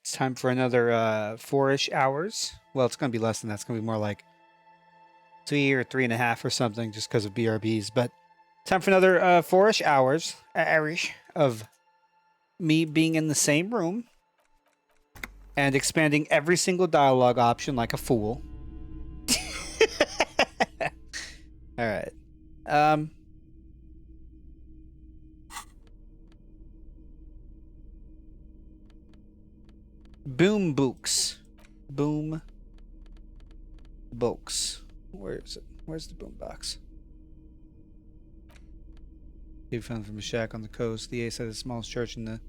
It's time for another 4-ish hours. Well, it's going to be less than that. It's going to be more like 3 or 3.5 or something just because of BRBs. But time for another 4-ish hours of me being in the same room and expanding every single dialogue option like a fool. All right. Boom books. Boom books. Where is it? Where's the boom box? He found from a shack on the coast. The A side is the smallest church in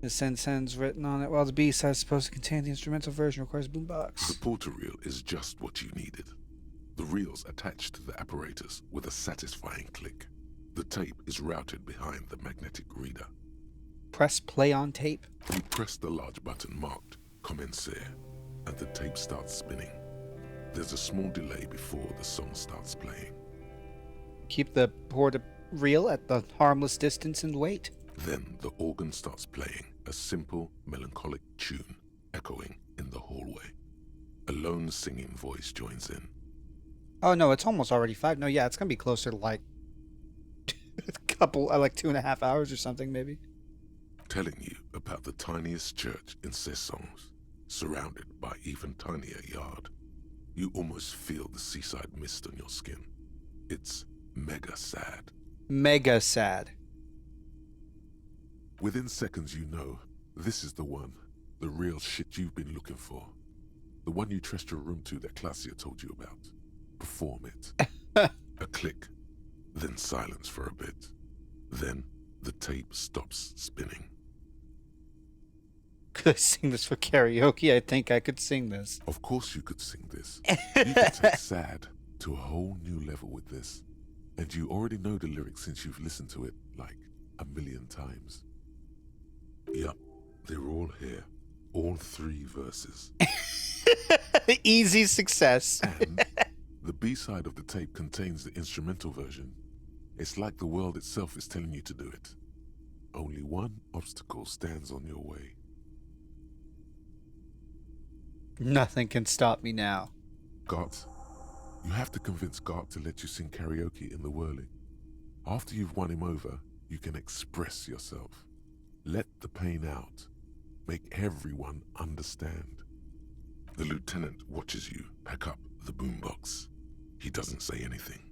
the sentence written on it, while the B side is supposed to contain the instrumental version requires a boom box. The porter reel is just what you needed. The reel's attached to the apparatus with a satisfying click. The tape is routed behind the magnetic reader. Press play on tape. You press the large button marked Commencer, and the tape starts spinning. There's a small delay before the song starts playing. Keep the porter reel at the harmless distance and wait. Then the organ starts playing a simple, melancholic tune echoing in the hallway. A lone singing voice joins in. Oh no, it's almost already 5. No, yeah, it's gonna be closer to like a couple, like 2.5 hours or something, maybe. Telling you about the tiniest church in Cessons, surrounded by even tinier yard. You almost feel the seaside mist on your skin. It's mega sad. Mega sad. Within seconds you know, this is the one, the real shit you've been looking for. The one you trust your room to that Claudia told you about. Perform it. A click, then silence for a bit. Then the tape stops spinning. Could I sing this for karaoke? I think I could sing this. Of course you could sing this. You could take sad to a whole new level with this. And you already know the lyrics since you've listened to it like 1,000,000 times. Yup, they're all here. All 3 verses. Easy success. And the B-side of the tape contains the instrumental version. It's like the world itself is telling you to do it. Only one obstacle stands on your way. Nothing can stop me now. Gart, you have to convince Gart to let you sing karaoke in the whirling. After you've won him over, you can express yourself. Let the pain out. Make everyone understand. The lieutenant watches you pack up the boombox. He doesn't say anything.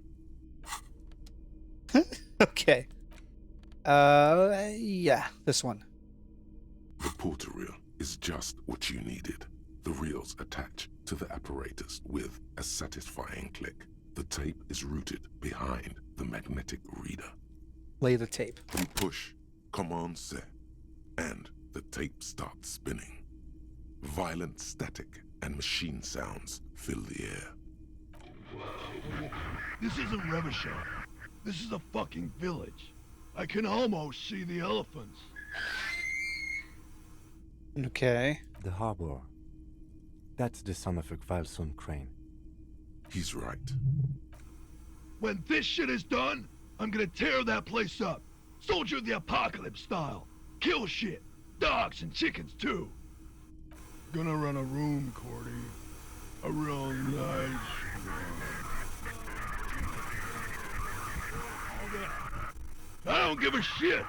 Okay. Yeah, this one. The porter reel is just what you needed. The reels attach to the apparatus with a satisfying click. The tape is routed behind the magnetic reader. Play the tape. You push Commencer, and the tape starts spinning. Violent static and machine sounds fill the air. This isn't Revachon. This is a fucking village. I can almost see the elephants. Okay. The harbor. That's the son of a Kvalson crane. He's right. When this shit is done, I'm gonna tear that place up. Soldier of the Apocalypse style. Kill shit. Dogs and chickens too. Gonna run a room, Cordy. A real nice room. I don't give a shit.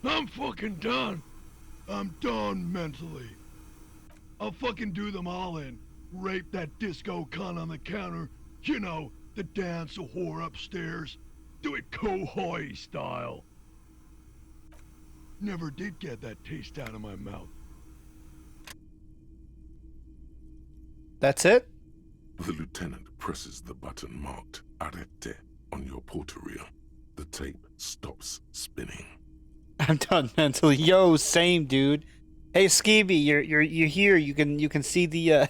I'm fucking done. I'm done mentally. I'll fucking do them all in. Rape that disco cunt on the counter. You know, the dance a whore upstairs. Do it Kohoi style. Never did get that taste out of my mouth. That's it? The lieutenant presses the button marked Arrête on your porter reel. The tape stops spinning. I'm done mentally. Yo, same dude. Hey Skeeby, you're here. You can see the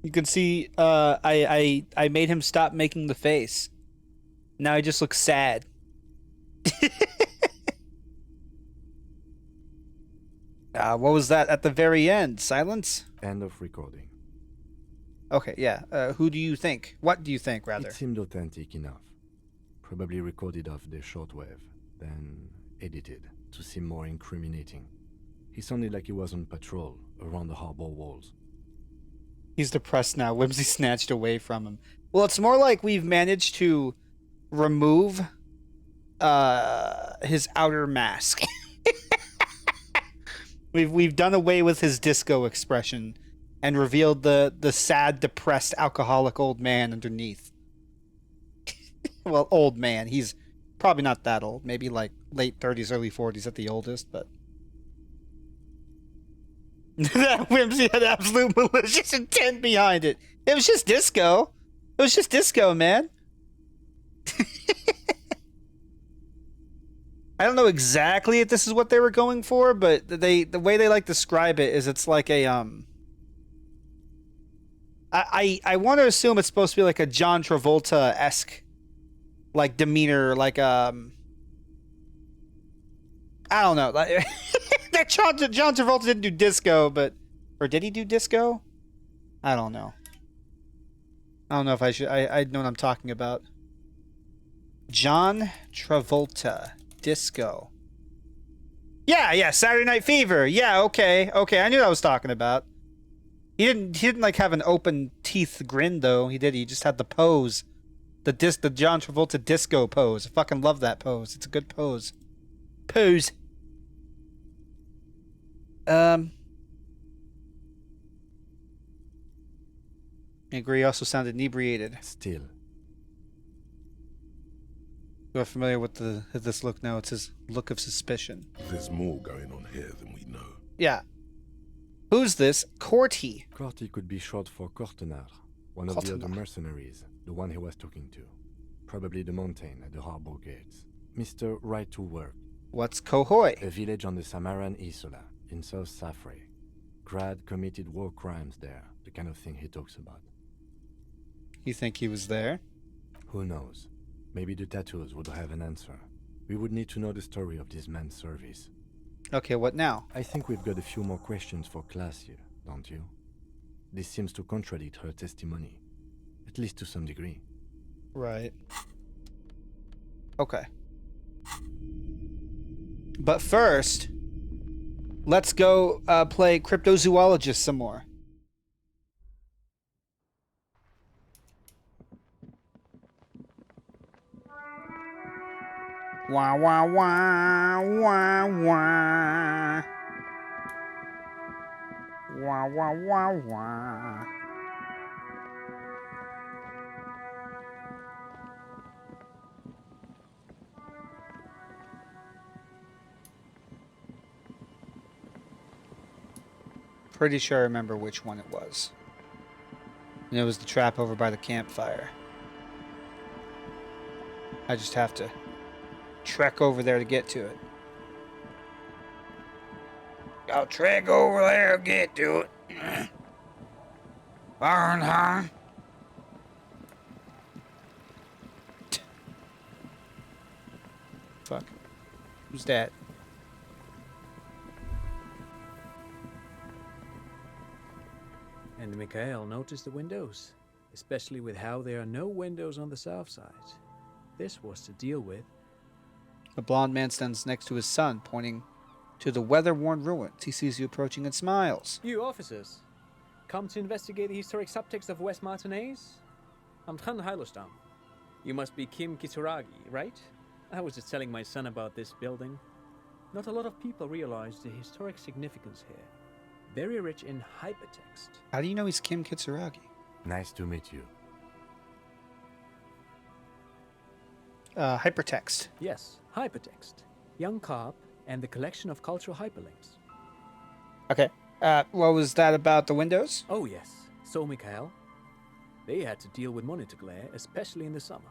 you can see I made him stop making the face. Now he just looks sad. What was that at the very end? Silence? End of recording. Okay, yeah. Who do you think? What do you think, rather? It seemed authentic enough. Probably recorded off the shortwave, then edited to seem more incriminating. He sounded like he was on patrol around the harbor walls. He's depressed now. Whimsy snatched away from him. Well, it's more like we've managed to remove his outer mask. We've done away with his disco expression and revealed the sad, depressed, alcoholic old man underneath. Well, old man. He's probably not that old. Maybe like late 30s, early 40s at the oldest, but that Whimsy had absolute malicious intent behind it. It was just disco. It was just disco, man. I don't know exactly if this is what they were going for, but the way they like to describe it is it's like a I want to assume it's supposed to be like a John Travolta-esque like demeanor, like I don't know, like that John Travolta didn't do disco, but or did he do disco? I don't know. I don't know if I should. I know what I'm talking about. John Travolta. Disco. Yeah, Saturday Night Fever. Yeah, okay. I knew what I was talking about. He didn't like have an open teeth grin though. He just had the pose. The John Travolta disco pose. I fucking love that pose. It's a good pose. I agree, he also sounded inebriated. Still. You're familiar with this look now. It's his look of suspicion. There's more going on here than we know. Yeah. Who's this? Corty. Corty could be short for Cortenard, one of the other mercenaries, the one he was talking to. Probably the mountain at the harbor gates. Mr. Right to Work. What's Cohoy? A village on the Samaran Isola, in South Safre. Grad committed war crimes there, the kind of thing he talks about. You think he was there? Who knows? Maybe the tattoos would have an answer. We would need to know the story of this man's service. Okay, what now? I think we've got a few more questions for class here, don't you? This seems to contradict her testimony, at least to some degree. Right. Okay. But first, let's go play Cryptozoologist some more. Wah, wah, wah, wah, wah. Wah, wah, wah, wah. Pretty sure I remember which one it was. And it was the trap over by the campfire. I just have to trek over there to get to it. I'll trek over there and get to it. Barnheim. Fuck. Who's that? And Mikhail noticed the windows, especially with how there are no windows on the south side. This was to deal with. A blond man stands next to his son, pointing to the weather-worn ruins. He sees you approaching and smiles. You officers, come to investigate the historic subtext of West Martinez? I'm Tran Heilostam. You must be Kim Kitsuragi, right? I was just telling my son about this building. Not a lot of people realize the historic significance here. Very rich in hypertext. How do you know he's Kim Kitsuragi? Nice to meet you. Hypertext. Yes, hypertext. Young Carp and the collection of cultural hyperlinks. Okay. What was that about the windows? Oh yes, so Mikhail. They had to deal with monitor glare, especially in the summer.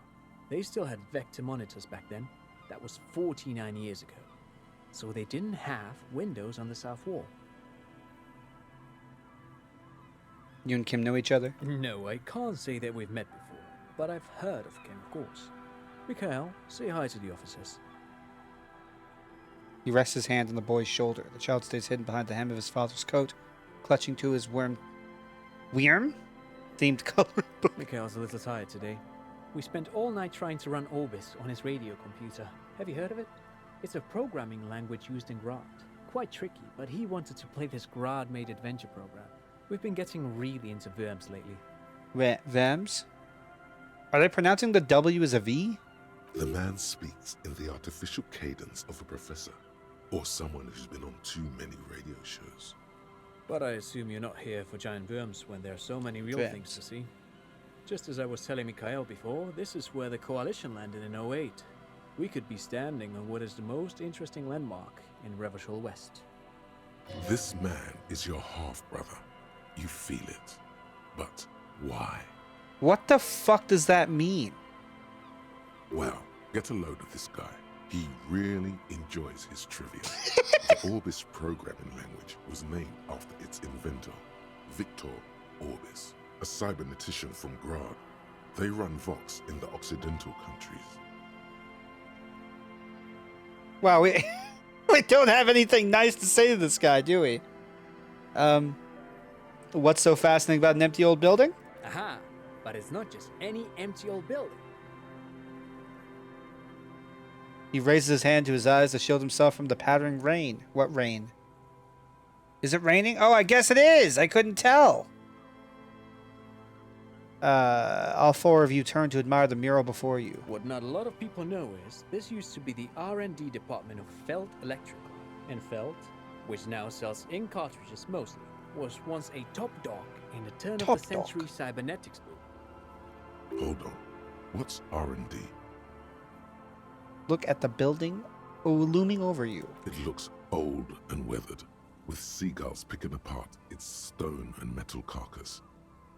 They still had vector monitors back then. That was 49 years ago. So they didn't have windows on the south wall. You and Kim know each other? No, I can't say that we've met before, but I've heard of Kim, of course. Mikhail, say hi to the officers. He rests his hand on the boy's shoulder. The child stays hidden behind the hem of his father's coat, clutching to his worm-themed color book. Mikhail's a little tired today. We spent all night trying to run Orbis on his radio computer. Have you heard of it? It's a programming language used in Grant. quite tricky, but he wanted to play this Grad-made adventure program. We've been getting really into Worms lately. Vems? Are they pronouncing the W as a V? The man speaks in the artificial cadence of a professor, or someone who's been on too many radio shows. But I assume you're not here for giant worms when there are so many real Worms. things to see. Just as I was telling Mikhail before, this is where the Coalition landed in '08. We could be standing on what is the most interesting landmark in Revachol West. This man is your half-brother. You feel it. But why? What the fuck does that mean? Well, get a load of this guy. He really enjoys his trivia. The Orbis programming language was named after its inventor, Victor Orbis, a cybernetician from Grad. They run Vox in the Occidental countries. Wow, we we don't have anything nice to say to this guy, do we? What's so fascinating about an empty old building? Aha! But it's not just any empty old building. He raises his hand to his eyes to shield himself from the pattering rain. What rain? Is it raining? Oh, I guess it is! I couldn't tell! All four of you turn to admire the mural before you. What not a lot of people know is, this used to be the R&D department of Feld Electrical. And Feld, which now sells ink cartridges mostly, was once a top dog in the turn of the century cybernetics boom. Hold on. What's R&D? Look at the building looming over you. It looks old and weathered, with seagulls picking apart its stone and metal carcass.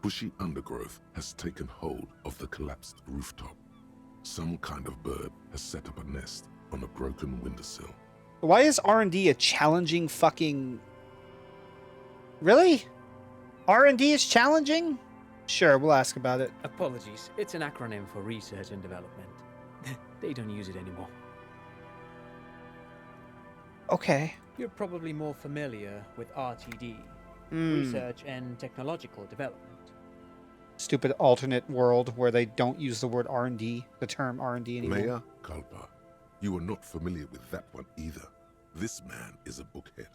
Bushy undergrowth has taken hold of the collapsed rooftop. Some kind of bird has set up a nest on a broken windowsill. Why is R&D a challenging fucking... Really? R&D is challenging? Sure, we'll ask about it. Apologies, it's an acronym for research and development. They don't use it anymore. Okay. You're probably more familiar with RTD, Hmm. research and technological development. Stupid alternate world where they don't use the word R&D, the term R&D anymore. Mea culpa. You are not familiar with that one either. This man is a bookhead.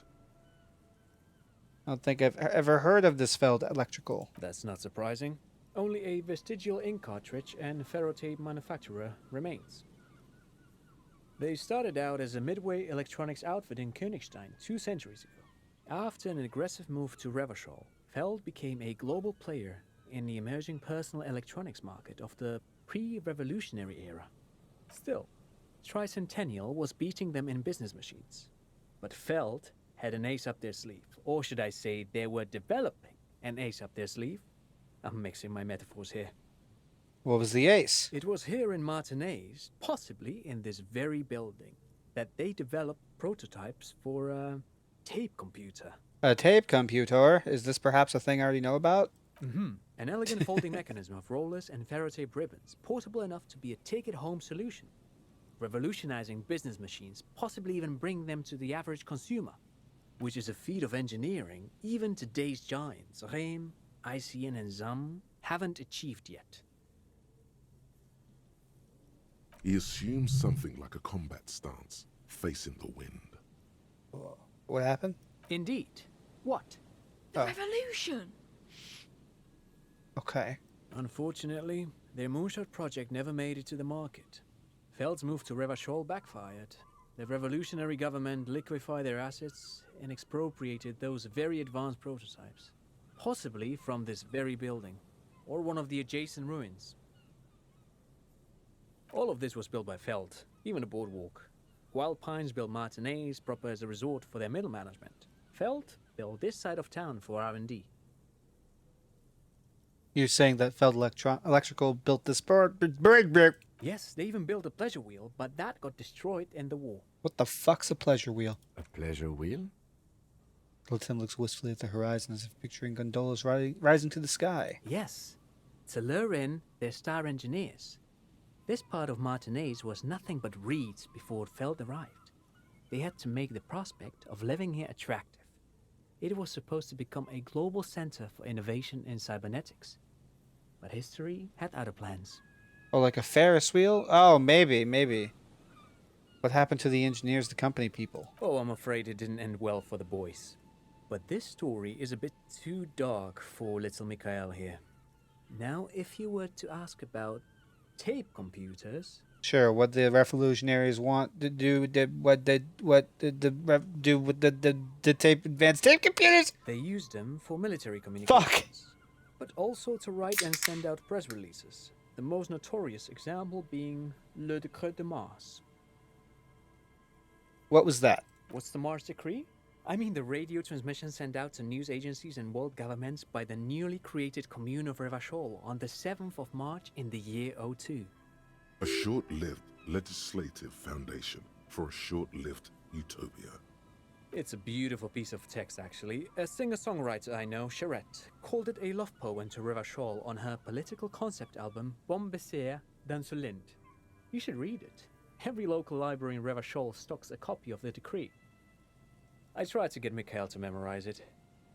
I don't think I've ever heard of this Feld Electrical. That's not surprising. Only a vestigial ink cartridge and ferrotape manufacturer remains. They started out as a midway electronics outfit in Königstein 2 centuries ago. After an aggressive move to Revachol, Feld became a global player in the emerging personal electronics market of the pre-revolutionary era. Still, Tricentennial was beating them in business machines. But Feld had an ace up their sleeve, or should I say they were developing an ace up their sleeve. I'm mixing my metaphors here. What was the ace? It was here in Martinez, possibly in this very building, that they developed prototypes for a tape computer. A tape computer? Is this perhaps a thing I already know about? An elegant folding mechanism of rollers and ferrotape ribbons, portable enough to be a take-it-home solution. Revolutionizing business machines, possibly even bring them to the average consumer, which is a feat of engineering even today's giants, Rehm, ICN and ZAM, haven't achieved yet. He assumes something like a combat stance, facing the wind. What happened? Indeed. What? The Oh. revolution! Okay. Unfortunately, their moonshot project never made it to the market. Feld's move to Revachol backfired. The revolutionary government liquefied their assets and expropriated those very advanced prototypes. Possibly from this very building, or one of the adjacent ruins. All of this was built by Feld, even the boardwalk. Wild Pines built Martinez proper as a resort for their middle management. Feld built this side of town for R&D. You're saying that Feld Electrical built this bird? Yes, they even built a pleasure wheel, but that got destroyed in the war. What the fuck's a pleasure wheel? A pleasure wheel? Little Tim looks wistfully at the horizon as if picturing gondolas rising to the sky. Yes, to lure in their star engineers. This part of Martinez was nothing but reeds before Feld arrived. They had to make the prospect of living here attractive. It was supposed to become a global center for innovation in cybernetics. But history had other plans. Oh, like a Ferris wheel? Oh, maybe. What happened to the engineers, the company people? Oh, I'm afraid it didn't end well for the boys. But this story is a bit too dark for little Mikhail here. Now, if you were to ask about tape computers, Sure, what the revolutionaries want to do, what did do with the tape advanced tape computers? they used them for military communications. Fuck. But also to write and send out press releases. The most notorious example being Le Decret de Mars. What was that? What's the Mars Decree? I mean the radio transmission sent out to news agencies and world governments by the newly created Commune of Revachol on the 7th of March in the year 02. A short-lived legislative foundation for a short-lived utopia. It's a beautiful piece of text, actually. A singer-songwriter I know, Charette, called it a love poem to Revachol on her political concept album, Bon Baiser dans ce Lind. You should read it. Every local library in Revachol stocks a copy of the decree. I tried to get Mikhail to memorize it.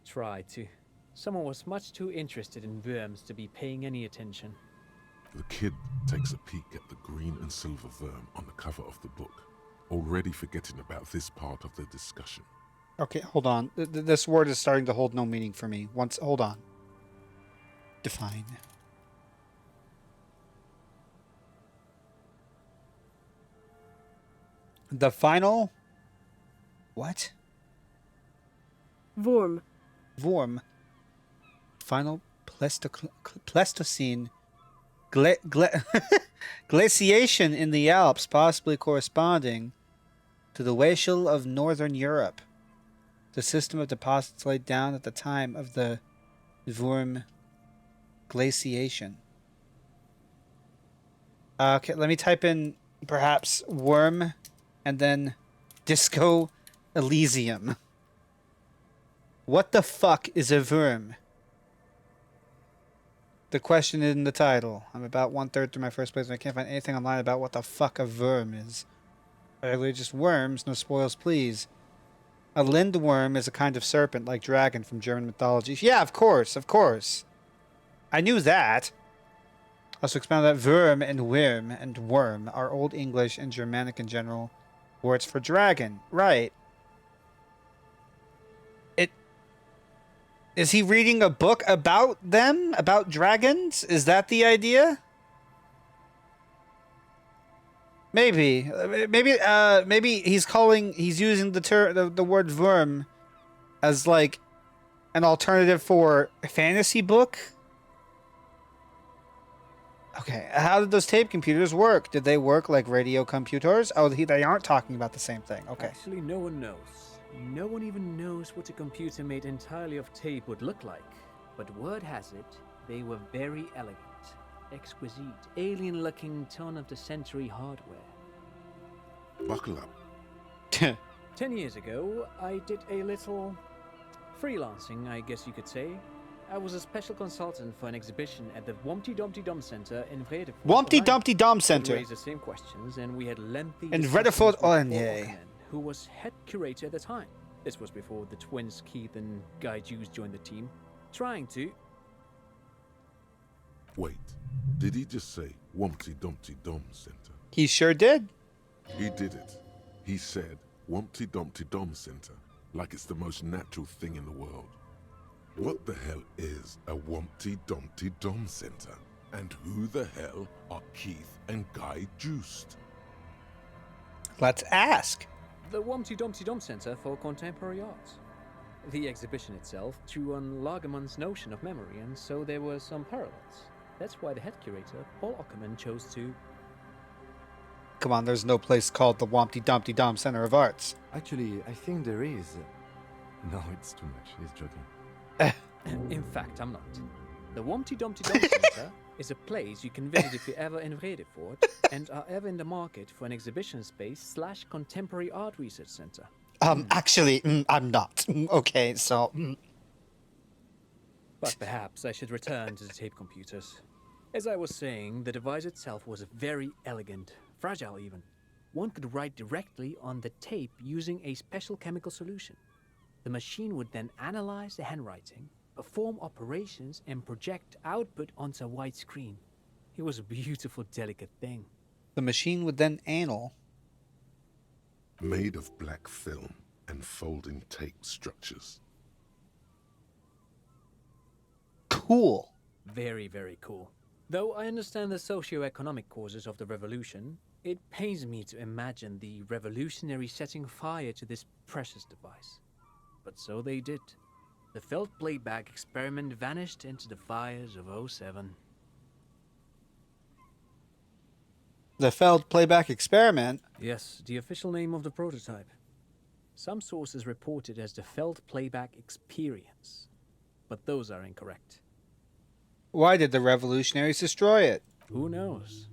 Tried to. Someone was much too interested in worms to be paying any attention. The kid takes a peek at the green and silver worm on the cover of the book, already forgetting about this part of the discussion. Okay, hold on. This word is starting to hold no meaning for me. Hold on. Define. The final. What? Worm. Worm. Final Pleistocene glaciation in the Alps, possibly corresponding to the glacial of northern Europe. The system of deposits laid down at the time of the Worm glaciation. Okay, let me type in perhaps worm and then Disco Elysium. What the fuck is a worm? The question in the title. I'm about 1/3 through my first playthrough and I can't find anything online about what the fuck a worm is. Regularly just worms, no spoils please. A lindworm is a kind of serpent like dragon from German mythology. Yeah, of course, of course. I knew that. Also expound that worm and worm are Old English and Germanic in general words for dragon. Right. Is he reading a book about them? About dragons? Is that the idea? Maybe. Maybe he's using the word worm as like an alternative for a fantasy book? Okay, how did those tape computers work? Did they work like radio computers? Oh, they aren't talking about the same thing. Okay. Actually, no one knows. No one even knows what a computer made entirely of tape would look like. But word has it, they were very elegant, exquisite, alien-looking turn-of-the-century hardware. Buckle up. 10 years ago, I did a little freelancing, I guess you could say. I was a special consultant for an exhibition at the Wompty Dumpty Dum Center in Vredefort. Wompty Dumpty Dum Center. We raised the same questions, and we had lengthy in discussions Vredefort, with Paul yeah. Ackerman, who was head curator at the time. This was before the twins Keith and Guy Hughes joined the team, trying to... Wait, did he just say Wumpty Dumpty Dum Center? He sure did. He did it. He said Wumpty Dumpty Dum Center, like it's the most natural thing in the world. What the hell is a Wumpty Dumpty Dum Center? And who the hell are Keith and Guy Juiced? Let's ask. The Wumpty Dumpty Dum Center for Contemporary Art. The exhibition itself drew on Lagerman's notion of memory, and so there were some parallels. That's why the head curator, Paul Ackerman, chose to... Come on, there's no place called the Wompty Dumpty Dum Center of Arts. Actually, I think there is. No, it's too much. He's joking. In fact, I'm not. The Wompty Dumpty Dum Center is a place you can visit if you're ever in Vredefort and are ever in the market for an exhibition space / contemporary art research center. Actually, I'm not. Okay, so... But perhaps I should return to the tape computers. As I was saying, the device itself was very elegant, fragile even. One could write directly on the tape using a special chemical solution. The machine would then analyze the handwriting, perform operations, and project output onto a white screen. It was a beautiful, delicate thing. The machine would then Made of black film and folding tape structures. Cool. Very, very cool. Though I understand the socio-economic causes of the revolution, it pains me to imagine the revolutionaries setting fire to this precious device. But so they did. The felt playback experiment vanished into the fires of '07. The failed playback experiment? Yes, the official name of the prototype. Some sources report it as the felt playback experience, but those are incorrect. Why did the revolutionaries destroy it? Who knows?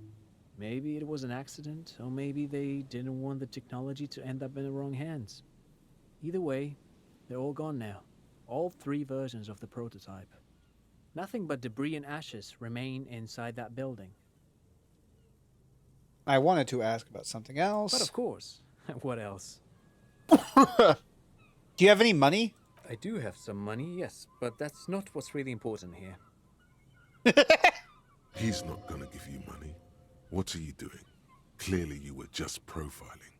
Maybe it was an accident, or maybe they didn't want the technology to end up in the wrong hands. Either way, they're all gone now. All 3 versions of the prototype. Nothing but debris and ashes remain inside that building. I wanted to ask about something But else. of course, what else? Do you have any money? I do have some money, yes, but that's not what's really important here. He's not gonna give you money. What are you doing? Clearly you were just profiling.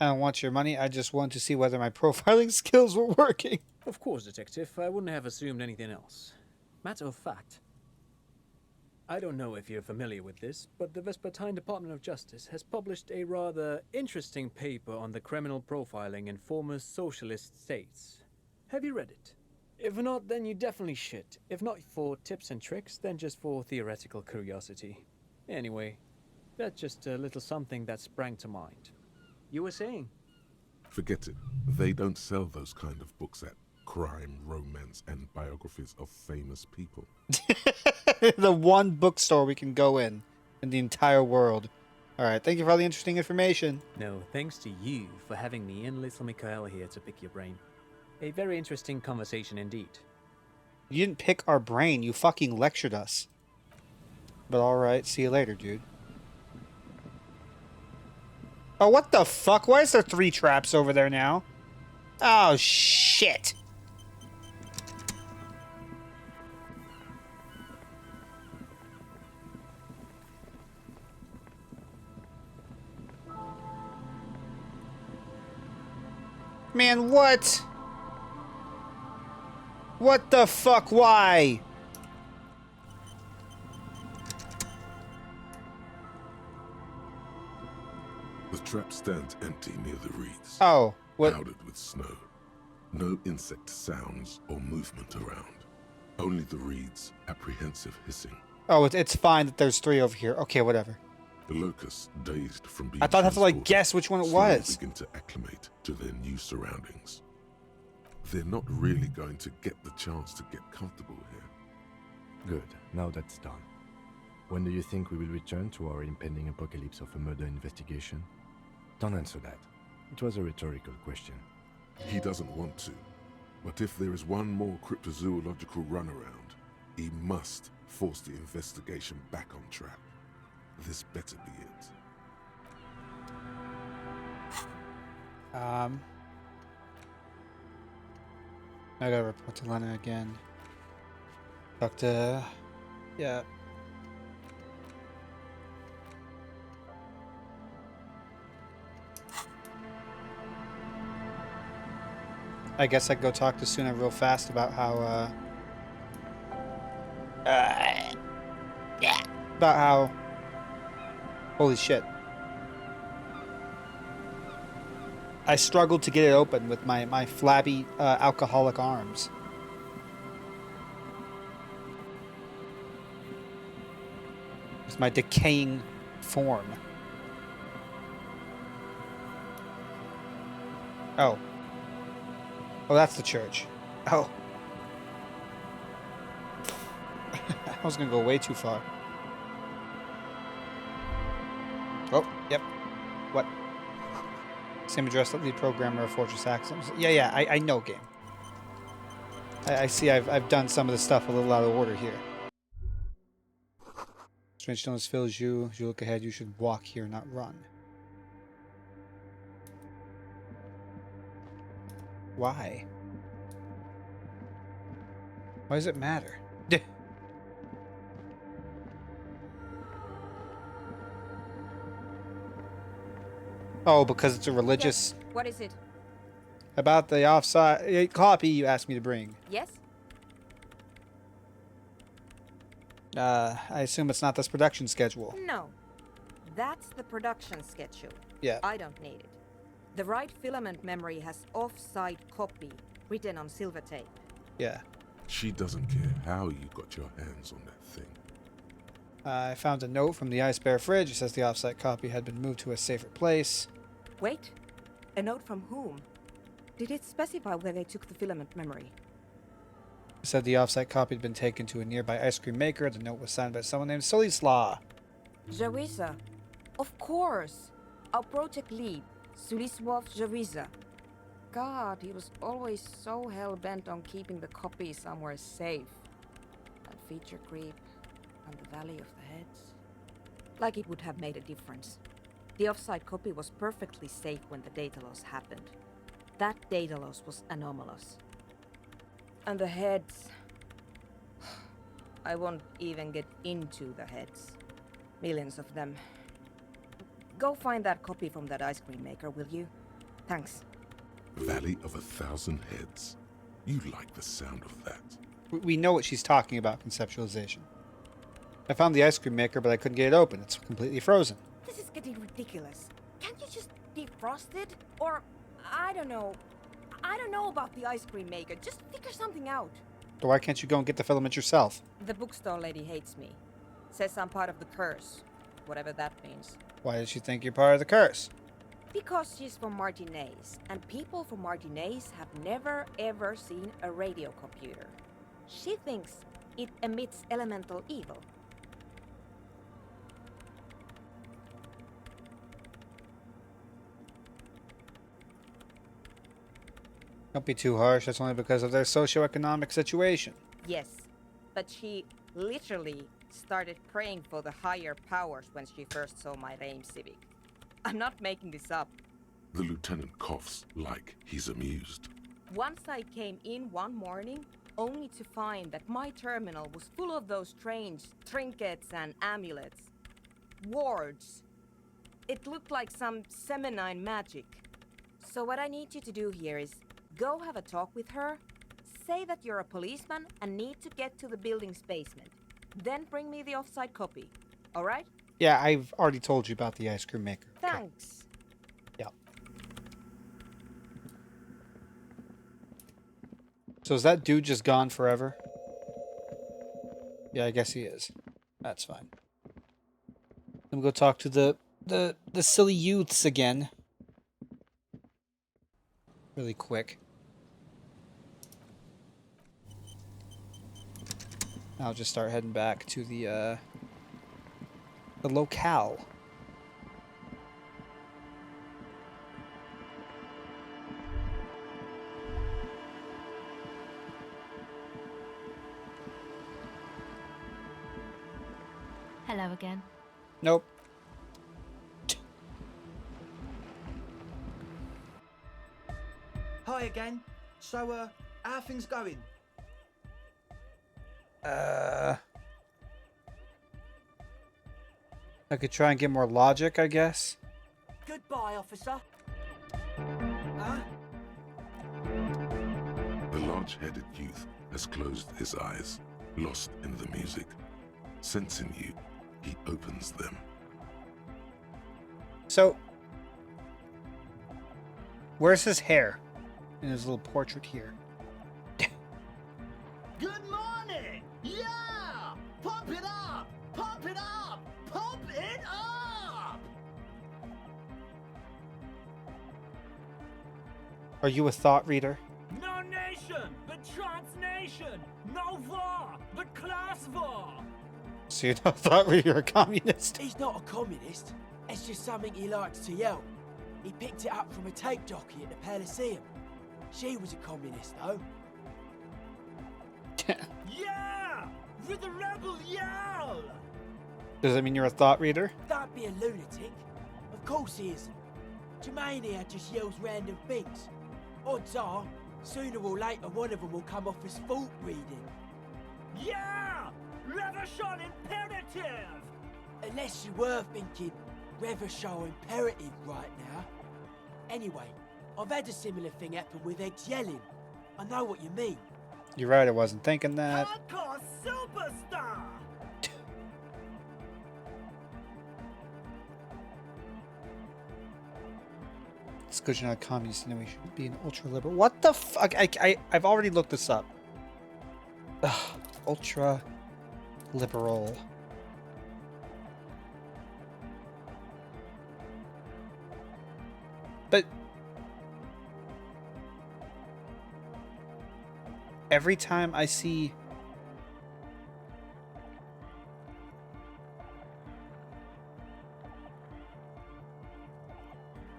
I don't want your money. I just want to see whether my profiling skills were working. Of course, Detective, I wouldn't have assumed anything else. Matter of fact, I don't know if you're familiar with this, but the Vespertine Department of Justice has published a rather interesting paper on the criminal profiling in former socialist states. Have you read it? If not, then you definitely should. If not for tips and tricks, then just for theoretical curiosity. Anyway, that's just a little something that sprang to mind. You were saying? Forget it. They don't sell those kind of books at crime, romance, and biographies of famous people. The one bookstore we can go in the entire world. All right, thank you for all the interesting information. No, thanks to you for having me and little Mikhail here to pick your brain. A very interesting conversation indeed. You didn't pick our brain, you fucking lectured us. But all right, see you later, dude. Oh, what the fuck? Why is there 3 traps over there now? Oh, shit. Man, what? What the fuck? Why? The trap stands empty near the reeds. Oh, what? Powdered with snow. No insect sounds or movement around. Only the reeds' apprehensive hissing. Oh, it's fine that there's 3 over here. Okay, whatever. The locusts, dazed from being I thought I'd have to, like, transported, guess which one it slowly was. begin to acclimate to their new surroundings. They're not really going to get the chance to get comfortable here. Good, now that's done. When do you think we will return to our impending apocalypse of a murder investigation? Don't answer that. It was a rhetorical question. He doesn't want to, but if there is one more cryptozoological runaround, he must force the investigation back on track. This better be it. I gotta report to London again. Talk to... Yeah. I guess I'd go talk to Suna real fast about how, about how... Holy shit. I struggled to get it open with my flabby, alcoholic arms. With my decaying form. Oh. Oh, that's the church. Oh. I was gonna go way too far. Oh, yep. What? Same address, lead programmer of Fortress Axioms. Yeah, I know game. I see I've done some of the stuff a little out of order here. Strange stillness fills you. As you look ahead, you should walk here, not run. Why? Why does it matter? Oh, because it's a religious... Yes. What is it? About the offside copy you asked me to bring. Yes? I assume it's not this production schedule. No. That's the production schedule. Yeah. I don't need it. The right filament memory has off-site copy written on silver tape. Yeah. She doesn't care how you got your hands on that thing. I found a note from the Ice Bear fridge. It says the offsite copy had been moved to a safer place. Wait. A note from whom? Did it specify where they took the filament memory? It said the offsite copy had been taken to a nearby ice cream maker. The note was signed by someone named Solisla. Jawiza. Of course. Our project lead, Suliswov Jawiza. God, he was always so hell-bent on keeping the copy somewhere safe. That feature creep and the Valley of the Heads. Like it would have made a difference. The offsite copy was perfectly safe when the data loss happened. That data loss was anomalous. And the heads... I won't even get into the heads. Millions of them. Go find that copy from that ice cream maker, will you? Thanks. Valley of 1,000 Heads. You like the sound of that. We know what she's talking about, conceptualization. I found the ice cream maker, but I couldn't get it open. It's completely frozen. This is getting ridiculous. Can't you just defrost it? Or, I don't know. I don't know about the ice cream maker. Just figure something out. So why can't you go and get the filament yourself? The bookstore lady hates me. Says I'm part of the curse. Whatever that means. Why does she think you're part of the curse? Because she's from Martinez, and people from Martinez have never ever seen a radio computer. She thinks it emits elemental evil. Don't be too harsh. That's only because of their socioeconomic situation. Yes, but she literally started praying for the higher powers when she first saw my Reim Civic. I'm not making this up. The lieutenant coughs like he's amused. Once I came in one morning, only to find that my terminal was full of those strange trinkets and amulets. Wards. It looked like some Semenine magic. So what I need you to do here is go have a talk with her, say that you're a policeman and need to get to the building's basement. Then bring me the offsite copy. Alright? Yeah, I've already told you about the ice cream maker. Thanks. Yeah. So is that dude just gone forever? Yeah, I guess he is. That's fine. Then we'll go talk to the silly youths again. Really quick. I'll just start heading back to the locale. Hello again. Nope. Hi again. So, how are things going? I could try and get more logic, I guess. Goodbye, officer. Huh? The large-headed youth has closed his eyes, lost in the music. Sensing you, he opens them. So, where's his hair? In his little portrait here. Good morning! Yeah! Pump it up! Pump it up! Pump it up! Are you a thought reader? No nation, but transnation. No war, but class war. So you're not a thought reader, you're a communist. He's not a communist. It's just something he likes to yell. He picked it up from a tape jockey at the Elysium. She was a communist, though. Yeah! With the rebel yell! Does that mean you're a thought reader? Don't be a lunatic. Of course he isn't. Germania just yells random things. Odds are, sooner or later one of them will come off as thought reading. Yeah! Revolution imperative! Unless you were thinking Revolution imperative right now. Anyway, I've had a similar thing happen with eggs yelling. I know what you mean. You're right, I wasn't thinking that. Hardcore superstar! It's good you're not a communist, and we should be an ultra-liberal. What the fuck? I've already looked this up. Ugh, ultra-liberal. But every time I see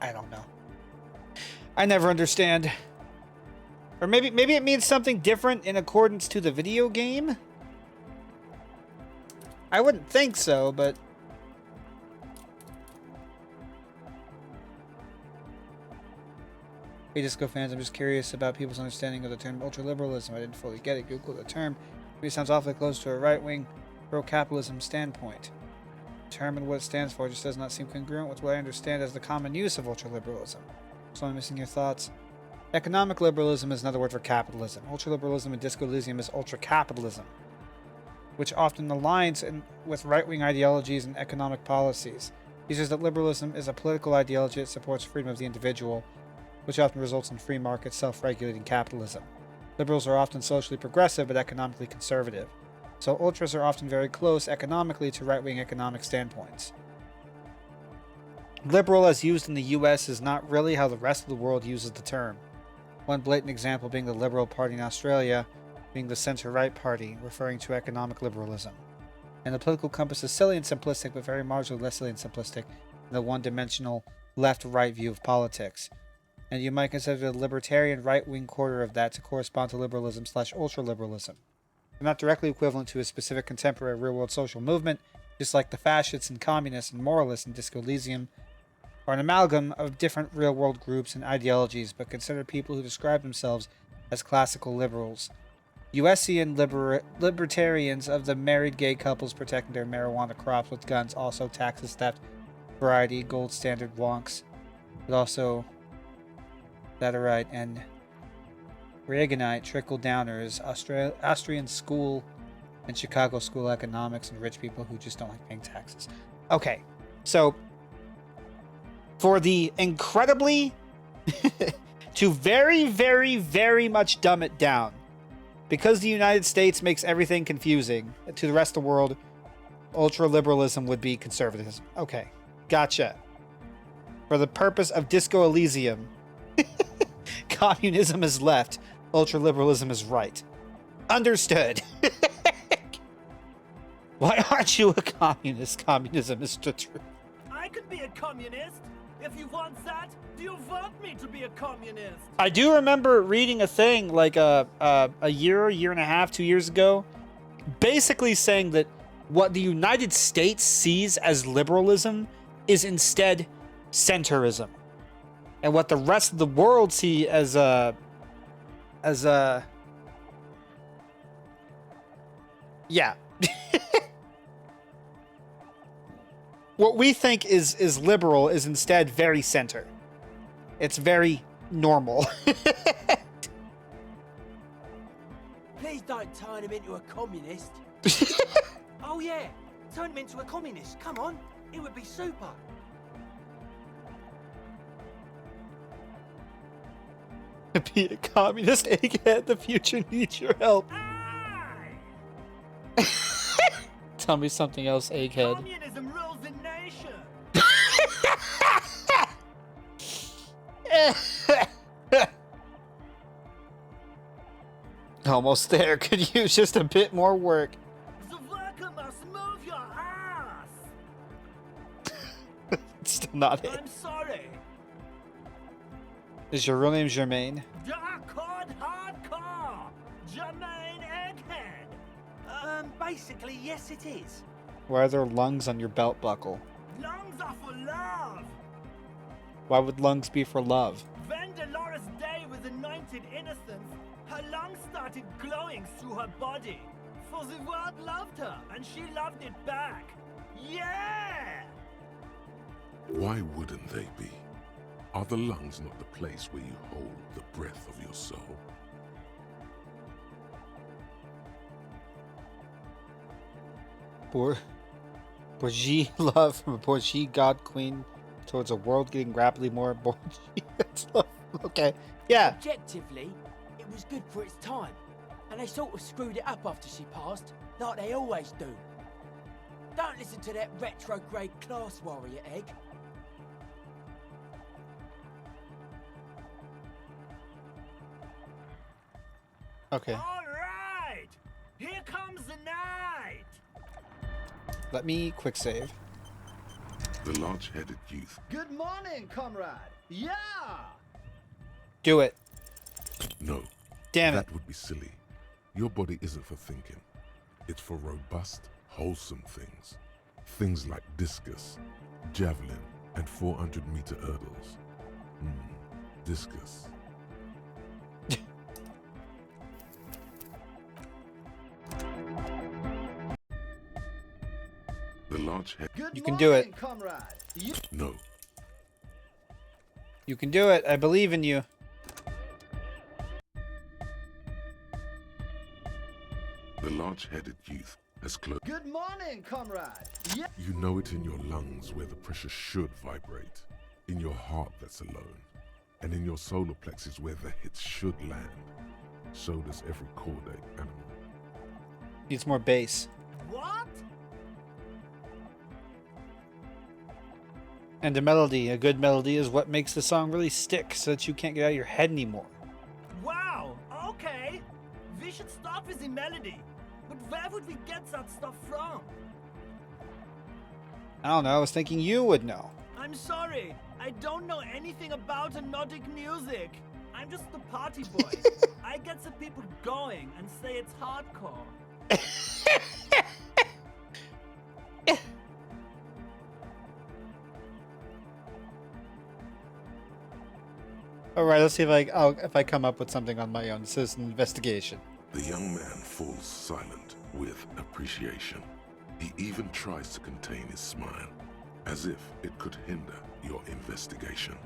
I don't know. I never understand. Or maybe it means something different in accordance to the video game? I wouldn't think so, but hey, Disco fans, I'm just curious about people's understanding of the term ultraliberalism. I didn't fully get it. Google the term. It sounds awfully close to a right-wing pro-capitalism standpoint. Determine what it stands for just does not seem congruent with what I understand as the common use of ultraliberalism. So I'm missing your thoughts. Economic liberalism is another word for capitalism. Ultraliberalism in Disco Elysium is ultra-capitalism, which often aligns with right-wing ideologies and economic policies. He says that liberalism is a political ideology that supports freedom of the individual, which often results in free market, self-regulating capitalism. Liberals are often socially progressive but economically conservative, so ultras are often very close economically to right-wing economic standpoints. Liberal as used in the US is not really how the rest of the world uses the term. One blatant example being the Liberal Party in Australia being the centre-right party, referring to economic liberalism. And the political compass is silly and simplistic, but very marginally less silly and simplistic than the one-dimensional left-right view of politics. And you might consider the libertarian right-wing quarter of that to correspond to liberalism/ultraliberalism. They're not directly equivalent to a specific contemporary real-world social movement, just like the fascists and communists and moralists in Disco Elysium are an amalgam of different real-world groups and ideologies, but consider people who describe themselves as classical liberals. USian libertarians of the married gay couples protecting their marijuana crops with guns, also taxes, theft, variety, gold standard wonks, but also Thatterite and Reaganite trickle-downers, Austrian school and Chicago school economics, and rich people who just don't like paying taxes. Okay, so for the incredibly to very, very, very much dumb it down, because the United States makes everything confusing to the rest of the world, ultra-liberalism would be conservatism. Okay, gotcha. For the purpose of Disco Elysium, communism is left, ultra-liberalism is right. Understood. Why aren't you a communist? Communism is the truth. I could be a communist. If you want that, do you want me to be a communist? I do remember reading a thing like a year and a half, 2 years ago, basically saying that what the United States sees as liberalism is instead centrism, and what the rest of the world see as yeah. What we think is liberal is instead very center. It's very normal. Please don't turn him into a communist. Oh yeah, turn him into a communist. Come on, it would be super. Be a communist, egghead. The future needs your help. Tell me something else, egghead. Communism rules the nation. Almost there. Could use just a bit more work. The worker must move your ass. Still not it. I'm sorry. Is your real name Germaine? Dark hardcore. Jermaine Egghead. Basically, yes it is. Why are there lungs on your belt buckle? Lungs are for love. Why would lungs be for love? When Dolores Day was anointed innocence, her lungs started glowing through her body. for the world loved her, and she loved it back. Yeah! Why wouldn't they be? Are the lungs not the place where you hold the breath of your soul? Bourgeois love from a Bourgeois god queen towards a world getting rapidly more Bourgeois. Okay, yeah. Objectively, it was good for its time, and they sort of screwed it up after she passed, like they always do. Don't listen to that retrograde class warrior, Egg. Okay. All right! Here comes the night! Let me quick save. The large-headed youth. Good morning, comrade. Yeah! Do it. No. Damn it. That would be silly. Your body isn't for thinking. It's for robust, wholesome things. Things like discus, javelin, and 400-meter hurdles. Discus. The large head. Good You can do it. comrade. No. You can do it. I believe in you. The large-headed youth has closed. Good morning, comrade. Yeah. You know it in your lungs where the pressure should vibrate, in your heart that's alone, and in your solar plexus where the hits should land. So does every caudate animal. Needs more bass. What? And a melody. A good melody is what makes the song really stick so that you can't get out of your head anymore. Wow, okay. We should start with the melody. But where would we get that stuff from? I don't know. I was thinking you would know. I'm sorry. I don't know anything about Nordic music. I'm just the party boy. I get the people going and say it's hardcore. All right, let's see if I come up with something on my own. This is an investigation. The young man falls silent with appreciation. He even tries to contain his smile, as if it could hinder your investigation.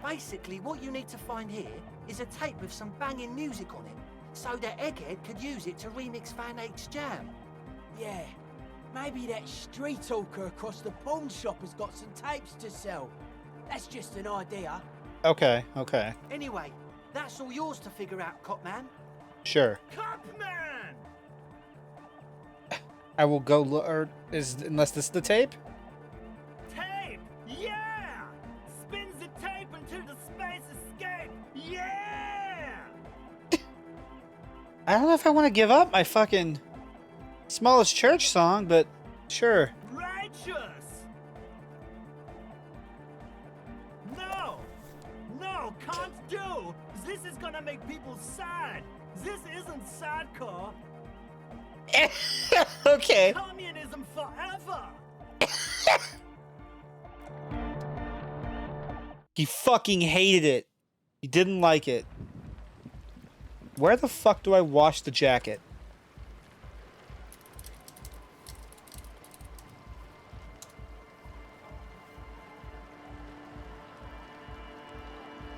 Basically, what you need to find here is a tape with some banging music on it, so that Egghead could use it to remix Van Eyck's jam. Yeah, maybe that street hawker across the pawn shop has got some tapes to sell. That's just an idea. Okay, okay. Anyway, that's all yours to figure out, Copman. Sure. Copman! I will go look, or unless this is the tape? Tape! Yeah! Spin the tape until the space escape! Yeah! I don't know if I want to give up my fucking smallest church song, but sure. Righteous! No! No, can't do! This is gonna make people sad! This isn't sadcore! Okay. Communism forever! He fucking hated it. He didn't like it. Where the fuck do I wash the jacket?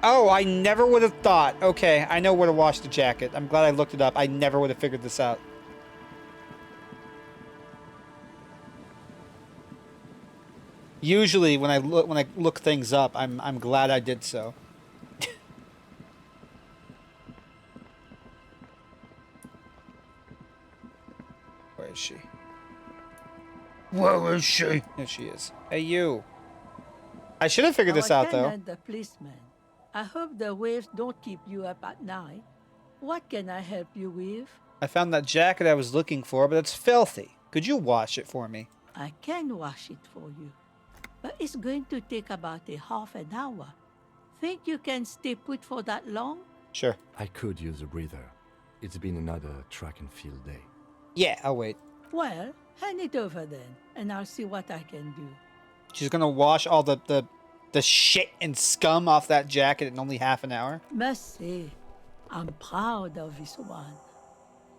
Oh, I never would have thought. Okay, I know where to wash the jacket. I'm glad I looked it up. I never would have figured this out. Usually, when I look things up, I'm glad I did so. Where is she? Where is she? There she is. Hey, you. I should have figured this out, though. The policeman. I hope the waves don't keep you up at night. What can I help you with? I found that jacket I was looking for, but it's filthy. Could you wash it for me? I can wash it for you, but it's going to take about a half an hour. Think you can stay put for that long? Sure. I could use a breather. It's been another track and field day. Yeah, I'll wait. Well, hand it over then, and I'll see what I can do. She's gonna wash all the shit and scum off that jacket in only half an hour? Must say, I'm proud of this one.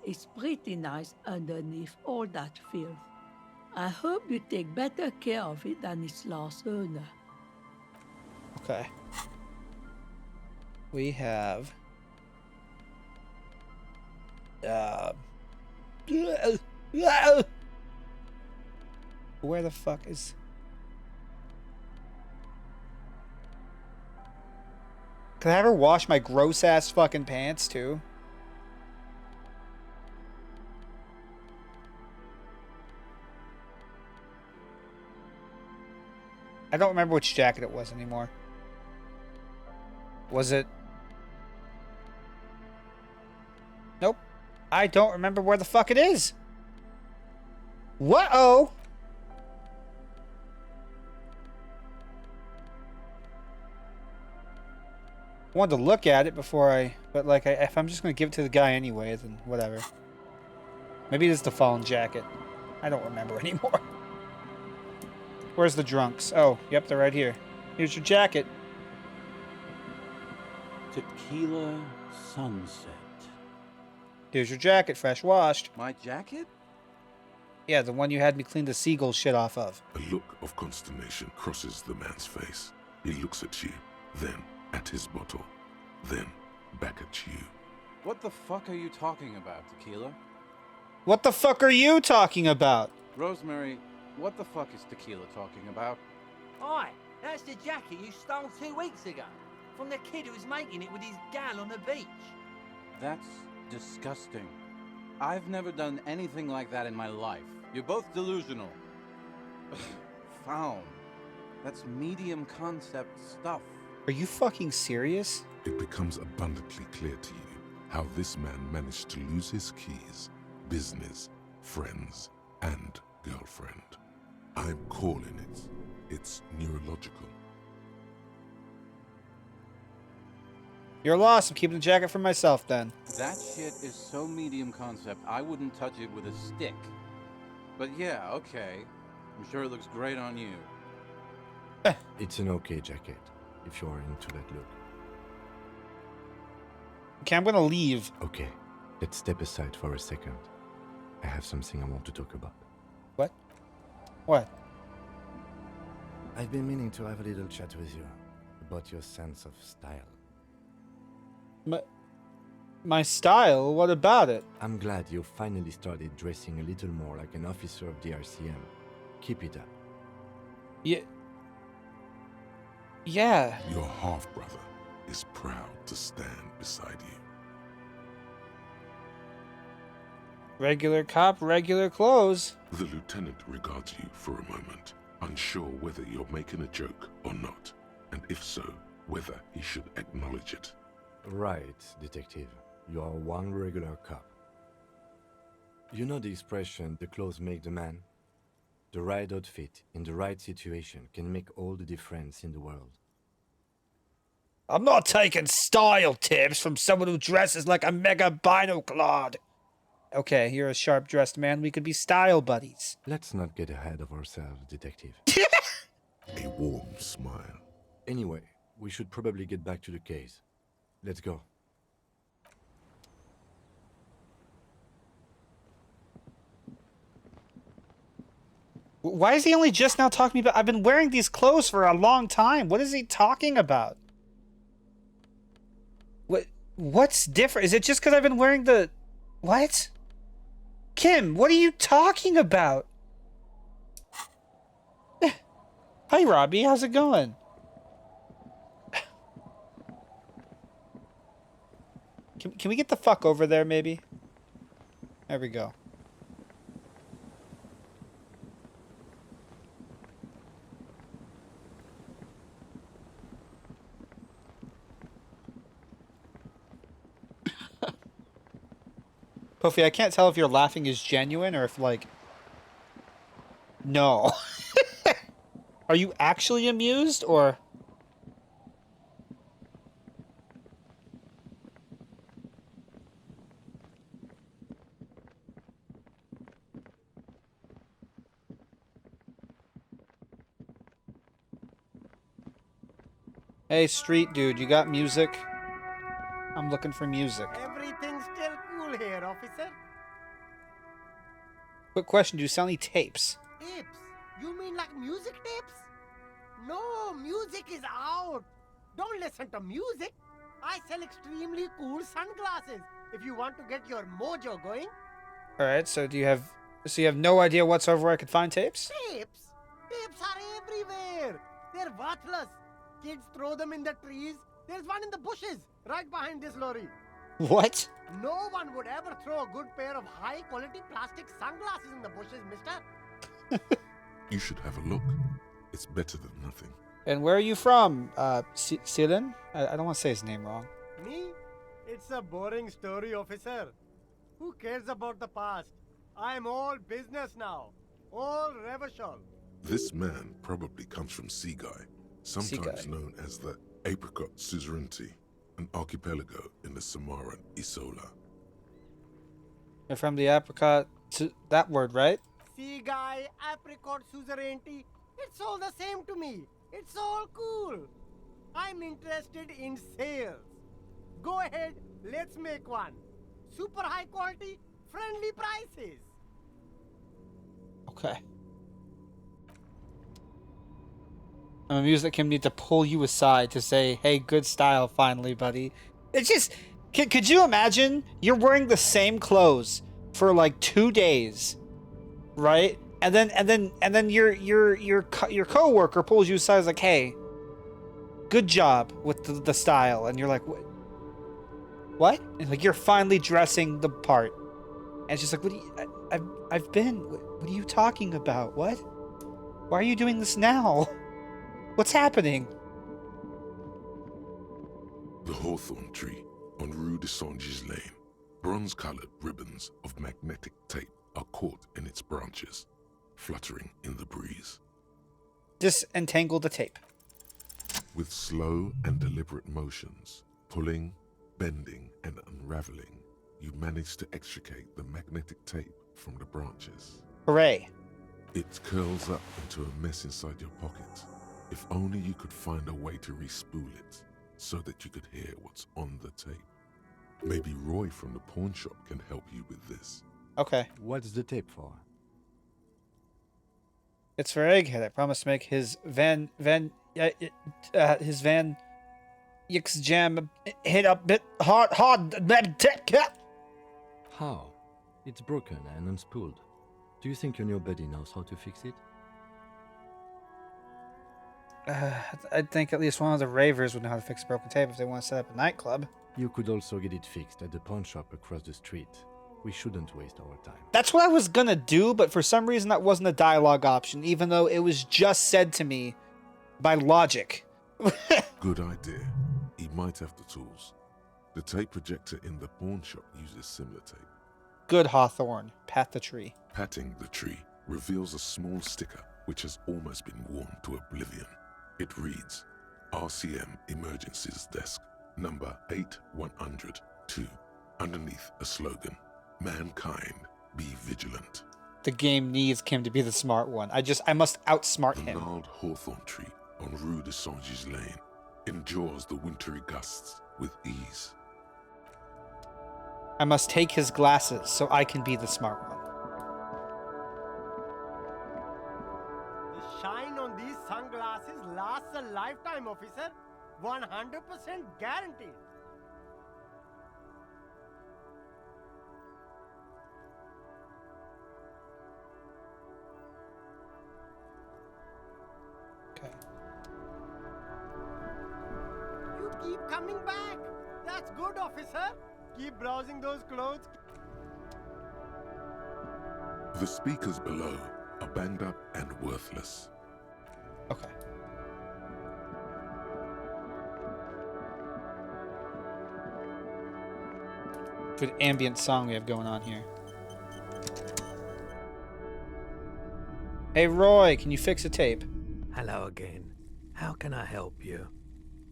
is pretty nice underneath all that filth. I hope you take better care of it than its last owner. Okay. We have... Where the fuck is... Can I ever wash my gross-ass fucking pants, too? I don't remember which jacket it was anymore. Was it... Nope. I don't remember where the fuck it is. What-oh? Wanted to look at it before I... But, like, if I'm just going to give it to the guy anyway, then whatever. Maybe it is the fallen jacket. I don't remember anymore. Where's the drunks? Oh, yep, they're right here. Here's your jacket. Tequila sunset. Here's your jacket, fresh washed. My jacket? Yeah, the one you had me clean the seagull shit off of. A look of consternation crosses the man's face. He looks at you, then at his bottle, then back at you. What the fuck are you talking about, Tequila? What the fuck are you talking about? Rosemary, what the fuck is Tequila talking about? Oi, that's the jacket you stole 2 weeks ago. From the kid who was making it with his gal on the beach. That's disgusting. I've never done anything like that in my life. You're both delusional. Found. That's medium concept stuff. Are you fucking serious? It becomes abundantly clear to you how this man managed to lose his keys, business, friends, and girlfriend. I'm calling it. It's neurological. You're lost. I'm keeping the jacket for myself then. That shit is so medium concept, I wouldn't touch it with a stick. But yeah, okay. I'm sure it looks great on you. It's an okay jacket, if you're into that look. Okay, I'm gonna leave. Okay, let's step aside for a second. I have something I want to talk about. What? What? I've been meaning to have a little chat with you about your sense of style. My style? What about it? I'm glad you finally started dressing a little more like an officer of the RCM. Keep it up. Yeah. Your half-brother is proud to stand beside you. Regular cop, regular clothes. The lieutenant regards you for a moment, unsure whether you're making a joke or not, and if so, whether he should acknowledge it. Right, detective. You are one regular cop. You know the expression, the clothes make the man? The right outfit in the right situation can make all the difference in the world. I'm not taking style tips from someone who dresses like a mega binoclad. Okay, you're a sharp-dressed man. We could be style buddies. Let's not get ahead of ourselves, detective. A warm smile. Anyway, we should probably get back to the case. Let's go. Why is he only just now talking about... I've been wearing these clothes for a long time. What is he talking about? What's different? Is it just because I've been wearing the... What? Kim, what are you talking about? Hi, Robbie. How's it going? Can we get the fuck over there, maybe? There we go. Puffy, I can't tell if your laughing is genuine or if, like... No. Are you actually amused, or... Hey, street dude, you got music? I'm looking for music. Everything's still cool here, officer. Quick question, do you sell any tapes? Tapes? You mean like music tapes? No, music is out. Don't listen to music. I sell extremely cool sunglasses if you want to get your mojo going. Alright, so you have no idea whatsoever where I could find tapes? Tapes? Tapes are everywhere. They're worthless. Kids throw them in the trees. There's one in the bushes, right behind this lorry. What? No one would ever throw a good pair of high-quality plastic sunglasses in the bushes, mister. You should have a look. It's better than nothing. And where are you from, Silin? I don't want to say his name wrong. Me? It's a boring story, officer. Who cares about the past? I'm all business now. All revolution. This man probably comes from Seaguy, sometimes known as the Apricot Suzerainty, an archipelago in the Samaran Isola. You're from the apricot, that word, right? See, guy, apricot suzerainty, it's all the same to me. It's all cool. I'm interested in sales. Go ahead, let's make one. Super high quality, friendly prices. Okay. I'm amused that Kim need to pull you aside to say, hey, good style finally, buddy. It's just, could you imagine? You're wearing the same clothes for like 2 days, right? And then your coworker pulls you aside, is like, hey, good job with the style, and you're like, what? And like, you're finally dressing the part, and it's just like, what do you? I've been. What are you talking about? What? Why are you doing this now? What's happening? The hawthorn tree on Rue de Saint-Gilles Lane. Bronze-colored ribbons of magnetic tape are caught in its branches, fluttering in the breeze. Disentangle the tape. With slow and deliberate motions, pulling, bending, and unraveling, you manage to extricate the magnetic tape from the branches. Hooray. It curls up into a mess inside your pocket. If only you could find a way to re-spool it, so that you could hear what's on the tape. Maybe Roy from the pawn shop can help you with this. Okay. What's the tape for? It's for Egghead. I promised to make his Van Yix Jam hit a bit hard. How? It's broken and unspooled. Do you think your new buddy knows how to fix it? I think at least one of the ravers would know how to fix a broken tape if they want to set up a nightclub. You could also get it fixed at the pawn shop across the street. We shouldn't waste our time. That's what I was gonna do, but for some reason that wasn't a dialogue option, even though it was just said to me by logic. Good idea. He might have the tools. The tape projector in the pawn shop uses similar tape. Good, Hawthorne. Pat the tree. Patting the tree reveals a small sticker which has almost been worn to oblivion. It reads, RCM Emergencies Desk, number 8102. Underneath a slogan, Mankind, be vigilant. The game needs Kim to be the smart one. I must outsmart him. The gnarled hawthorn tree on Rue de Saint-Gilles Lane endures the wintry gusts with ease. I must take his glasses so I can be the smart one. The shine on these sunglasses lasts a lifetime, officer. 100% guaranteed. Okay. You keep coming back. That's good, officer. Keep browsing those clothes. The speakers below are banged up and worthless. Okay. Good ambient song we have going on here. Hey Roy, can you fix a tape? Hello again. How can I help you?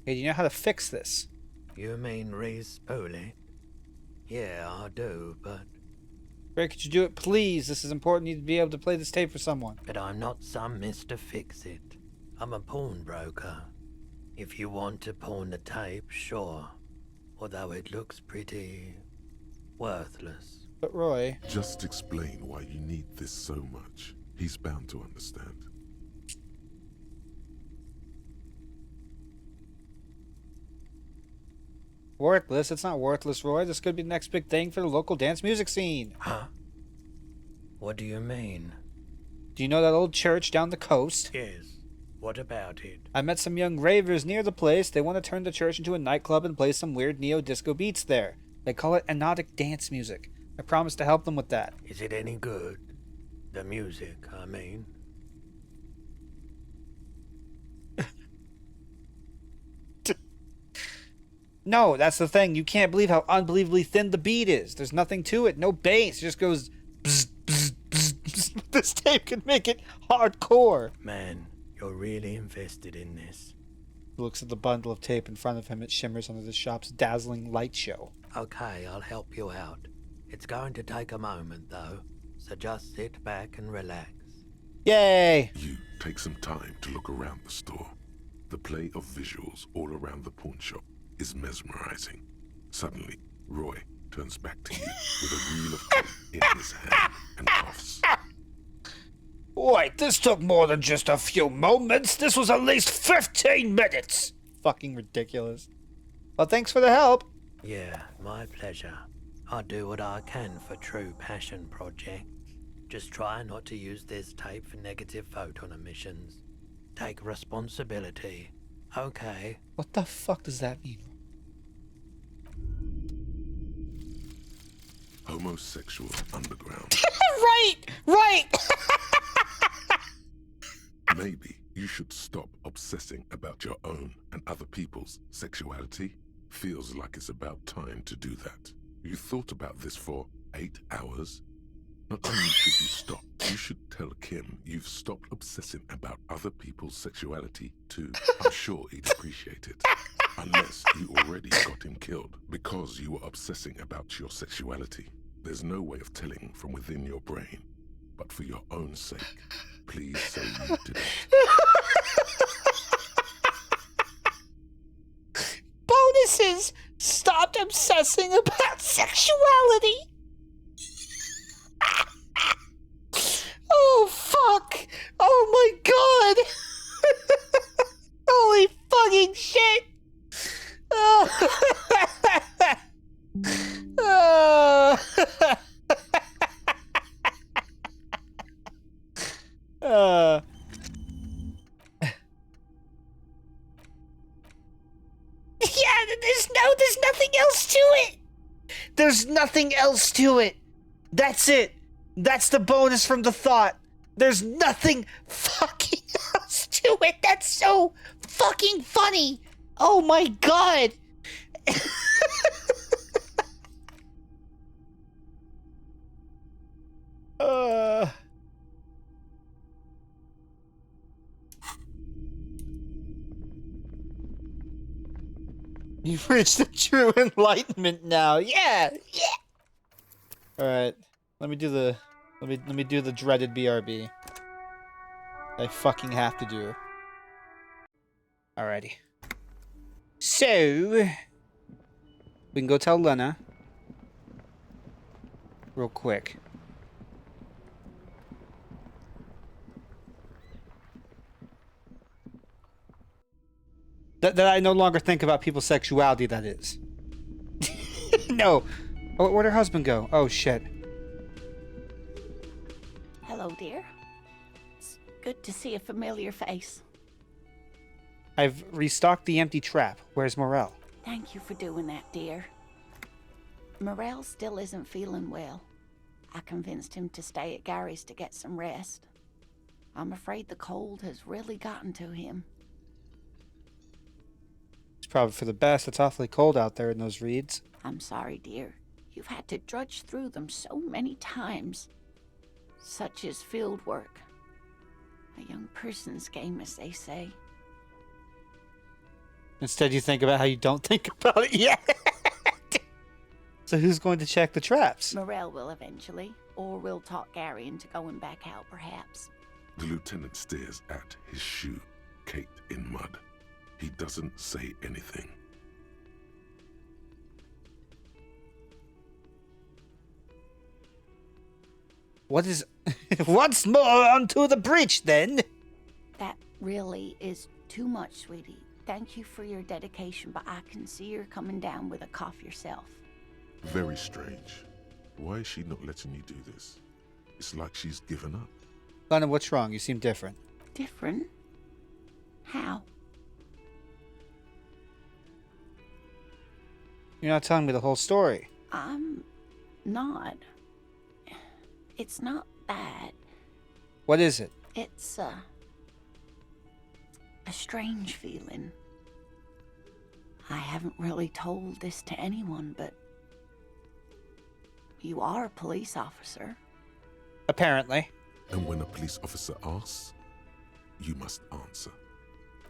Hey, do you know how to fix this? You mean re-spool it? Yeah, I do, but... Ray, could you do it, please? This is important. You need to be able to play this tape for someone. But I'm not some Mr. Fix-It. I'm a pawnbroker. If you want to pawn the tape, sure. Although it looks pretty... worthless. But Roy... Just explain why you need this so much. He's bound to understand. Worthless? It's not worthless, Roy. This could be the next big thing for the local dance music scene. Huh? What do you mean? Do you know that old church down the coast? Yes. What about it? I met some young ravers near the place. They want to turn the church into a nightclub and play some weird neo-disco beats there. They call it hypnotic dance music. I promised to help them with that. Is it any good? The music, I mean. No, that's the thing. You can't believe how unbelievably thin the beat is. There's nothing to it. No bass. It just goes... Bzz, bzz, bzz, bzz. This tape could make it hardcore. Man, you're really invested in this. He looks at the bundle of tape in front of him. It shimmers under the shop's dazzling light show. Okay, I'll help you out. It's going to take a moment, though, so just sit back and relax. Yay! You take some time to look around the store. The play of visuals all around the pawn shop is mesmerizing. Suddenly, Roy turns back to you with a reel of tape in his hand and coughs. Wait, this took more than just a few moments. This was at least 15 minutes. Fucking ridiculous. Well, thanks for the help. Yeah, my pleasure. I do what I can for true passion projects. Just try not to use this tape for negative photon emissions. Take responsibility. Okay. What the fuck does that mean? Homosexual underground. Right! Maybe you should stop obsessing about your own and other people's sexuality. Feels like it's about time to do that. You thought about this for 8 hours? Not only should you stop, you should tell Kim you've stopped obsessing about other people's sexuality too. I'm sure he'd appreciate it. Unless you already got him killed because you were obsessing about your sexuality. There's no way of telling from within your brain. But for your own sake, please say you didn't. Bonuses! Stopped obsessing about sexuality! Oh, fuck! Oh my god! Holy fucking shit! Yeah, there's nothing else to it! There's nothing else to it! That's it! That's the bonus from the thought! There's nothing fucking else to it! That's so fucking funny! Oh my god! You've reached the true enlightenment now. Yeah, yeah. All right, let me do the dreaded BRB. I fucking have to do. Alrighty. So we can go tell Lena real quick. That I no longer think about people's sexuality, that is. No. Oh, where'd her husband go? Oh, shit. Hello, dear. It's good to see a familiar face. I've restocked the empty trap. Where's Morel? Thank you for doing that, dear. Morel still isn't feeling well. I convinced him to stay at Gary's to get some rest. I'm afraid the cold has really gotten to him. It's probably for the best. It's awfully cold out there in those reeds. I'm sorry, dear. You've had to drudge through them so many times. Such is field work. A young person's game, as they say. Instead, you think about how you don't think about it yet. So who's going to check the traps? Morel will eventually, or we'll talk Gary into going back out, perhaps. The lieutenant stares at his shoe, caked in mud. He doesn't say anything. What is... Once more onto the breach, then? That really is too much, sweetie. Thank you for your dedication, but I can see you're coming down with a cough yourself. Very strange. Why is she not letting you do this? It's like she's given up. Lana, what's wrong? You seem different. Different? How? You're not telling me the whole story. I'm not. It's not that. What is it? It's a strange feeling. I haven't really told this to anyone, but you are a police officer. Apparently. And when a police officer asks, you must answer.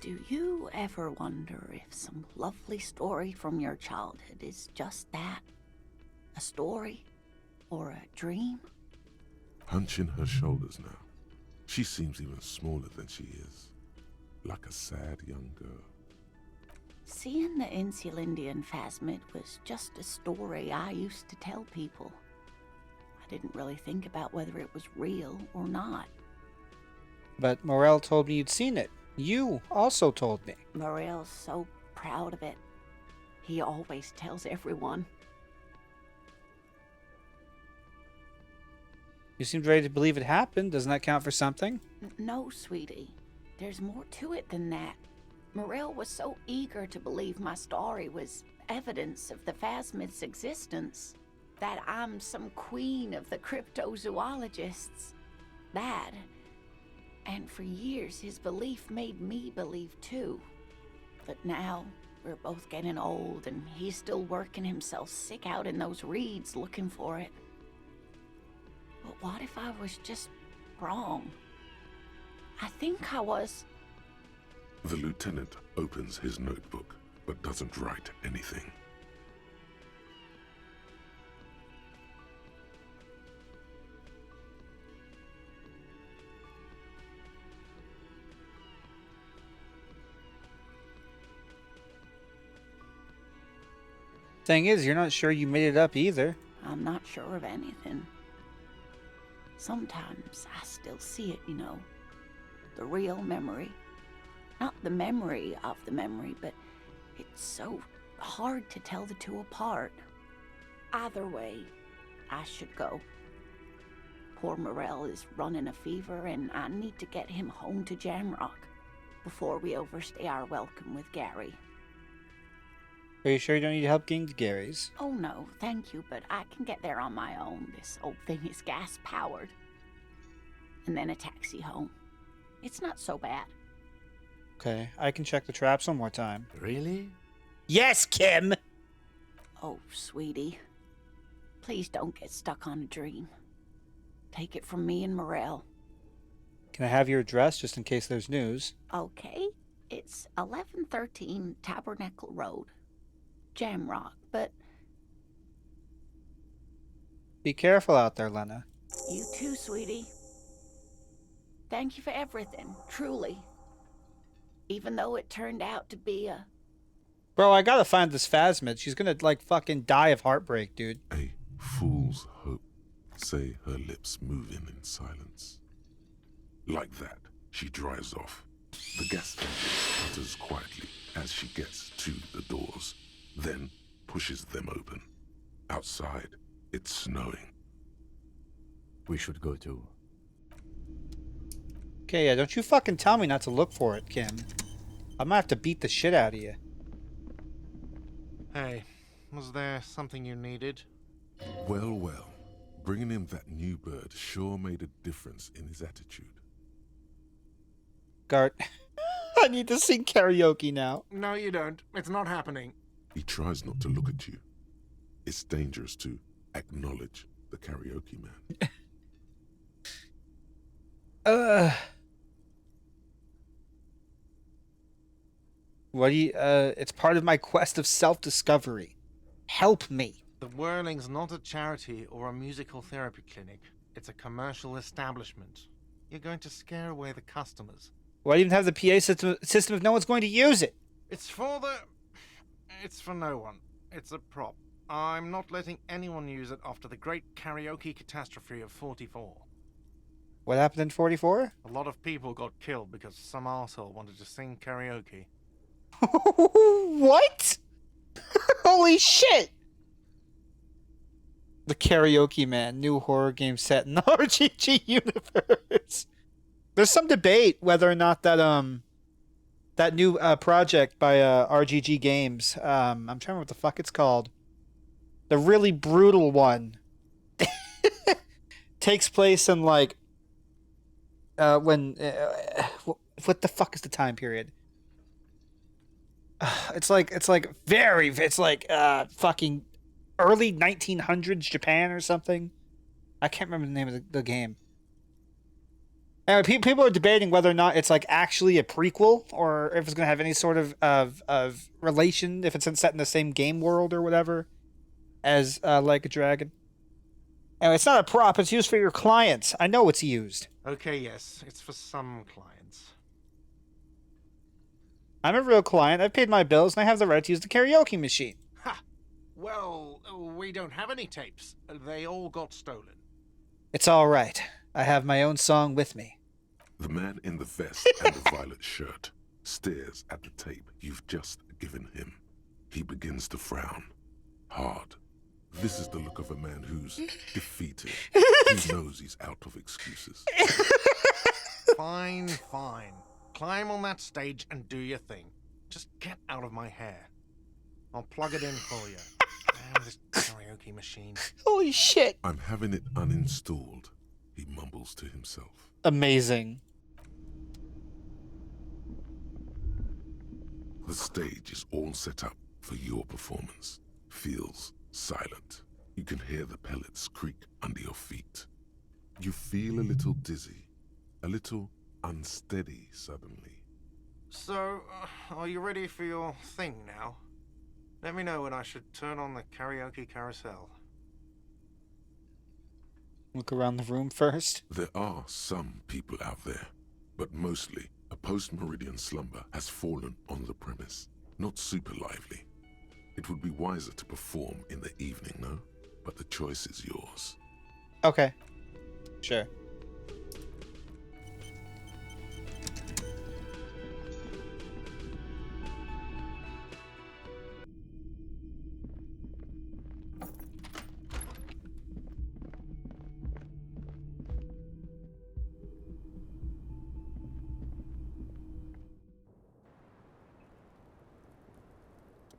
Do you ever wonder if some lovely story from your childhood is just that? A story? Or a dream? Hunching her shoulders now. She seems even smaller than she is. Like a sad young girl. Seeing the Insulindian phasmid was just a story I used to tell people. I didn't really think about whether it was real or not. But Morel told me you'd seen it. You also told me. Morel's so proud of it. He always tells everyone. You seemed ready to believe it happened. Doesn't that count for something? No, sweetie. There's more to it than that. Morel was so eager to believe my story was evidence of the phasmid's existence that I'm some queen of the cryptozoologists. That. And for years, his belief made me believe too. But now, we're both getting old, and he's still working himself sick out in those reeds looking for it. But what if I was just wrong? I think I was. The lieutenant opens his notebook, but doesn't write anything. Thing is, you're not sure you made it up either. I'm not sure of anything. Sometimes I still see it, you know. The real memory. Not the memory of the memory, but it's so hard to tell the two apart. Either way, I should go. Poor Morel is running a fever, and I need to get him home to Jamrock before we overstay our welcome with Gary. Are you sure you don't need help getting to Gary's? Oh no, thank you, but I can get there on my own. This old thing is gas-powered. And then a taxi home. It's not so bad. Okay, I can check the traps one more time. Really? Yes, Kim! Oh, sweetie. Please don't get stuck on a dream. Take it from me and Morel. Can I have your address just in case there's news? Okay. It's 1113 Tabernacle Road. Jamrock, but... Be careful out there, Lena. You too, sweetie. Thank you for everything, truly. Even though it turned out to be a... Bro, I gotta find this phasmid. She's gonna, like, fucking die of heartbreak, dude. A fool's hope, say her lips moving in silence. Like that, she drives off. The gas engine sputters quietly as she gets to the doors, then pushes them open. Outside, it's snowing. We should go too. Okay, yeah, don't you fucking tell me not to look for it, Kim. I'm gonna have to beat the shit out of you. Hey, was there something you needed? Well, well. Bringing him that new bird sure made a difference in his attitude. Gart, I need to sing karaoke now. No, you don't. It's not happening. He tries not to look at you. It's dangerous to acknowledge the karaoke man. What do you, it's part of my quest of self-discovery. Help me. The Whirling's not a charity or a musical therapy clinic. It's a commercial establishment. You're going to scare away the customers. Why even have the PA system if no one's going to use it? It's for no one. It's a prop. I'm not letting anyone use it after the great karaoke catastrophe of 44. What happened in 44? A lot of people got killed because some arsehole wanted to sing karaoke. What? Holy shit! The Karaoke Man, new horror game set in the RGG universe. There's some debate whether or not that new project by RGG Games, I'm trying to remember what the fuck it's called. The really brutal one takes place in like when what the fuck is the time period? It's like fucking early 1900s Japan or something. I can't remember the name of the game. Anyway, people are debating whether or not it's like actually a prequel or if it's going to have any sort of relation, if it's set in the same game world or whatever as Like a Dragon. Anyway, it's not a prop. It's used for your clients. I know it's used. Okay, yes, it's for some clients. I'm a real client. I've paid my bills, and I have the right to use the karaoke machine. Ha! Well, we don't have any tapes. They all got stolen. It's all right. I have my own song with me. The man in the vest and the violet shirt stares at the tape you've just given him. He begins to frown. Hard. This is the look of a man who's defeated. He knows he's out of excuses. Fine, fine. Climb on that stage and do your thing. Just get out of my hair. I'll plug it in for you. Damn this karaoke machine. Holy shit. I'm having it uninstalled, he mumbles to himself. Amazing. The stage is all set up for your performance. Feels silent. You can hear the pellets creak under your feet. You feel a little dizzy, a little unsteady suddenly. So, are you ready for your thing now? Let me know when I should turn on the karaoke carousel. Look around the room first. There are some people out there, but mostly a post-meridian slumber has fallen on the premise. Not super lively. It would be wiser to perform in the evening, no? But the choice is yours. Okay. Sure.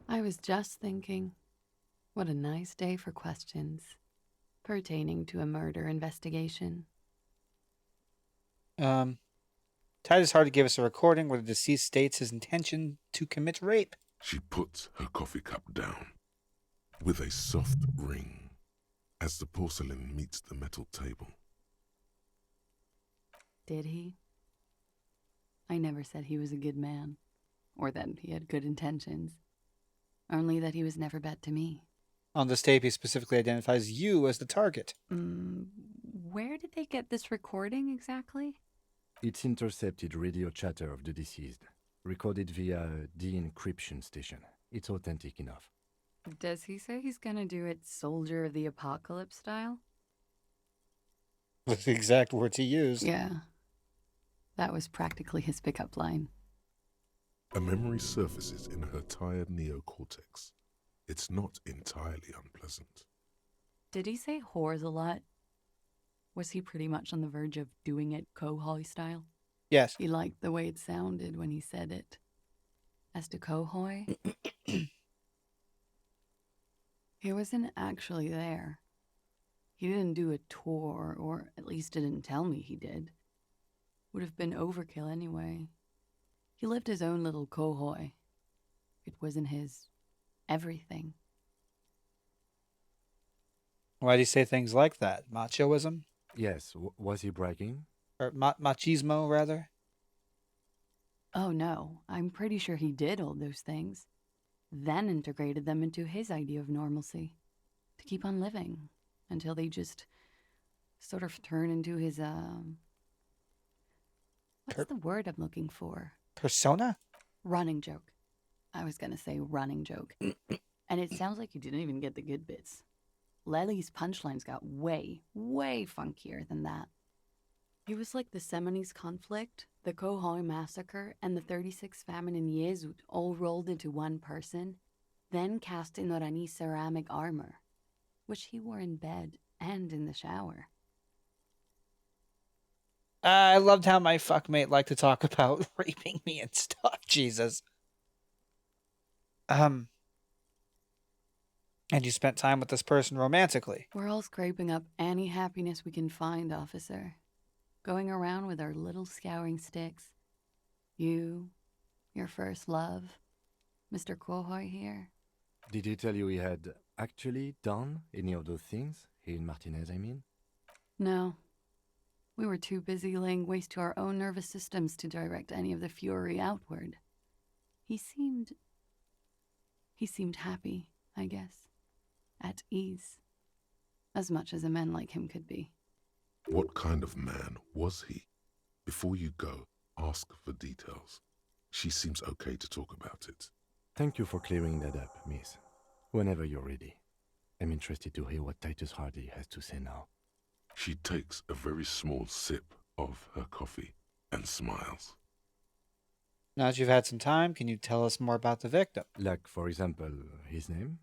I was just thinking, what a nice day for questions pertaining to a murder investigation. Tide is hard to give us a recording where the deceased states his intention to commit rape. She puts her coffee cup down with a soft ring as the porcelain meets the metal table. Did he? I never said he was a good man, or that he had good intentions. Only that he was never bad to me. On this tape, he specifically identifies you as the target. Where did they get this recording exactly? It's intercepted radio chatter of the deceased, recorded via de-encryption station. It's authentic enough. Does he say he's gonna do it Soldier of the Apocalypse style? With the exact words he used. Yeah. That was practically his pickup line. A memory surfaces in her tired neocortex. It's not entirely unpleasant. Did he say whores a lot? Was he pretty much on the verge of doing it Kohoi style? Yes. He liked the way it sounded when he said it. As to Kohoi, he wasn't actually there. He didn't do a tour, or at least didn't tell me he did. Would have been overkill anyway. He lived his own little Kohoi. It wasn't his everything. Why do you say things like that? Machoism? Yes, was he bragging? Or machismo, rather? Oh no, I'm pretty sure he did all those things. Then integrated them into his idea of normalcy. To keep on living. Until they just sort of turn into his, what's the word I'm looking for? Persona? Running joke. I was gonna say running joke. And it sounds like you didn't even get the good bits. Lely's punchlines got way, way funkier than that. He was like the Seminoles conflict, the Khohoi massacre, and the 36 famine in Yezud all rolled into one person, then cast in Orani's ceramic armor, which he wore in bed and in the shower. I loved how my fuckmate liked to talk about raping me and stuff. Jesus. And you spent time with this person romantically. We're all scraping up any happiness we can find, officer. Going around with our little scouring sticks. You, your first love, Mr. Khohoi here. Did he tell you he had actually done any of those things? He in Martinez, I mean? No. We were too busy laying waste to our own nervous systems to direct any of the fury outward. He seemed happy, I guess. At ease. As much as a man like him could be. What kind of man was he? Before you go, ask for details. She seems okay to talk about it. Thank you for clearing that up, miss. Whenever you're ready. I'm interested to hear what Titus Hardy has to say now. She takes a very small sip of her coffee and smiles. Now that you've had some time, can you tell us more about the victim? Like, for example, his name?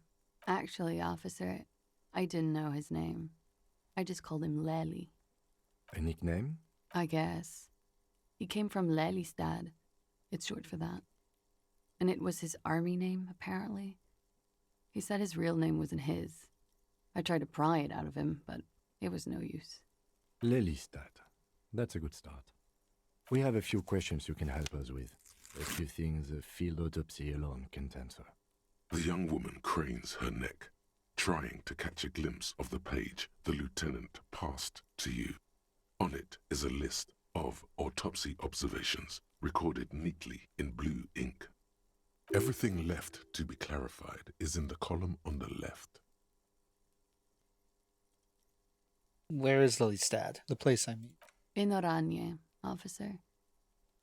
Actually, officer, I didn't know his name. I just called him Lely. A nickname? I guess. He came from Lelystad. It's short for that. And it was his army name, apparently. He said his real name wasn't his. I tried to pry it out of him, but it was no use. Lelystad. That's a good start. We have a few questions you can help us with. A few things a field autopsy alone can't answer. The young woman cranes her neck, trying to catch a glimpse of the page the lieutenant passed to you. On it is a list of autopsy observations recorded neatly in blue ink. Everything left to be clarified is in the column on the left. Where is Lelystad? The place I mean. In Oranje, officer.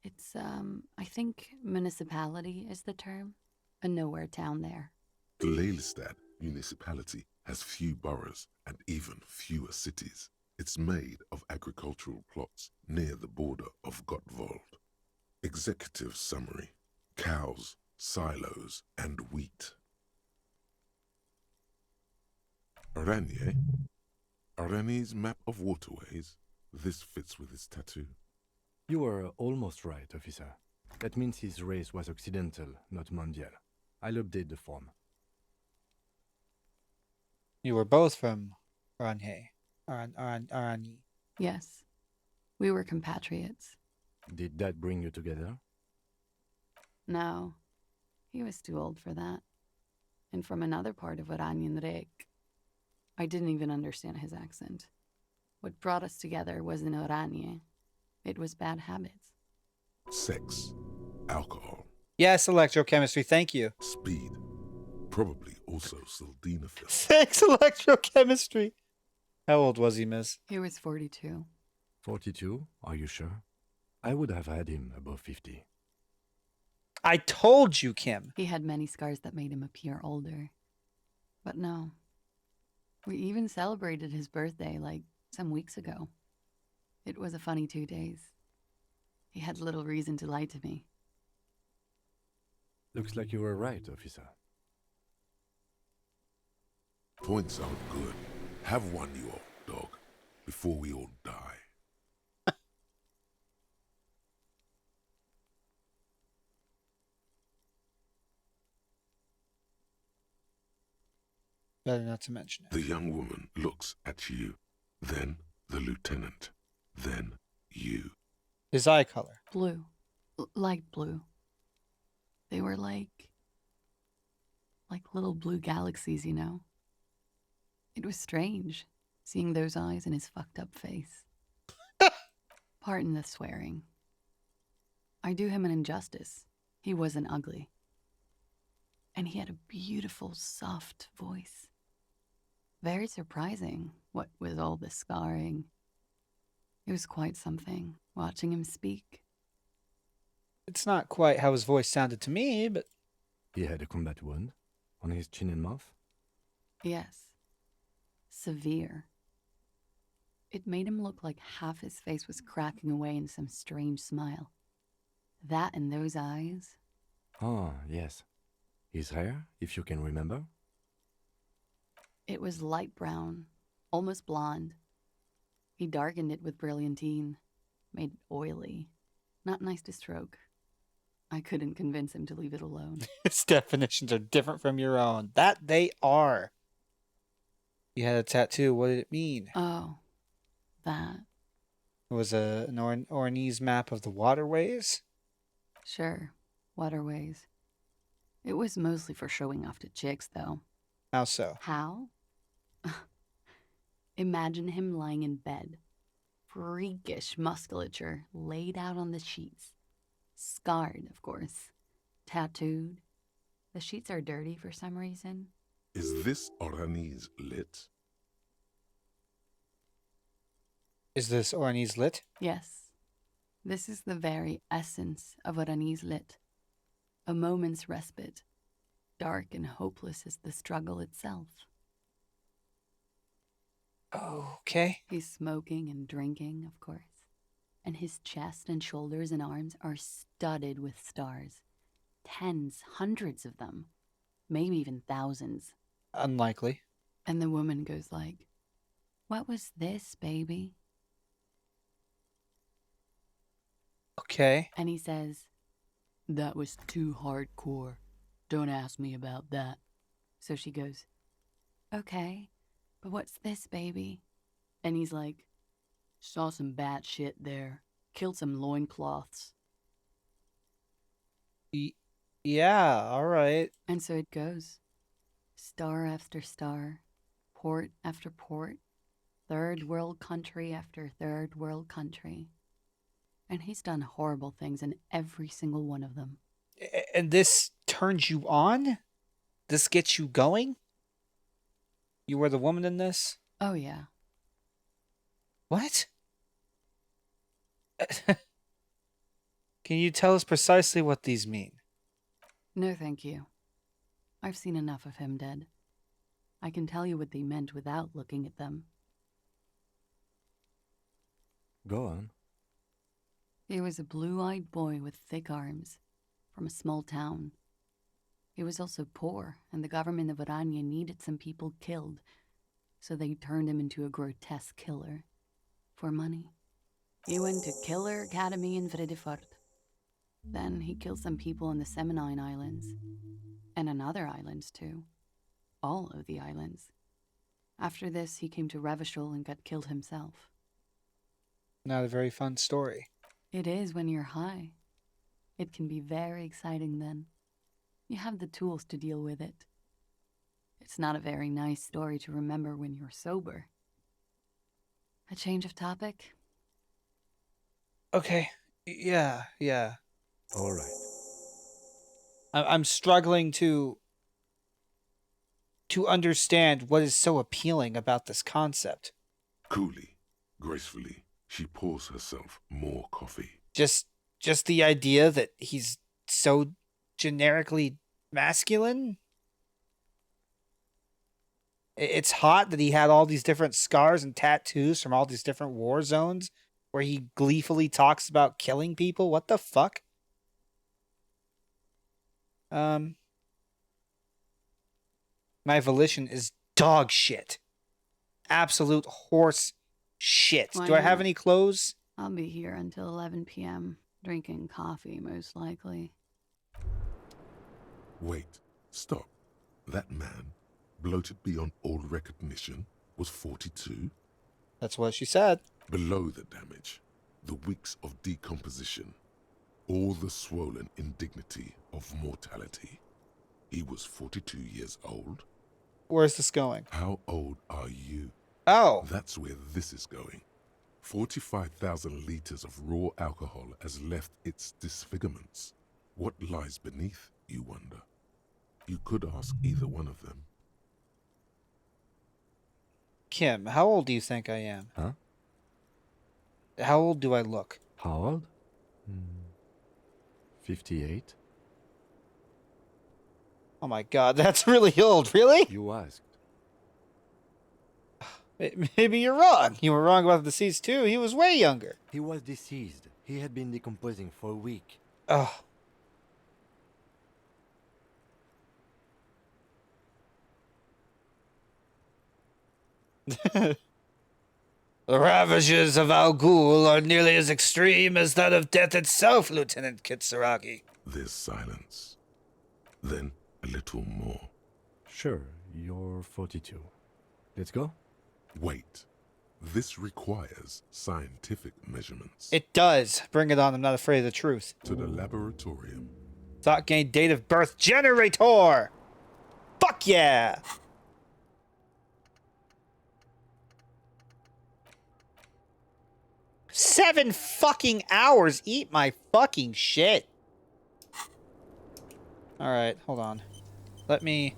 It's, I think municipality is the term. A nowhere town there. The Lelystad municipality has few boroughs and even fewer cities. It's made of agricultural plots near the border of Gottwald. Executive summary: cows, silos, and wheat. Oranje? Oranje's map of waterways? This fits with his tattoo. You were almost right, officer. That means his race was occidental, not mondial. I'll update the form. You were both from Oranje. Oranje. Yes. We were compatriots. Did that bring you together? No. He was too old for that. And from another part of Oranjenrek. I didn't even understand his accent. What brought us together wasn't Oranje. It was bad habits. Sex, alcohol. Yes, electrochemistry, thank you. Speed. Probably also sildenafil. Sex, electrochemistry. How old was he, miss? He was 42. 42? Are you sure? I would have had him above 50. I told you, Kim. He had many scars that made him appear older. But no. We even celebrated his birthday, like, some weeks ago. It was a funny 2 days. He had little reason to lie to me. Looks like you were right, officer. Points are good. Have one, you old dog, before we all die. Better not to mention it. The young woman looks at you, then the lieutenant, then you. His eye color. Blue. Light blue. They were like little blue galaxies, you know? It was strange, seeing those eyes in his fucked up face. Pardon the swearing. I do him an injustice. He wasn't ugly. And he had a beautiful, soft voice. Very surprising, what with all the scarring. It was quite something, watching him speak. It's not quite how his voice sounded to me, but... He had a combat wound? On his chin and mouth? Yes. Severe. It made him look like half his face was cracking away in some strange smile. That and those eyes. Ah, yes. His hair, if you can remember? It was light brown, almost blonde. He darkened it with brilliantine, made it oily. Not nice to stroke. I couldn't convince him to leave it alone. His definitions are different from your own. That they are. You had a tattoo. What did it mean? Oh, that. It was an Ornese map of the waterways? Sure, waterways. It was mostly for showing off to chicks, though. How so? How? Imagine him lying in bed. Freakish musculature laid out on the sheets. Scarred, of course. Tattooed. The sheets are dirty for some reason. Is this Orani's lit? Is this Ornese lit? Yes. This is the very essence of what Anise lit. A moment's respite. Dark and hopeless as the struggle itself. Okay. He's smoking and drinking, of course. And his chest and shoulders and arms are studded with stars. Tens, hundreds of them. Maybe even thousands. Unlikely. And the woman goes like, "What was this, baby?" Okay. And he says, "That was too hardcore. Don't ask me about that." So she goes, "Okay, but what's this, baby?" And he's like, "Saw some bat shit there. Killed some loincloths." Yeah, all right. And so it goes. Star after star, port after port, third world country after third world country. And he's done horrible things in every single one of them. And this turns you on? This gets you going? You were the woman in this? Oh, yeah. What? Can you tell us precisely what these mean? No, thank you. I've seen enough of him dead. I can tell you what they meant without looking at them. Go on. He was a blue-eyed boy with thick arms, from a small town. He was also poor, and the government of Orania needed some people killed, so they turned him into a grotesque killer. For money. He went to Killer Academy in Vredefort. Then he killed some people in the Seminine Islands. And on other islands, too. All of the islands. After this, he came to Revachol and got killed himself. Not a very fun story. It is when you're high. It can be very exciting then. You have the tools to deal with it. It's not a very nice story to remember when you're sober. A change of topic? Okay. Yeah. All right. I'm struggling to understand what is so appealing about this concept. Coolly, gracefully, she pours herself more coffee. Just the idea that he's so generically masculine? It's hot that he had all these different scars and tattoos from all these different war zones where he gleefully talks about killing people. What the fuck? My volition is dog shit. Absolute horse shit. Why Do I have not? any clothes? I'll be here until 11 p.m., drinking coffee, most likely. Wait, stop. That man, bloated beyond all recognition, was 42? That's what she said. Below the damage, the weeks of decomposition, all the swollen indignity of mortality. He was 42 years old. Where's this going? How old are you? Oh. That's where this is going. 45,000 liters of raw alcohol has left its disfigurements. What lies beneath, you wonder? You could ask either one of them. Kim, how old do you think I am? Huh? How old do I look? How old? 58? Oh my god, that's really old. Really? You asked. Maybe you're wrong. You were wrong about the deceased too. He was way younger. He was deceased. He had been decomposing for a week. Oh. The ravages of Al Ghul are nearly as extreme as that of death itself, Lieutenant Kitsuragi. There's silence. Then a little more. Sure, you're 42. Let's go? Wait. This requires scientific measurements. It does. Bring it on. I'm not afraid of the truth. To the laboratorium. Thought gain date of birth generator. Fuck yeah. Seven fucking hours. Eat my fucking shit. All right, hold on. Let me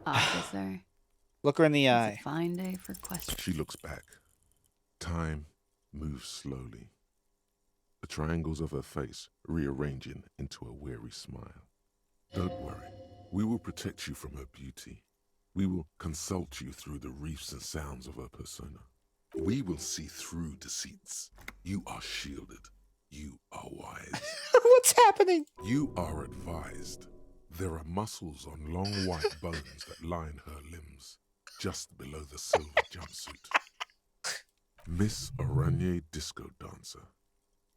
Officer. look her in the It's eye. a fine day for questions. She looks back. Time moves slowly. The triangles of her face rearranging into a weary smile. Don't worry. We will protect you from her beauty. We will consult you through the reefs and sounds of her persona. We will see through deceits. You are shielded. You are wise. What's happening? You are advised. There are muscles on long white bones that line her limbs, just below the silver jumpsuit. Miss Oranje Disco Dancer,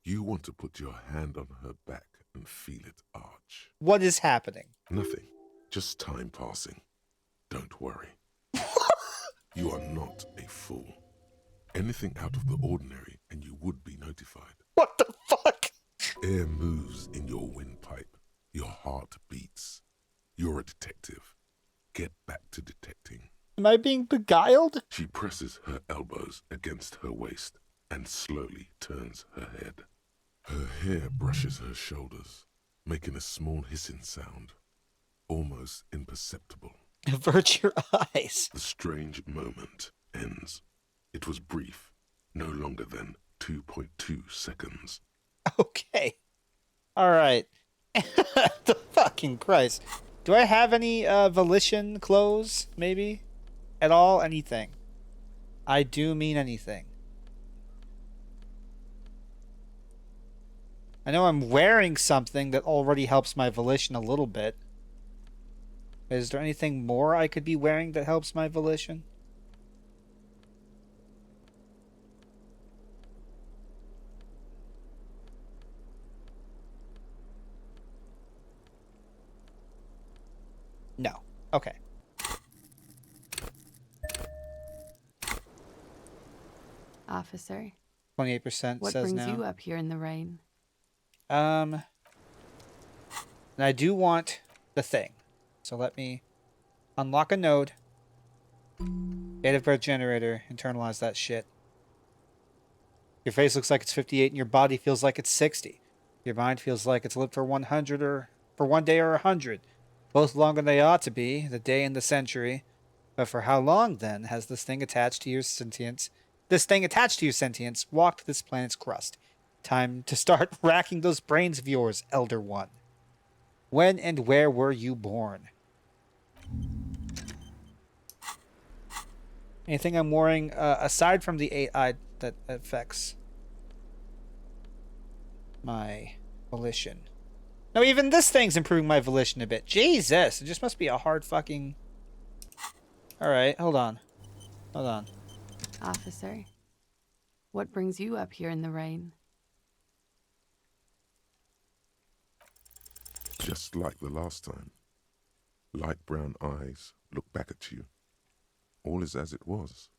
you want to put your hand on her back and feel it arch. What is happening? Nothing. Just time passing. Don't worry. You are not a fool. Anything out of the ordinary and you would be notified. What the fuck? Air moves in your windpipe. Your heart beats. You're a detective. Get back to detecting. Am I being beguiled? She presses her elbows against her waist and slowly turns her head. Her hair brushes her shoulders, making a small hissing sound, almost imperceptible. Avert your eyes. The strange moment ends. It was brief, no longer than 2.2 seconds. Okay. All right. The fucking Christ. Do I have any volition clothes, maybe? At all? Anything? I do mean anything. I know I'm wearing something that already helps my volition a little bit. Is there anything more I could be wearing that helps my volition? No. Okay. Officer. 28% What says brings now. you up here in the rain? And I do want the thing. So let me unlock a node. Date of birth generator. Internalize that shit. Your face looks like it's 58 and your body feels like it's 60. Your mind feels like it's lived for 100 or for 1 day or 100. Both longer than they ought to be, the day and the century. But for how long, then, has this thing attached to your sentience? This thing attached to your sentience walked this planet's crust. Time to start racking those brains of yours, Elder One. When and where were you born? Anything I'm wearing aside from the 8 eye that affects my volition? No, even this thing's improving my volition a bit. Jesus, it just must be a hard fucking... Alright, hold on. Hold on. Officer. What brings you up here in the rain? Just like the last time. Light brown eyes look back at you. All is as it was.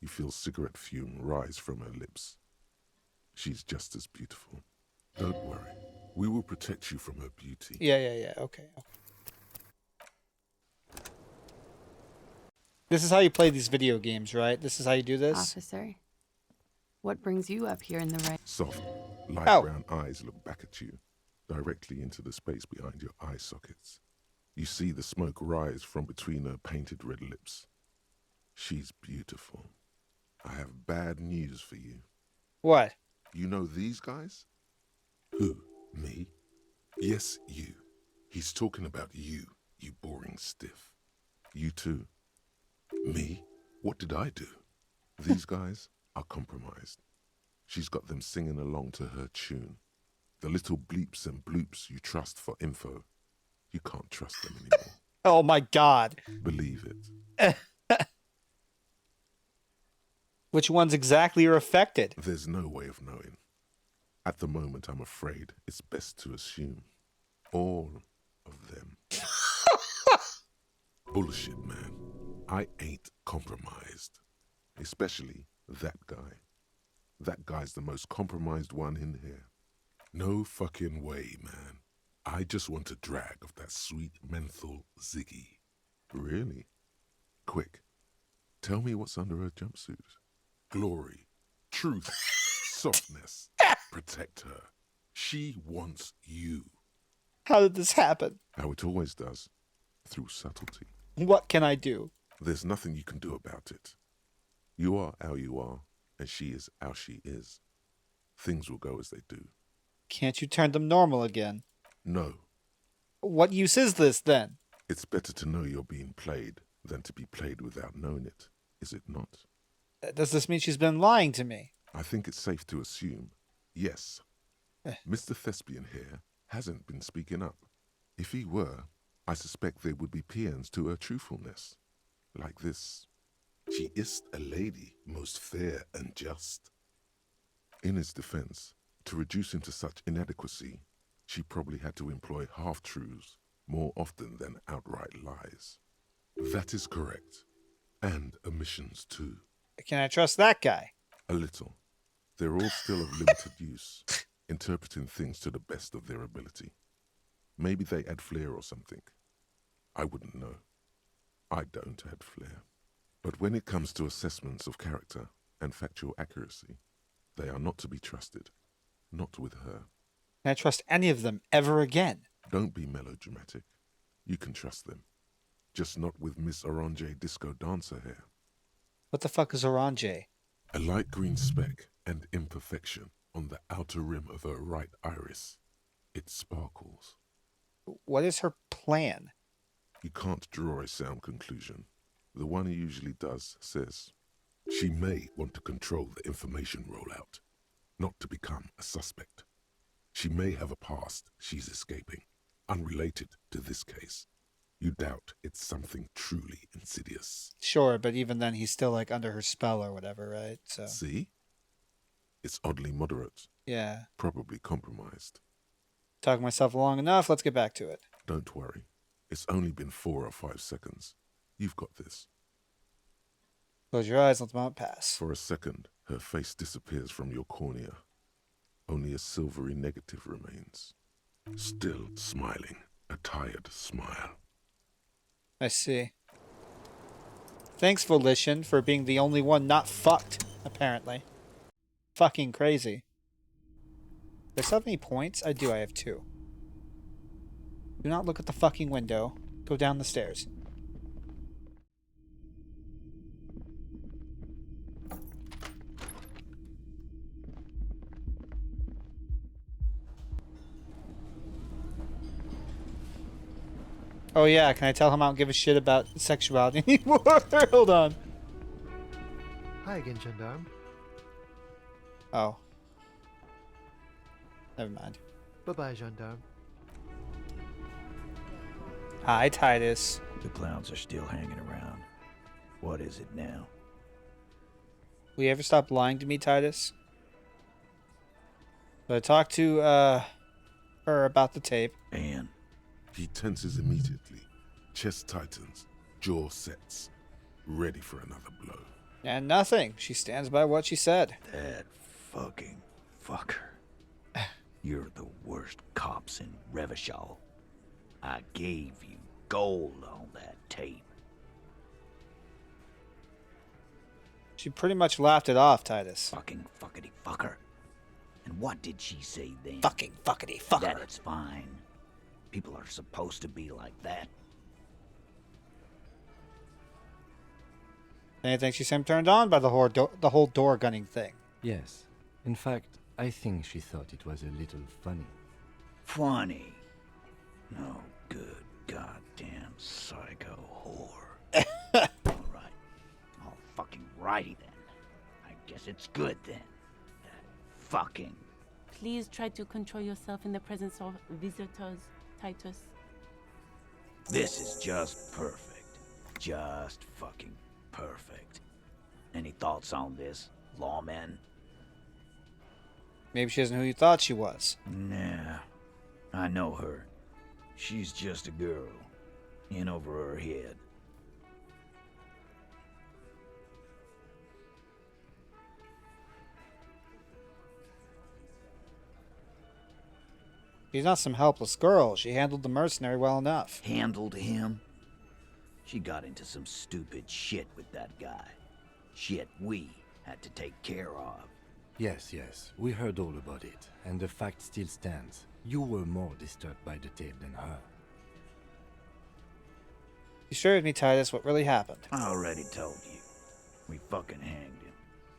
You feel cigarette fume rise from her lips. She's just as beautiful. Don't worry. We will protect you from her beauty. Yeah. Okay. This is how you play these video games, right? This is how you do this? Officer. What brings you up here in the rain? Soft, light brown eyes look back at you, directly into the space behind your eye sockets. You see the smoke rise from between her painted red lips. She's beautiful. I have bad news for you. What? You know these guys? Who? Me? Yes, you. He's talking about you, you boring stiff. You too. Me? What did I do? These guys are compromised. She's got them singing along to her tune. The little bleeps and bloops you trust for info. You can't trust them anymore. Oh my god. Believe it. Which ones exactly are affected? There's no way of knowing. At the moment, I'm afraid it's best to assume all of them. Bullshit, man. I ain't compromised. Especially that guy. That guy's the most compromised one in here. No fucking way, man. I just want a drag of that sweet menthol Ziggy. Really? Quick. Tell me what's under her jumpsuit. Glory. Truth. Softness. Protect her. She wants you. How did this happen? How it always does. Through subtlety. What can I do? There's nothing you can do about it. You are how you are, and she is how she is. Things will go as they do. Can't you turn them normal again? No. What use is this, then? It's better to know you're being played than to be played without knowing it, is it not? Does this mean she's been lying to me? I think it's safe to assume, yes. Mr. Thespian here hasn't been speaking up. If he were, I suspect there would be paeans to her truthfulness. Like this. She is a lady, most fair and just. In his defense, to reduce him to such inadequacy, she probably had to employ half-truths more often than outright lies. That is correct. And omissions too. Can I trust that guy? A little. They're all still of limited use, interpreting things to the best of their ability. Maybe they add flair or something. I wouldn't know. I don't add flair. But when it comes to assessments of character and factual accuracy, they are not to be trusted. Not with her. Can I trust any of them ever again? Don't be melodramatic. You can trust them. Just not with Miss Orange Disco Dancer here. What the fuck is Orange? A light green speck and imperfection on the outer rim of her right iris. It sparkles. What is her plan? You can't draw a sound conclusion. The one who usually does says, she may want to control the information rollout, not to become a suspect. She may have a past she's escaping, unrelated to this case. You doubt it's something truly insidious. Sure, but even then he's still like under her spell or whatever, right? So see? It's oddly moderate. Yeah. Probably compromised. Talking myself long enough, let's get back to it. Don't worry. It's only been 4 or 5 seconds. You've got this. Close your eyes, let the moment pass. For a second, her face disappears from your cornea. Only a silvery negative remains. Still smiling. A tired smile. I see. Thanks, Volition, for being the only one not fucked, apparently. Fucking crazy. Do I still have any points? I do, I have 2. Do not look at the fucking window. Go down the stairs. Oh yeah, can I tell him I don't give a shit about sexuality anymore? Hold on. Hi again, Gendarme. Oh. Never mind. Bye-bye, Gendarme. Hi, Titus. The clowns are still hanging around. What is it now? Will you ever stop lying to me, Titus? So I talked to, her about the tape. And? He tenses immediately. Chest tightens. Jaw sets. Ready for another blow. And nothing. She stands by what she said. That fucking fucker. You're the worst cops in Revachol. I gave you gold on that tape. She pretty much laughed it off, Titus. Fucking fuckity fucker. And what did she say then? Fucking fuckity fucker. That it's fine. People are supposed to be like that. Anything she seemed turned on by the whole door gunning thing. Yes. In fact, I think she thought it was a little funny. Funny? No Good goddamn psycho whore. Alright. All fucking righty then. I guess it's good then. Fucking. Please try to control yourself in the presence of visitors, Titus. This is just perfect. Just fucking perfect. Any thoughts on this, lawman? Maybe she isn't who you thought she was. Nah. I know her. She's just a girl. In over her head. She's not some helpless girl. She handled the mercenary well enough. Handled him? She got into some stupid shit with that guy. Shit we had to take care of. Yes, we heard all about it, and the fact still stands. You were more disturbed by the tape than her. You share with me, Titus, what really happened. I already told you. We fucking hanged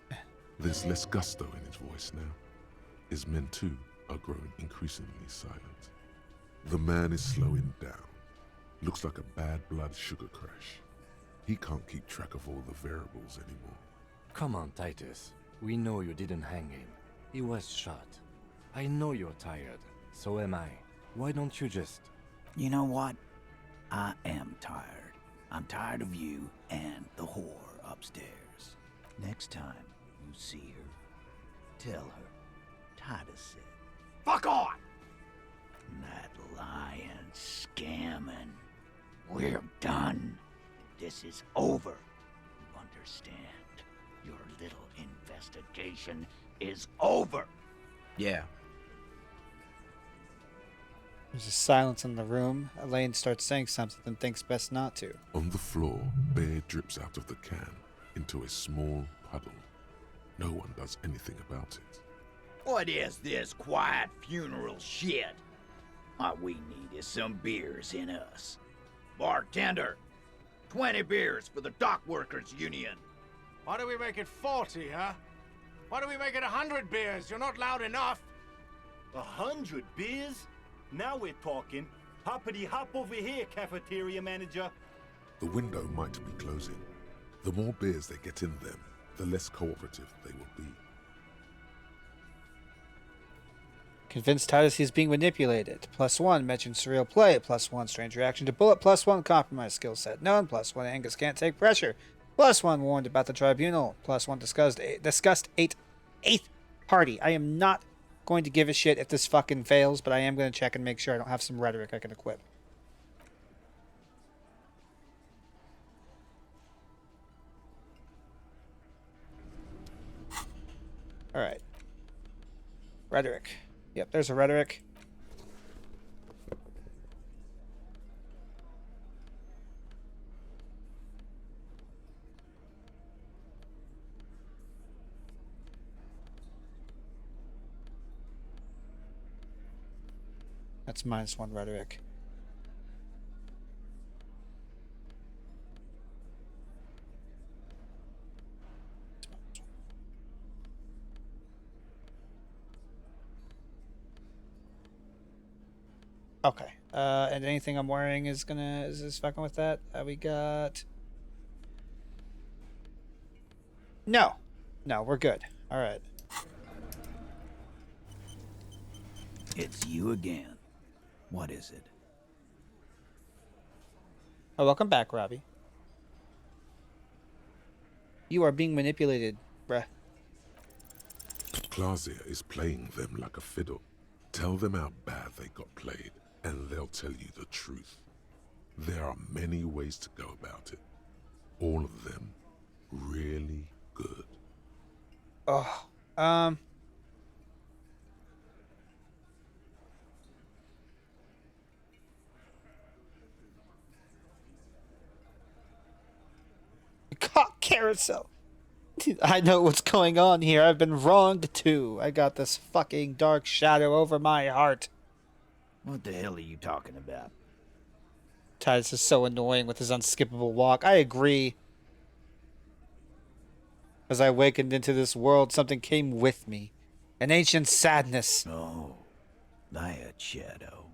him. There's less gusto in his voice now. His men, too, are growing increasingly silent. The man is slowing down. Looks like a bad blood sugar crash. He can't keep track of all the variables anymore. Come on, Titus. We know you didn't hang him. He was shot. I know you're tired. So am I. Why don't you just... You know what? I am tired. I'm tired of you and the whore upstairs. Next time you see her, tell her Titus said, "Fuck on!" That lying, scamming. We're done. This is over. You understand? Your little investigation is over. Yeah. There's a silence in the room. Elaine starts saying something and thinks best not to. On the floor, beer drips out of the can into a small puddle. No one does anything about it. What is this quiet funeral shit? What we need is some beers in us. Bartender, 20 beers for the Dock Workers Union. Why do we make it 40, huh? Why do we make it 100 beers? You're not loud enough. 100 beers? Now we're talking. Hoppity hop over here, cafeteria manager. The window might be closing. The more beers they get in them, the less cooperative they will be. Convinced Titus he's being manipulated. +1, mentioned surreal play. +1, strange reaction to bullet. +1, compromise skill set known. +1, Angus can't take pressure. +1, warned about the tribunal. +1, discussed eighth party. I am not going to give a shit if this fucking fails, but I am going to check and make sure I don't have some rhetoric I can equip. Alright. Rhetoric. Yep, there's a rhetoric. That's -1 rhetoric. Okay. And anything I'm wearing is this fucking with that? We got... No, we're good. All right. It's you again. What is it? Oh, welcome back, Robbie. You are being manipulated, bruh. Clausia is playing them like a fiddle. Tell them how bad they got played, and they'll tell you the truth. There are many ways to go about it. All of them really good. Oh, Cock carousel. I know what's going on here. I've been wronged too. I got this fucking dark shadow over my heart. What the hell are you talking about? Titus is so annoying with his unskippable walk. I agree. As I awakened into this world, something came with me. An ancient sadness. Oh, that shadow.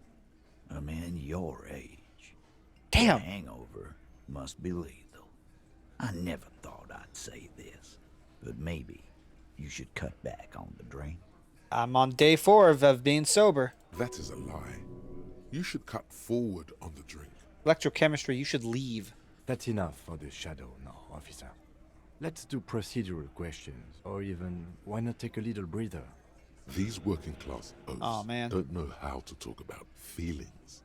A man your age. Damn. A hangover must be lethal. I never thought I'd say this, but maybe you should cut back on the drink. I'm on day 4 of being sober. That is a lie. You should cut forward on the drink. Electrochemistry, you should leave. That's enough for the shadow now, officer. Let's do procedural questions, or even, why not take a little breather? These working class oafs don't know how to talk about feelings.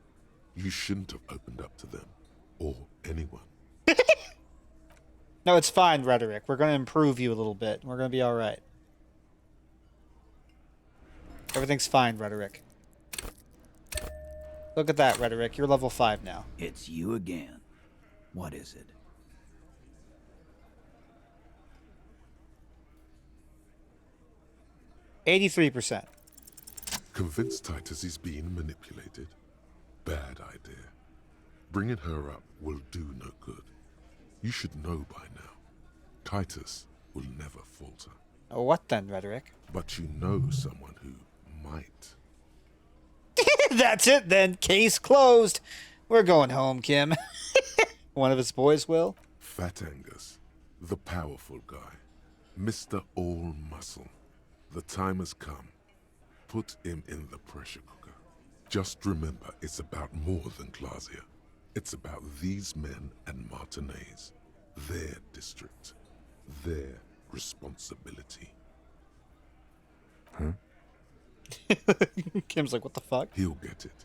You shouldn't have opened up to them, or anyone. No, it's fine, Rhetoric. We're going to improve you a little bit. We're going to be all right. Everything's fine, Rhetoric. Look at that, Rhetoric. You're level 5 now. It's you again. What is it? %83%. Convince Titus he's being manipulated? Bad idea. Bringing her up will do no good. You should know by now. Titus will never falter. Oh, what then, Rhetoric? But you know someone who might. That's it then. Case closed. We're going home, Kim. One of his boys will. Fat Angus, the powerful guy. Mr. All Muscle. The time has come. Put him in the pressure cooker. Just remember, it's about more than Glasia. It's about these men and Martinez. Their district. Their responsibility. Huh? Kim's like, what the fuck? He'll get it.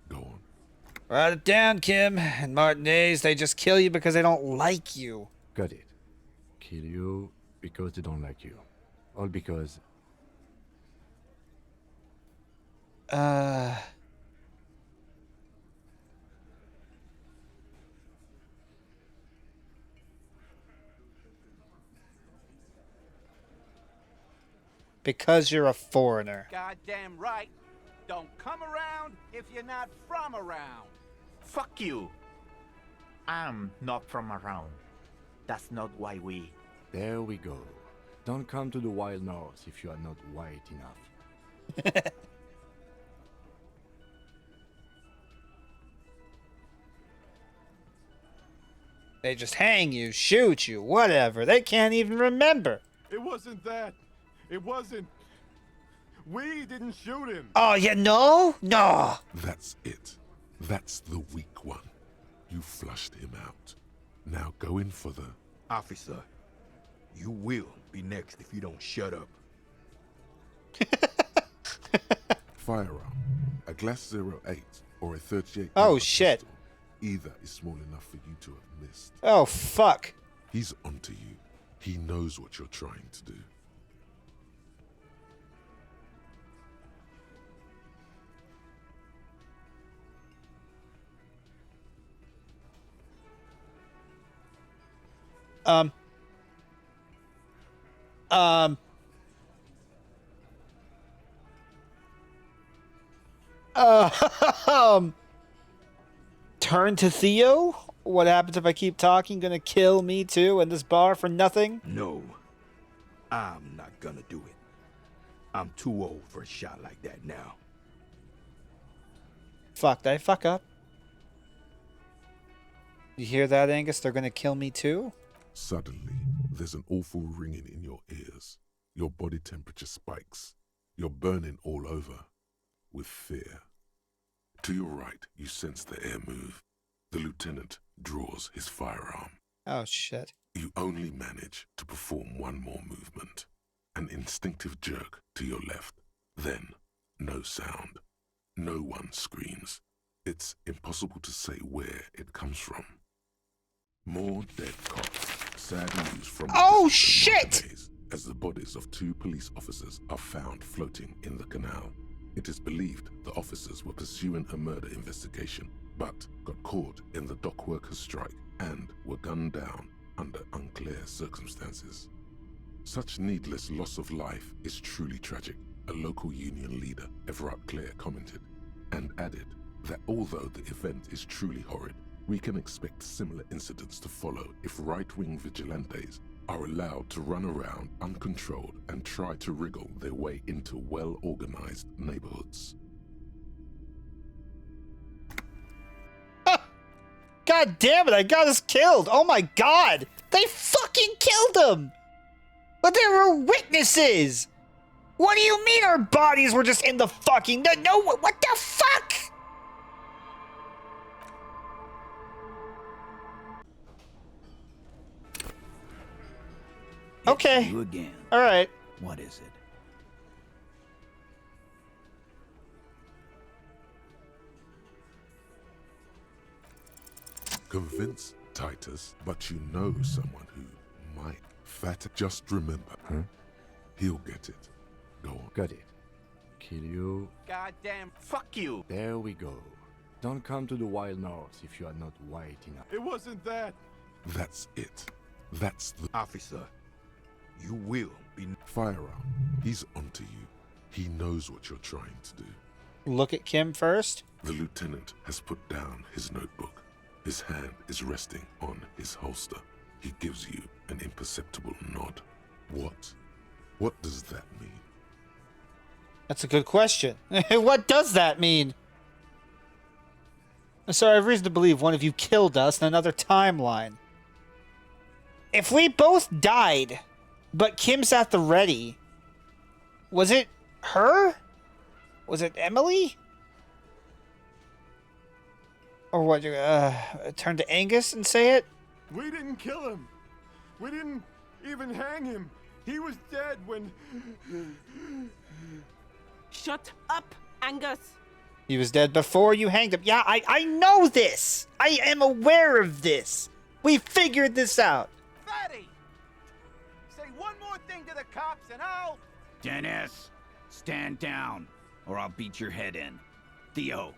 Go on. Write it down, Kim. And Martinez, they just kill you because they don't like you. Got it. Kill you because they don't like you. All because... Because you're a foreigner. Goddamn right. Don't come around if you're not from around. Fuck you. I'm not from around. That's not why we... There we go. Don't come to the wild north if you are not white enough. They just hang you, shoot you, whatever. They can't even remember. It wasn't that. It wasn't. We didn't shoot him. Oh, you know? No. That's it. That's the weak one. You flushed him out. Now go in for the... Officer, you will be next if you don't shut up. Firearm. A Glass 08 or a 38. Oh, shit. Pistol. Either is small enough for you to have missed. Oh, fuck. He's onto you. He knows what you're trying to do. Turn to Theo? What happens if I keep talking? Gonna kill me too in this bar for nothing? No, I'm not gonna do it. I'm too old for a shot like that now. Fuck, did I fuck up? You hear that, Angus? They're gonna kill me too? Suddenly, there's an awful ringing in your ears. Your body temperature spikes. You're burning all over with fear. To your right, you sense the air move. The lieutenant draws his firearm. Oh, shit. You only manage to perform one more movement. An instinctive jerk to your left. Then, no sound. No one screams. It's impossible to say where it comes from. More dead cops. Sad news from... Oh, shit! As the bodies of 2 police officers are found floating in the canal. It is believed the officers were pursuing a murder investigation, but got caught in the dock workers' strike and were gunned down under unclear circumstances. Such needless loss of life is truly tragic, a local union leader, Everard Clare, commented, and added that although the event is truly horrid, we can expect similar incidents to follow if right-wing vigilantes are allowed to run around uncontrolled and try to wriggle their way into well-organized neighborhoods. God damn it, I got us killed. Oh my god. They fucking killed him. But there were witnesses. What do you mean our bodies were just in the fucking... No, what the fuck? Okay. You again. All right. What is it? Convince Titus, but you know someone who might. Just remember, he'll get it. Go on. Got it. Kill you. Goddamn, fuck you. There we go. Don't come to the Wild North if you are not white enough. It wasn't that. That's it. That's the... Officer, you will be... Firearm. He's onto you. He knows what you're trying to do. Look at Kim first. The lieutenant has put down his notebook. His hand is resting on his holster. He gives you an imperceptible nod. What? What does that mean? That's a good question. What does that mean? So I have reason to believe one of you killed us in another timeline. If we both died, but Kim's at the ready, was it her? Was it Emily? Or what? Turn to Angus and say it? We didn't kill him. We didn't even hang him. He was dead when... Shut up, Angus. He was dead before you hanged him. Yeah, I know this. I am aware of this. We figured this out. Fatty! Say one more thing to the cops and I'll... Dennis, stand down, or I'll beat your head in. Theo,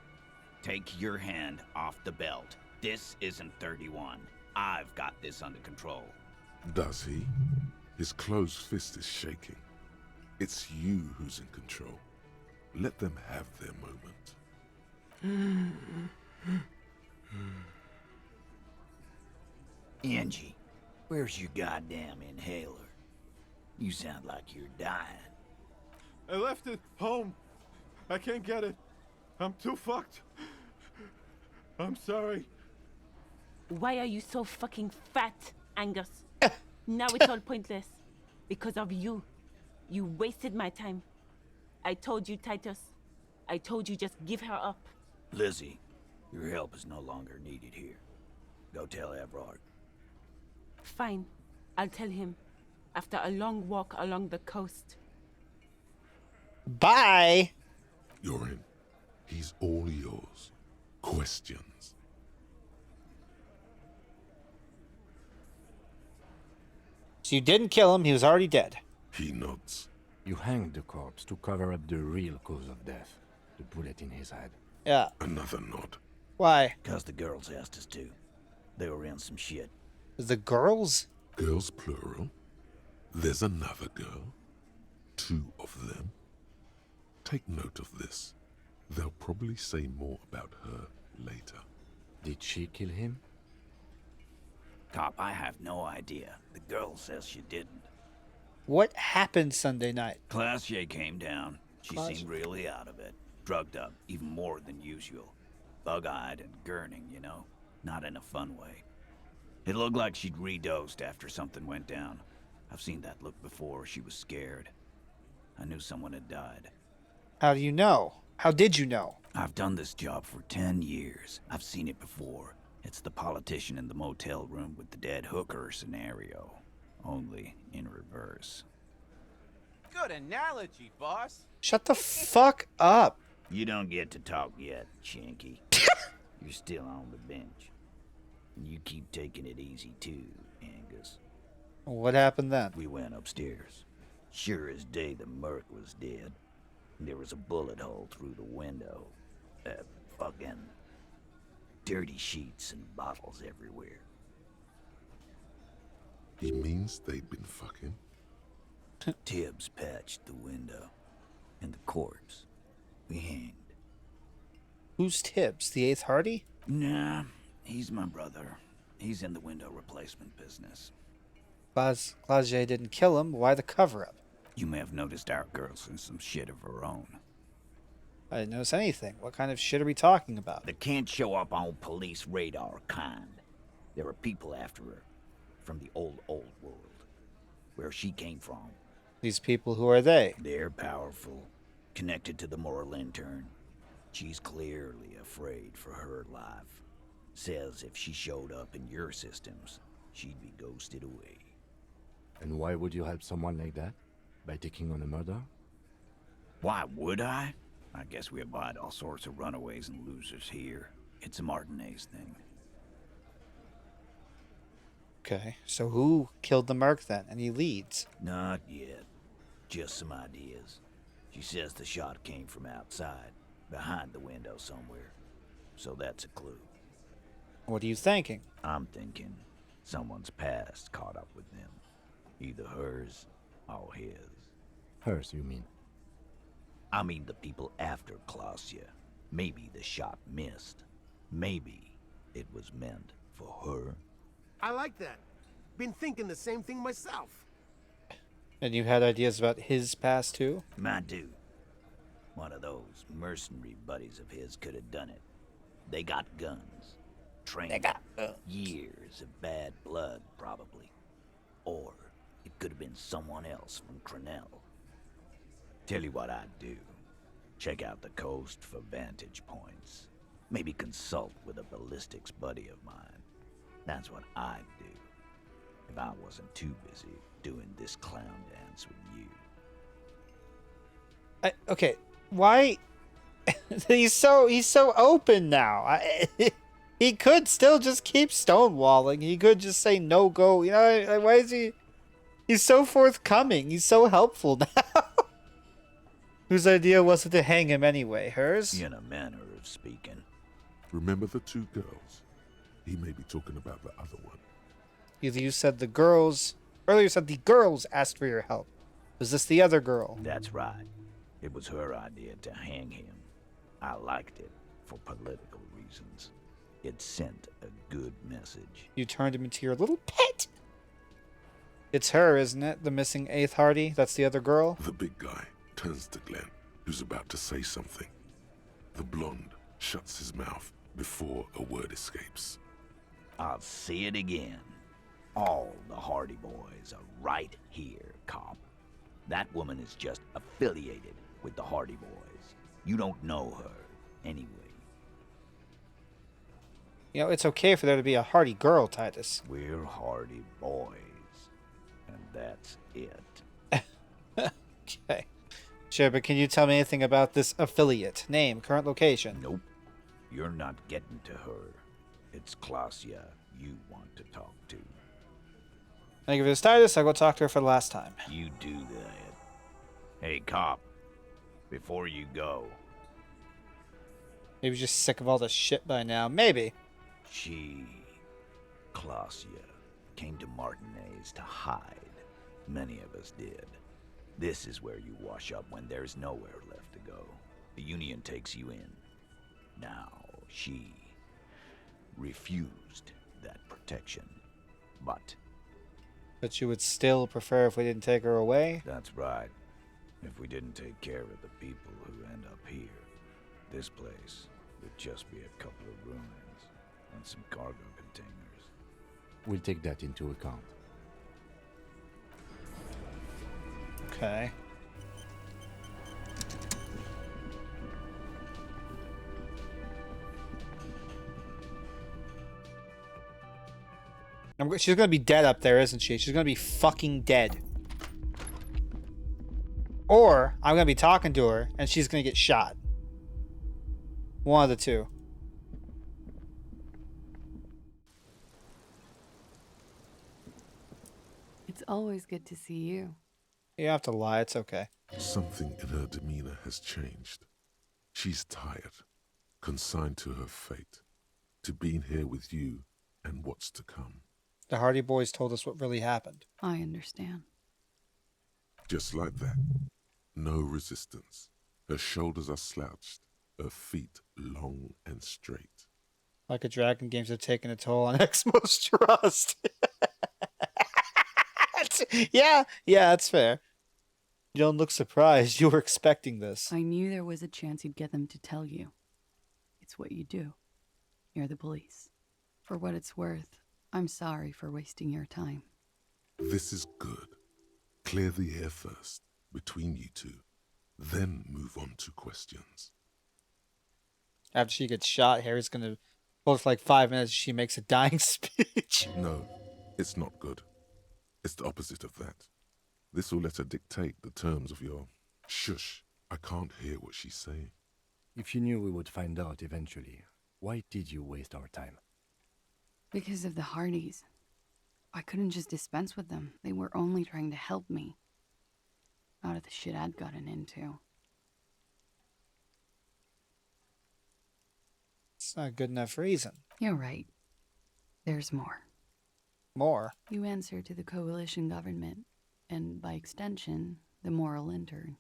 take your hand off the belt. This isn't 31. I've got this under control. Does he? His closed fist is shaking. It's you who's in control. Let them have their moment. Angie, where's your goddamn inhaler? You sound like you're dying. I left it home. I can't get it. I'm too fucked. I'm sorry. Why are you so fucking fat, Angus? Now it's all pointless. Because of you. You wasted my time. I told you, Titus. I told you just give her up. Lizzie, your help is no longer needed here. Go tell Everard. Fine. I'll tell him. After a long walk along the coast. Bye. You're in. He's all yours. Questions? So you didn't kill him. He was already dead. He nods. You hanged the corpse to cover up the real cause of death. The bullet in his head. Yeah. Another nod. Why? Because the girls asked us to. They were in some shit. The girls? Girls plural. There's another girl. 2 of them. Take note of this. They'll probably say more about her later. Did she kill him? Cop, I have no idea. The girl says she didn't. What happened Sunday night? Classier came down. She Classier. seemed really out of it. Drugged up, even more than usual. Bug-eyed and gurning, you know? Not in a fun way. It looked like she'd redosed after something went down. I've seen that look before. She was scared. I knew someone had died. How do you know? How did you know? I've done this job for 10 years. I've seen it before. It's the politician in the motel room with the dead hooker scenario. Only in reverse. Good analogy, boss. Shut the fuck up. You don't get to talk yet, Shanky. You're still on the bench. And you keep taking it easy too, Angus. What happened then? We went upstairs. Sure as day the merc was dead. There was a bullet hole through the window. Fucking dirty sheets and bottles everywhere. He means they'd been fucking? Tibbs patched the window. And the corpse. We hanged. Who's Tibbs? The 8th Hardy? Nah, he's my brother. He's in the window replacement business. Classier didn't kill him. Why the cover-up? You may have noticed our girl's in some shit of her own. I didn't notice anything. What kind of shit are we talking about? That can't show up on police radar kind. There are people after her. From the old world. Where she came from. These people, who are they? They're powerful. Connected to the moral intern. She's clearly afraid for her life. Says if she showed up in your systems, she'd be ghosted away. And why would you help someone like that? By taking on a murder? Why would I? I guess we abide all sorts of runaways and losers here. It's a Martinez thing. Okay, so who killed the merc then? Any leads? Not yet. Just some ideas. She says the shot came from outside, behind the window somewhere. So that's a clue. What are you thinking? I'm thinking someone's past caught up with them. Either hers or his. Hers, you mean? I mean the people after Klausya. Maybe the shot missed. Maybe it was meant for her. I like that. Been thinking the same thing myself. And you had ideas about his past too? I do. One of those mercenary buddies of his could have done it. They got guns. Trained. Years of bad blood, probably. Or it could have been someone else from Crenell. Tell you what I'd do. Check out the coast for vantage points. Maybe consult with a ballistics buddy of mine. That's what I'd do. If I wasn't too busy doing this clown dance with you. Okay, why? he's so open now. He could still just keep stonewalling. He could just say no go. You know, why is he? He's so forthcoming. He's so helpful now. Whose idea was it to hang him anyway? Hers? In a manner of speaking. Remember the two girls? He may be talking about the other one. Either you said the girls... Earlier you said the girls asked for your help. Was this the other girl? That's right. It was her idea to hang him. I liked it for political reasons. It sent a good message. You turned him into your little pet. It's her, isn't it? The missing 8th Hardy? That's the other girl? The big guy turns to Glenn, who's about to say something. The blonde shuts his mouth before a word escapes. I'll say it again. All the Hardy Boys are right here, cop. That woman is just affiliated with the Hardy Boys. You don't know her, anyway. You know, it's okay for there to be a Hardy girl, Titus. We're Hardy Boys. And that's it. Okay. Sure, but can you tell me anything about this affiliate? Name, current location? Nope. You're not getting to her. It's Klausya you want to talk to. Thank you for this, Titus. I'll go talk to her for the last time. You do that. Hey, cop. Before you go. Maybe just sick of all this shit by now. Maybe. She, Klausya, came to Martinez to hide. Many of us did. This is where you wash up when there's nowhere left to go. The Union takes you in. Now, she refused that protection. But you would still prefer if we didn't take her away? That's right. If we didn't take care of the people who end up here, this place would just be a couple of ruins and some cargo containers. We'll take that into account. Okay. She's gonna be dead up there, isn't she? She's gonna be fucking dead. Or I'm gonna be talking to her and she's gonna get shot. One of the two. It's always good to see you. You don't have to lie, it's okay. Something in her demeanor has changed. She's tired, consigned to her fate, to being here with you and what's to come. The Hardy Boys told us what really happened. I understand. Just like that. No resistance. Her shoulders are slouched, her feet long and straight. Like a dragon games have taken a toll on Exmo's trust. Yeah, that's fair. You don't look surprised. You were expecting this. I knew there was a chance you'd get them to tell you. It's what you do. You're the police. For what it's worth, I'm sorry for wasting your time. This is good. Clear the air first, between you two. Then move on to questions. After she gets shot, Harry's gonna hold for like 5 minutes. She makes a dying speech. No, it's not good. It's the opposite of that. This will let her dictate the terms of your... Shush, I can't hear what she's saying. If you knew we would find out eventually, why did you waste our time? Because of the Hardys. I couldn't just dispense with them. They were only trying to help me. Out of the shit I'd gotten into. It's not a good enough reason. You're right. There's more. More? You answer to the coalition government, and by extension, the moral intern.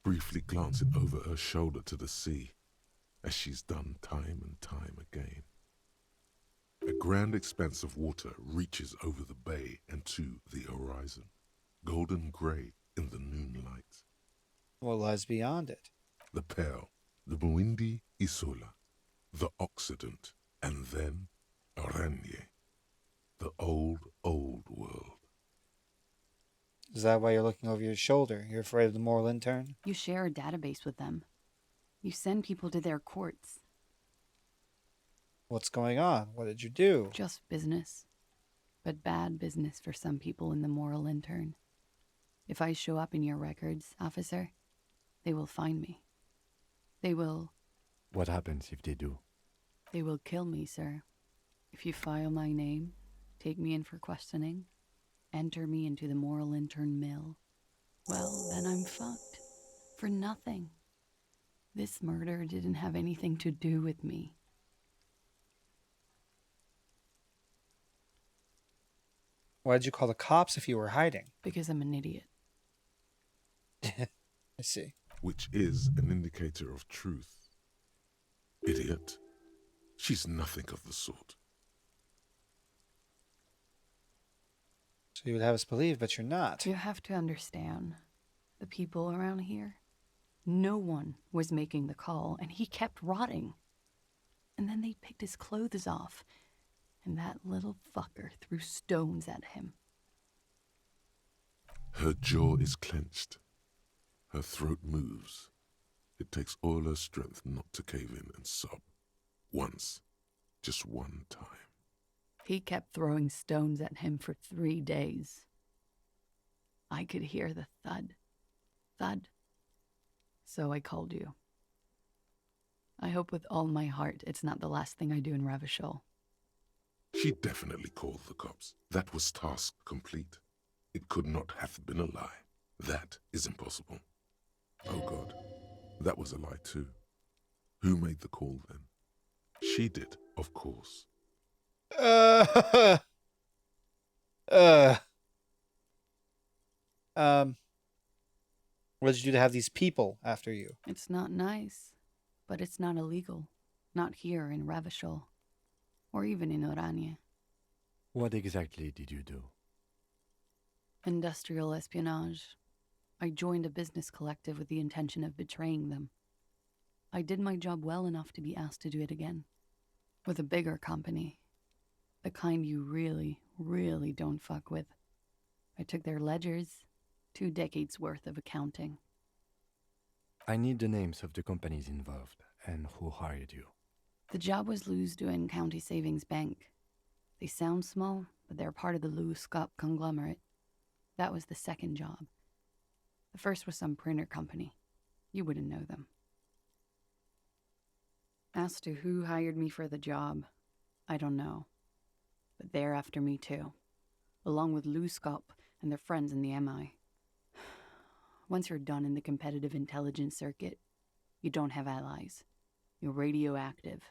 Briefly glancing over her shoulder to the sea, as she's done time and time again. A grand expanse of water reaches over the bay and to the horizon, golden grey in the noonlight. What lies beyond it? The Pearl, the Muindi Isola, the Occident, and then Aranye, the old, old world. Is that why you're looking over your shoulder? You're afraid of the moral intern? You share a database with them. You send people to their courts. What's going on? What did you do? Just business. But bad business for some people in the moral intern. If I show up in your records, officer, they will find me. They will... What happens if they do? They will kill me, sir. If you file my name, take me in for questioning, enter me into the moral intern mill, well, then I'm fucked. For nothing. This murder didn't have anything to do with me. Why did you call the cops if you were hiding? Because I'm an idiot. I see. Which is an indicator of truth. Idiot. She's nothing of the sort. So you would have us believe, but you're not. You have to understand, the people around here, no one was making the call, and he kept rotting. And then they picked his clothes off, and that little fucker threw stones at him. Her jaw is clenched. Her throat moves. It takes all her strength not to cave in and sob. Once. Just one time. He kept throwing stones at him for 3 days. I could hear the thud. Thud. So I called you. I hope with all my heart it's not the last thing I do in Ravishol. She definitely called the cops. That was task complete. It could not have been a lie. That is impossible. Oh God, that was a lie too. Who made the call then? She did, of course. What did you do to have these people after you? It's not nice, but it's not illegal. Not here in Ravishol, or even in Oranje. What exactly did you do? Industrial espionage. I joined a business collective with the intention of betraying them. I did my job well enough to be asked to do it again. With a bigger company. The kind you really, really don't fuck with. I took their ledgers, 2 decades worth of accounting. I need the names of the companies involved and who hired you. The job was Lou's doing County Savings Bank. They sound small, but they're part of the Lou Scott conglomerate. That was the second job. The first was some printer company. You wouldn't know them. As to who hired me for the job, I don't know. But they're after me too, along with Lou Scott and their friends in the MI. Once you're done in the competitive intelligence circuit, you don't have allies. You're radioactive.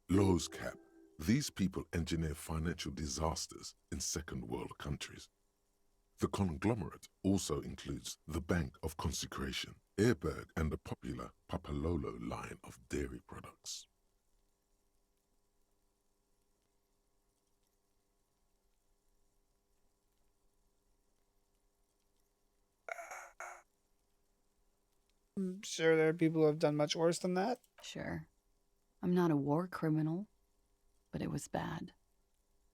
Laws cap. These people engineer financial disasters in second world countries. The conglomerate also includes the Bank of Consecration, Airberg, and the popular Papalolo line of dairy products. I'm sure there are people who have done much worse than that. Sure. I'm not a war criminal, but it was bad.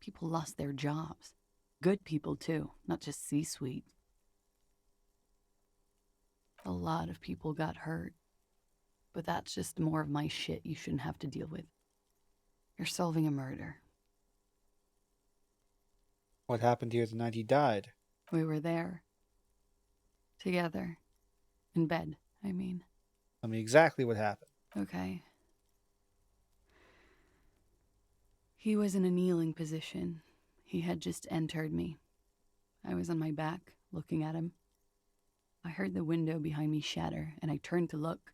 People lost their jobs. Good people, too, not just C-suite. A lot of people got hurt. But that's just more of my shit you shouldn't have to deal with. You're solving a murder. What happened here the night he died? We were there. Together. In bed, I mean. Tell me exactly what happened. Okay. He was in a kneeling position. He had just entered me. I was on my back, looking at him. I heard the window behind me shatter, and I turned to look.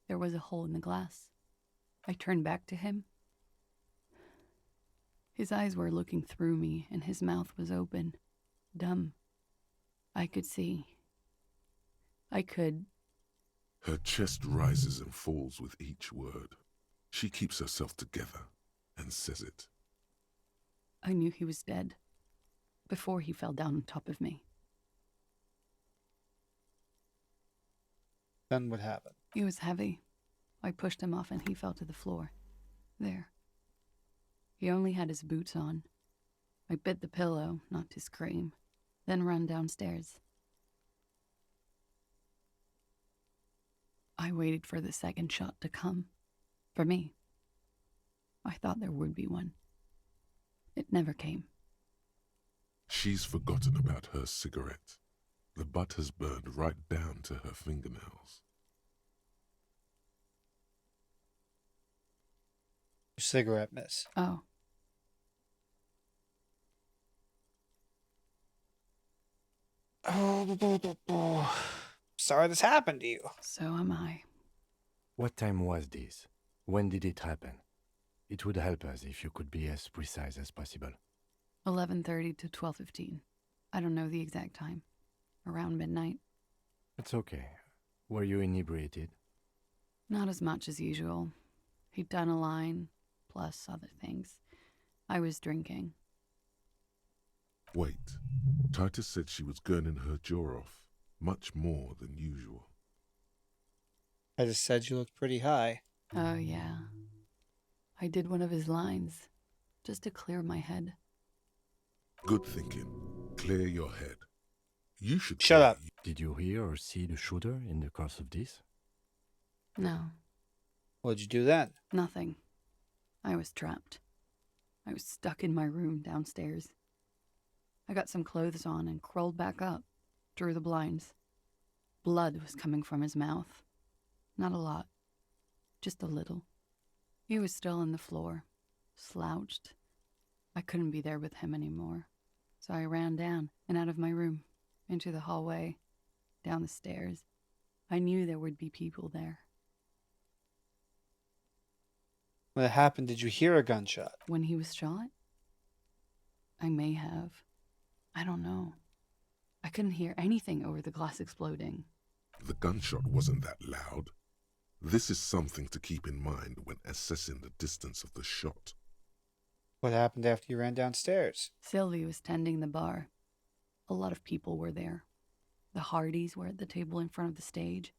There was a hole in the glass. I turned back to him. His eyes were looking through me, and his mouth was open. Dumb. I could see. I could. Her chest rises and falls with each word. She keeps herself together and says it. I knew he was dead. Before he fell down on top of me. Then what happened? He was heavy. I pushed him off and he fell to the floor. There. He only had his boots on. I bit the pillow, not to scream, then ran downstairs. I waited for the second shot to come. For me. I thought there would be one. It never came. She's forgotten about her cigarette. The butt has burned right down to her fingernails. Cigarette, miss. Oh. Oh, sorry this happened to you. So am I. What time was this? When did it happen? It would help us if you could be as precise as possible. 11:30 to 12:15. I don't know the exact time. Around midnight. It's okay. Were you inebriated? Not as much as usual. He'd done a line, plus other things. I was drinking. Wait. Titus said she was gurning her jaw off, much more than usual. I just said you looked pretty high. Oh, yeah. I did one of his lines, just to clear my head. Good thinking. Clear your head. You should... Shut up. Did you hear or see the shooter in the course of this? No. What'd you do then? Nothing. I was trapped. I was stuck in my room downstairs. I got some clothes on and crawled back up, drew the blinds. Blood was coming from his mouth. Not a lot. Just a little. He was still on the floor, slouched. I couldn't be there with him anymore. So I ran down and out of my room, into the hallway, down the stairs. I knew there would be people there. When it happened, did you hear a gunshot? When he was shot? I may have. I don't know. I couldn't hear anything over the glass exploding. The gunshot wasn't that loud. This is something to keep in mind when assessing the distance of the shot. What happened after you ran downstairs? Sylvie was tending the bar. A lot of people were there. The Hardys were at the table in front of the stage.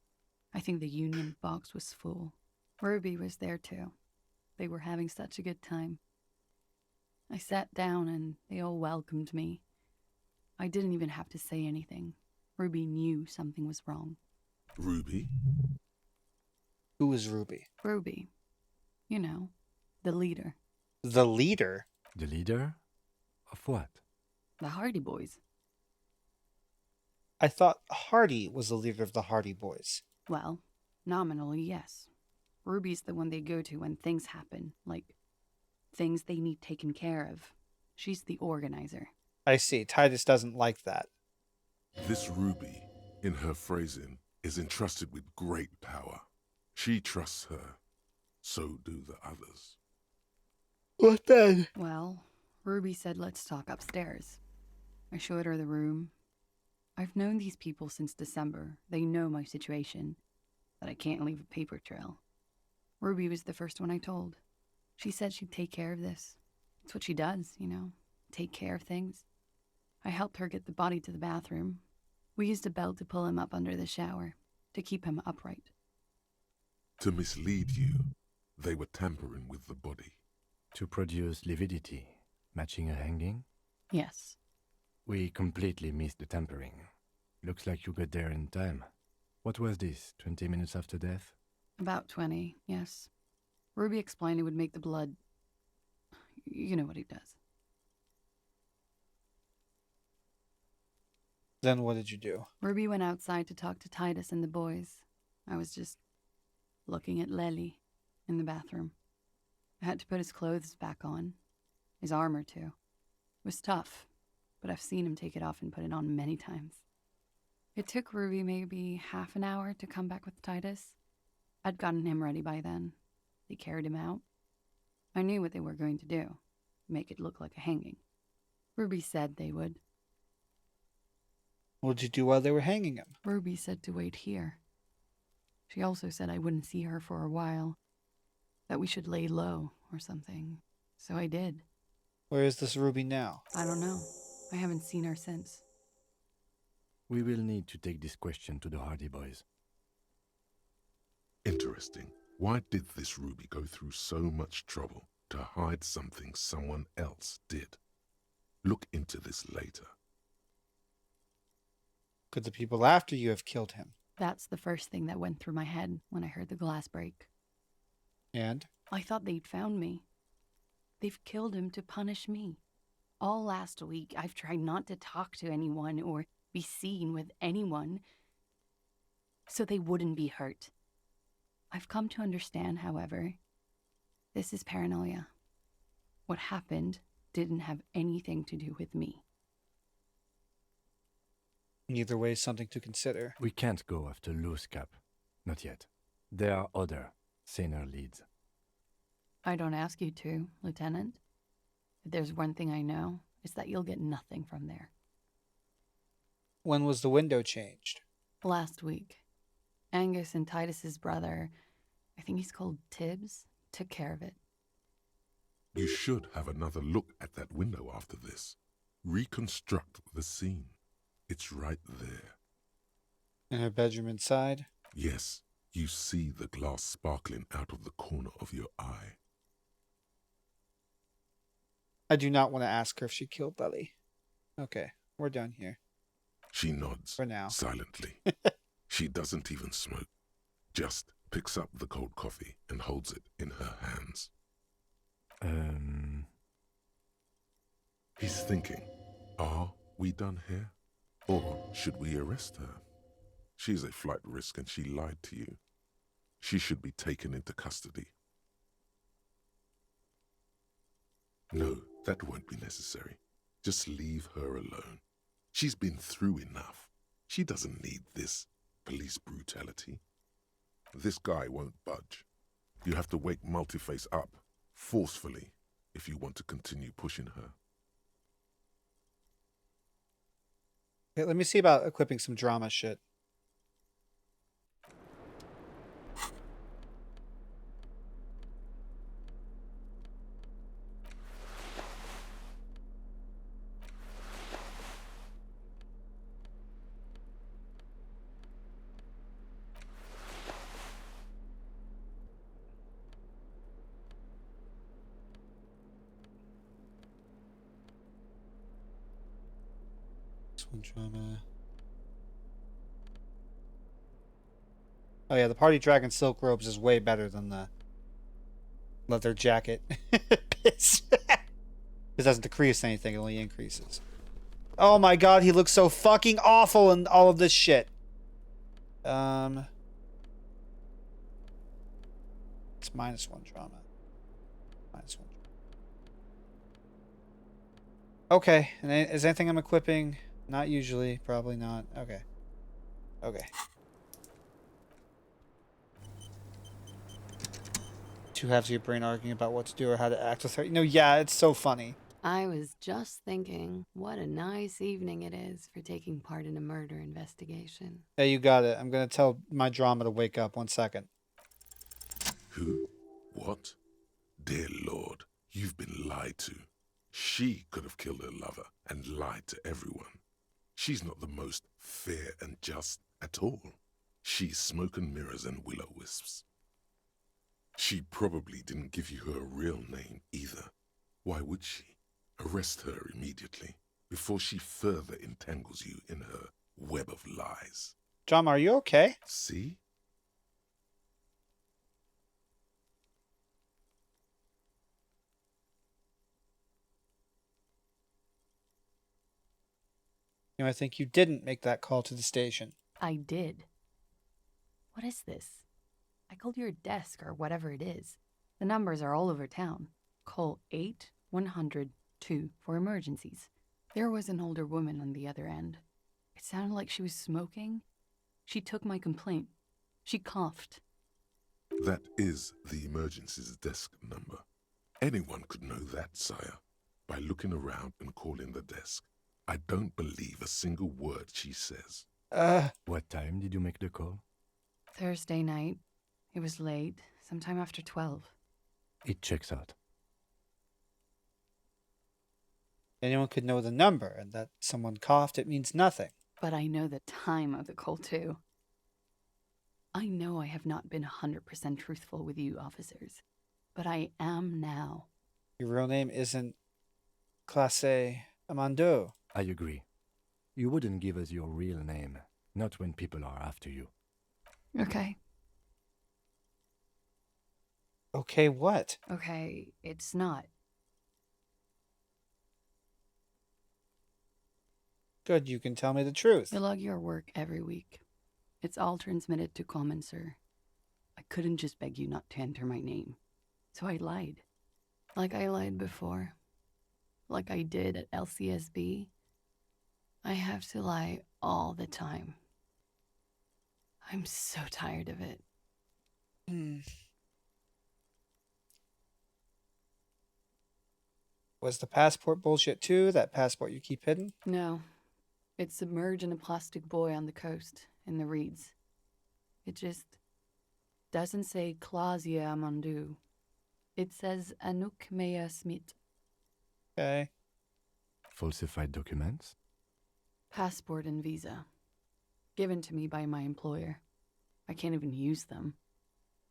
I think the union box was full. Ruby was there too. They were having such a good time. I sat down and they all welcomed me. I didn't even have to say anything. Ruby knew something was wrong. Ruby? Who was Ruby? Ruby. You know, the leader. The leader? The leader? Of what? The Hardy Boys. I thought Hardy was the leader of the Hardy Boys. Well, nominally, yes. Ruby's the one they go to when things happen, like things they need taken care of. She's the organizer. I see. Titus doesn't like that. This Ruby, in her phrasing, is entrusted with great power. She trusts her. So do the others. What then? Well, Ruby said let's talk upstairs. I showed her the room. I've known these people since December. They know my situation, that I can't leave a paper trail. Ruby was the first one I told. She said she'd take care of this. It's what she does, you know, take care of things. I helped her get the body to the bathroom. We used a belt to pull him up under the shower. to keep him upright. To mislead you, they were tampering with the body. To produce lividity, matching a hanging? Yes. We completely missed the tampering. Looks like you got there in time. What was this, 20 minutes after death? About 20, yes. Ruby explained it would make the blood... You know what he does. Then what did you do? Ruby went outside to talk to Titus and the boys. I was just looking at Lely in the bathroom. I had to put his clothes back on. His armor, too. It was tough, but I've seen him take it off and put it on many times. It took Ruby maybe half an hour to come back with Titus. I'd gotten him ready by then. They carried him out. I knew what they were going to do. Make it look like a hanging. Ruby said they would. What did you do while they were hanging him? Ruby said to wait here. She also said I wouldn't see her for a while. That we should lay low or something. So I did. Where is this Ruby now? I don't know. I haven't seen her since. We will need to take this question to the Hardy Boys. Interesting. Why did this Ruby go through so much trouble to hide something someone else did? Look into this later. Could the people after you have killed him? That's the first thing that went through my head when I heard the glass break. And? I thought they'd found me. They've killed him to punish me. All last week, I've tried not to talk to anyone or be seen with anyone so they wouldn't be hurt. I've come to understand, however, this is paranoia. What happened didn't have anything to do with me. Either way is something to consider. We can't go after Loose Cap. Not yet. There are other, saner leads. I don't ask you to, Lieutenant. If there's one thing I know, it's that you'll get nothing from there. When was the window changed? Last week. Angus and Titus's brother, I think he's called Tibbs, took care of it. You should have another look at that window after this. Reconstruct the scene. It's right there. In her bedroom inside? Yes, you see the glass sparkling out of the corner of your eye. I do not want to ask her if she killed Lely. Okay, we're done here. She nods for now. Silently. She doesn't even smoke. Just picks up the cold coffee and holds it in her hands. He's thinking, are we done here? Or should we arrest her? She's a flight risk and she lied to you. She should be taken into custody. No, that won't be necessary. Just leave her alone. She's been through enough. She doesn't need this police brutality. This guy won't budge. You have to wake Multiface up, forcefully, if you want to continue pushing her. Okay, let me see about equipping some drama shit. Drama. Oh yeah, the Party Dragon Silk Robes is way better than the leather jacket. Piss. This doesn't decrease anything, it only increases. Oh my god, he looks so fucking awful in all of this shit. It's -1 drama. -1. Okay, and is anything I'm equipping? Not usually, probably not. Okay. Okay. Two halves of your brain arguing about what to do or how to act with her. You know, yeah, it's so funny. I was just thinking, what a nice evening it is for taking part in a murder investigation. Hey, you got it. I'm gonna tell my drama to wake up. 1 second. Who? What? Dear Lord, you've been lied to. She could have killed her lover and lied to everyone. She's not the most fair and just at all. She's smoke and mirrors and will-o-wisps. She probably didn't give you her real name either. Why would she? Arrest her immediately, before she further entangles you in her web of lies. John, are you okay? See? You know, I think you didn't make that call to the station. I did. What is this? I called your desk or whatever it is. The numbers are all over town. Call 8-100-2 for emergencies. There was an older woman on the other end. It sounded like she was smoking. She took my complaint. She coughed. That is the emergencies desk number. Anyone could know that, sire, by looking around and calling the desk. I don't believe a single word she says. What time did you make the call? Thursday night. It was late, sometime after 12. It checks out. Anyone could know the number, and that someone coughed, it means nothing. But I know the time of the call, too. I know I have not been 100% truthful with you, officers, but I am now. Your real name isn't Classe Amando. I agree. You wouldn't give us your real name, not when people are after you. Okay. Okay, what? Okay, it's not. Good, you can tell me the truth. You log your work every week. It's all transmitted to Common, sir. I couldn't just beg you not to enter my name. So I lied. Like I lied before. Like I did at LCSB. I have to lie all the time. I'm so tired of it. Was the passport bullshit too? That passport you keep hidden? No. It's submerged in a plastic buoy on the coast, in the reeds. It just doesn't say Clausia Amandu. It says Anouk Mea Smith. Okay. Falsified documents? Passport and visa. Given to me by my employer. I can't even use them.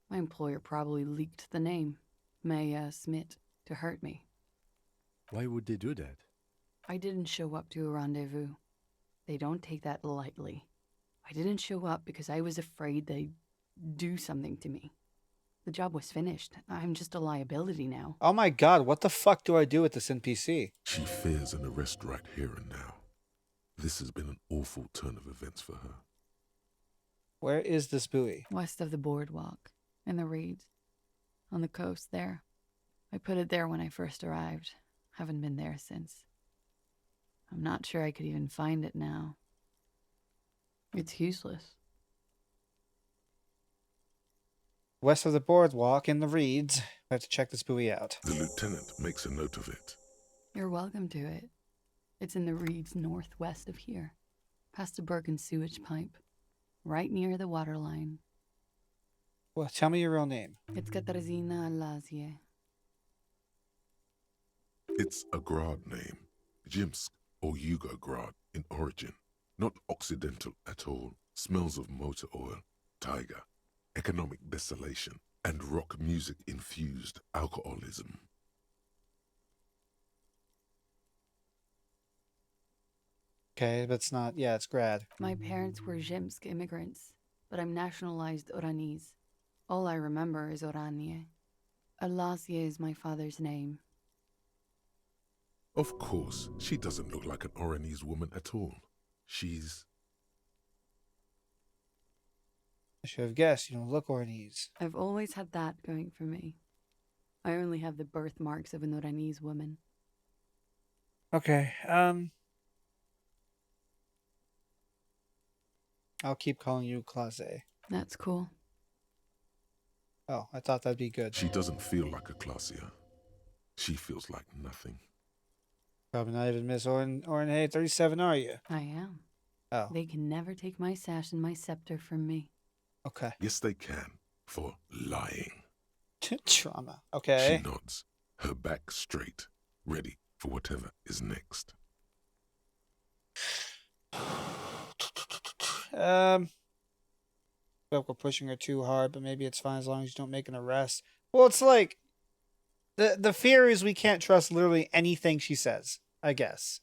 My employer probably leaked the name, Mea Smith, to hurt me. Why would they do that? I didn't show up to a rendezvous. They don't take that lightly. I didn't show up because I was afraid they'd do something to me. The job was finished. I'm just a liability now. Oh my god, what the fuck do I do with this NPC? She fears an arrest right here and now. This has been an awful turn of events for her. Where is this buoy? West of the boardwalk, in the reeds. On the coast there. I put it there when I first arrived. Haven't been there since. I'm not sure I could even find it now. It's useless. West of the boardwalk in the reeds. I have to check this buoy out. The lieutenant makes a note of it. You're welcome to it. It's in the reeds northwest of here, past a broken sewage pipe, right near the waterline. Well, tell me your real name. It's Katarzyna Lazie. It's a Grad name, Jimsk or Yugograd in origin. Not Occidental at all. Smells of motor oil, tiger, economic desolation, and rock music-infused alcoholism. Okay, but it's not. Yeah, it's grad. My parents were Zhimsk immigrants, but I'm nationalized Oranese. All I remember is Oranje. Alasia is my father's name. Of course, she doesn't look like an Oranese woman at all. She's... I should have guessed. You don't look Oranese. I've always had that going for me. I only have the birthmarks of an Oranese woman. Okay, I'll keep calling you Classe. That's cool. Oh, I thought that'd be good. She doesn't feel like a Classia. She feels like nothing. Probably not even Miss Orange 37, are you? I am. Oh. They can never take my sash and my scepter from me. Okay. Yes, they can. For lying. Trauma. Okay. She nods, her back straight, ready for whatever is next. Like we're pushing her too hard, but maybe it's fine as long as you don't make an arrest. Well, it's like the fear is we can't trust literally anything she says, I guess.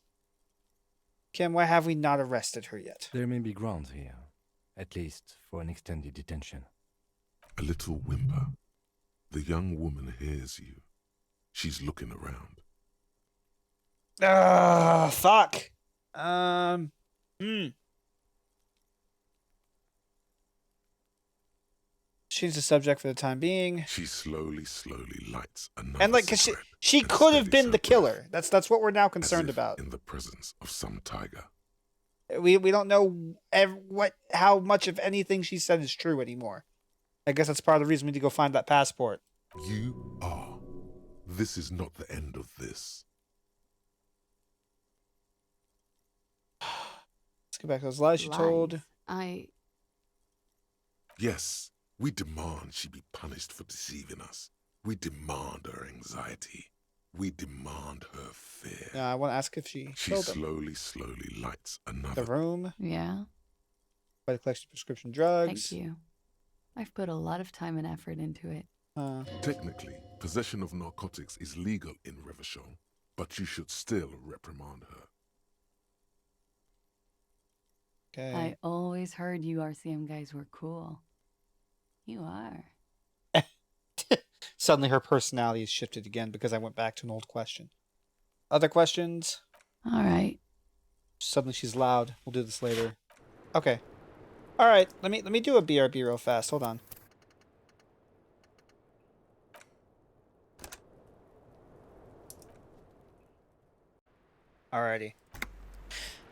Kim, why have we not arrested her yet? There may be grounds here, at least for an extended detention. A little whimper. The young woman hears you. She's looking around. Fuck. Change the subject for the time being. She slowly lights another And like, cause she could have been the killer. That's what we're now concerned about. In the presence of some tiger. We don't know how much of anything she said is true anymore. I guess that's part of the reason we need to go find that passport. You are. This is not the end of this. Let's get back to those lies she told. Yes, we demand she be punished for deceiving us. We demand her anxiety. We demand her fear. Yeah, I want to ask if she slowly lights another. The room. Yeah. By the collection of prescription drugs. Thank you. I've put a lot of time and effort into it. Technically, possession of narcotics is legal in Revachol, but you should still reprimand her. Okay. I always heard you RCM guys were cool. You are. Suddenly her personality has shifted again because I went back to an old question. Other questions? All right. Suddenly she's loud. We'll do this later. Okay. All right. Let me do a BRB real fast. Hold on. Alrighty.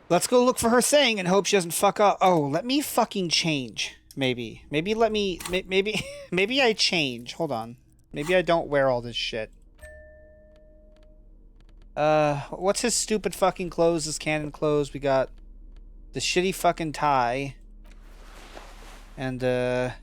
Let's go look for her thing and hope she doesn't fuck up. Oh, let me fucking change. Maybe I change. Hold on. Maybe I don't wear all this shit. What's his stupid fucking clothes? His canon clothes. We got the shitty fucking tie. And, yeah.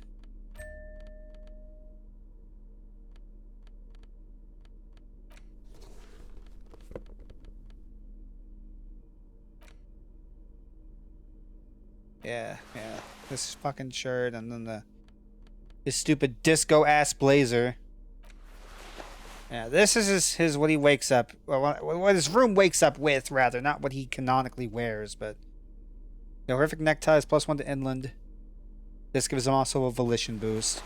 This fucking shirt and then his stupid disco ass blazer. Yeah, this is his what he wakes up, what his room wakes up with, rather, not what he canonically wears, but the horrific neckties, +1 to inland. This gives him also a volition boost.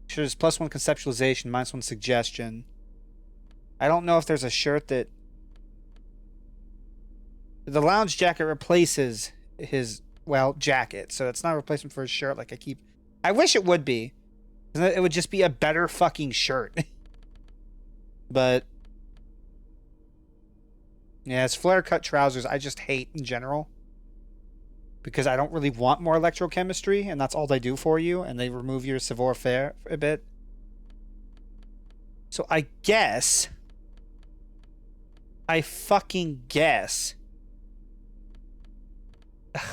Sure, there's +1 conceptualization, -1 suggestion. I don't know if there's a shirt that the lounge jacket replaces his jacket, so it's not a replacement for his shirt like I wish it would be. It would just be a better fucking shirt. But yeah, his flare cut trousers I just hate in general. Because I don't really want more electrochemistry, and that's all they do for you, and they remove your savoir-faire a bit. So I fucking guess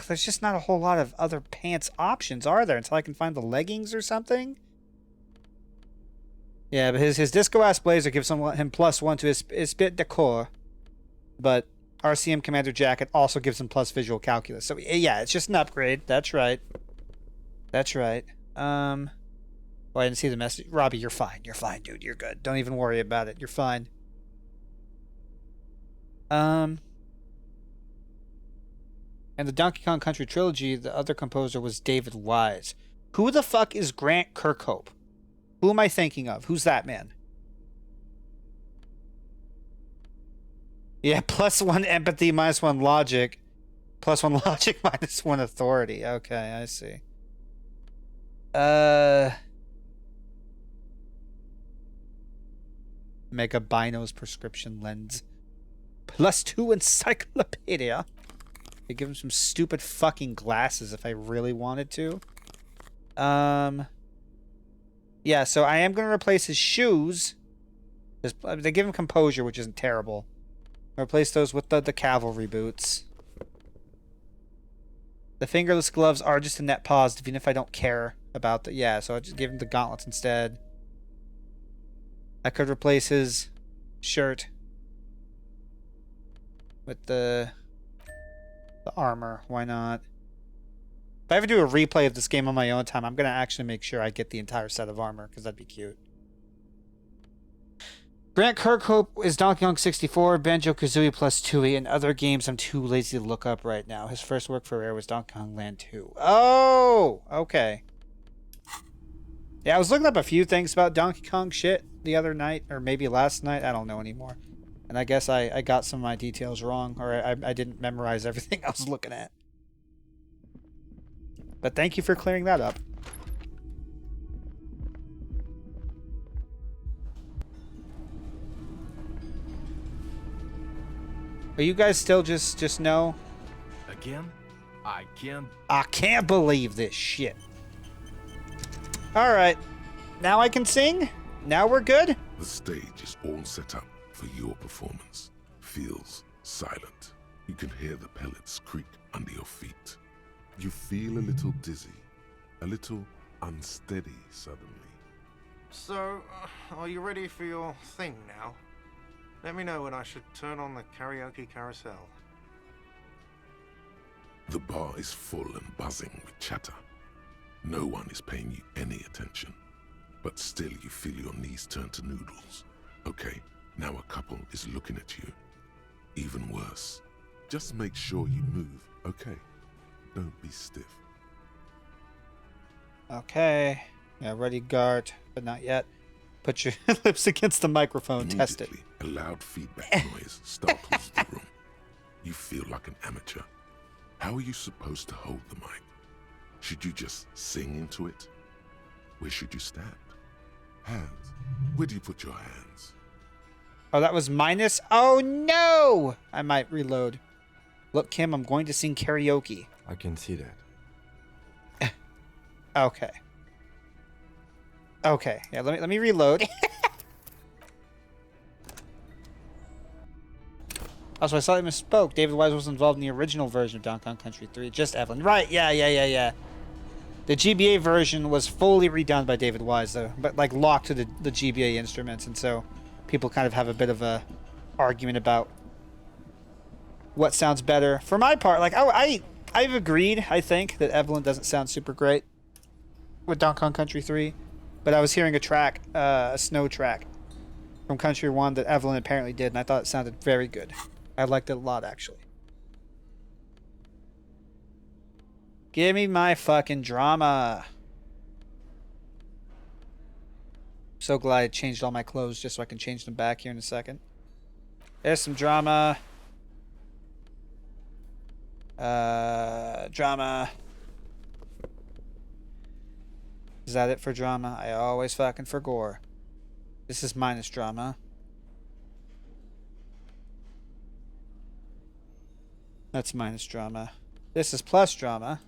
there's just not a whole lot of other pants options, are there? Until I can find the leggings or something? Yeah, but his disco-ass blazer gives him +1 to his esprit de corps. But RCM Commander jacket also gives him plus visual calculus. So, yeah, it's just an upgrade. That's right. Oh, I didn't see the message. Robbie, you're fine. You're fine, dude. You're good. Don't even worry about it. You're fine. And the Donkey Kong Country trilogy, the other composer was David Wise. Who the fuck is Grant Kirkhope? Who am I thinking of? Who's that man? Yeah, +1 empathy, -1 logic. +1 logic, -1 authority. Okay, I see. Mega Bino's prescription lens. +2 encyclopedia. I give him some stupid fucking glasses if I really wanted to. Yeah, so I am going to replace his shoes. They give him composure, which isn't terrible. Replace those with the cavalry boots. The fingerless gloves are just a net positive, even if I don't care about the... Yeah, so I just give him the gauntlets instead. I could replace his shirt with the armor. Why not? If I ever do a replay of this game on my own time, I'm going to actually make sure I get the entire set of armor, because that'd be cute. Grant Kirkhope is Donkey Kong 64, Banjo-Kazooie plus Tooie, and other games I'm too lazy to look up right now. His first work for Rare was Donkey Kong Land 2. Oh! Okay. Yeah, I was looking up a few things about Donkey Kong shit the other night, or maybe last night. I don't know anymore. And I guess I got some of my details wrong, or I didn't memorize everything I was looking at. But thank you for clearing that up. Are you guys still just no? Again? I can't believe this shit. Alright. Now I can sing? Now we're good? The stage is all set up for your performance. Feels silent. You can hear the pellets creak under your feet. You feel a little dizzy, a little unsteady suddenly. So, are you ready for your thing now? Let me know when I should turn on the karaoke carousel. The bar is full and buzzing with chatter. No one is paying you any attention, but still you feel your knees turn to noodles. Okay, now a couple is looking at you. Even worse, just make sure you move, okay? Don't be stiff. Okay. Yeah, ready, guard, but not yet. Put your lips against the microphone. Test it. A loud feedback noise startles the room. You feel like an amateur. How are you supposed to hold the mic? Should you just sing into it? Where should you stand? Hands. Where do you put your hands? Oh, that was minus? Oh, no! I might reload. Look, Kim, I'm going to sing karaoke. I can see that. Okay. Okay. Yeah, let me reload. Also, I slightly misspoke. David Wise was involved in the original version of Donkey Kong Country 3. Just Evelyn. Right, yeah. The GBA version was fully redone by David Wise, though, but like locked to the GBA instruments, and so people kind of have a bit of a argument about what sounds better. For my part, like I've agreed, I think, that Evelyn doesn't sound super great with Donkey Kong Country 3, but I was hearing a track, a snow track from Country 1 that Evelyn apparently did, and I thought it sounded very good. I liked it a lot, actually. Give me my fucking drama. So glad I changed all my clothes just so I can change them back here in a second. There's some drama. Drama. Is that it for drama? I always fucking for gore. This is minus drama. That's minus drama. This is plus drama.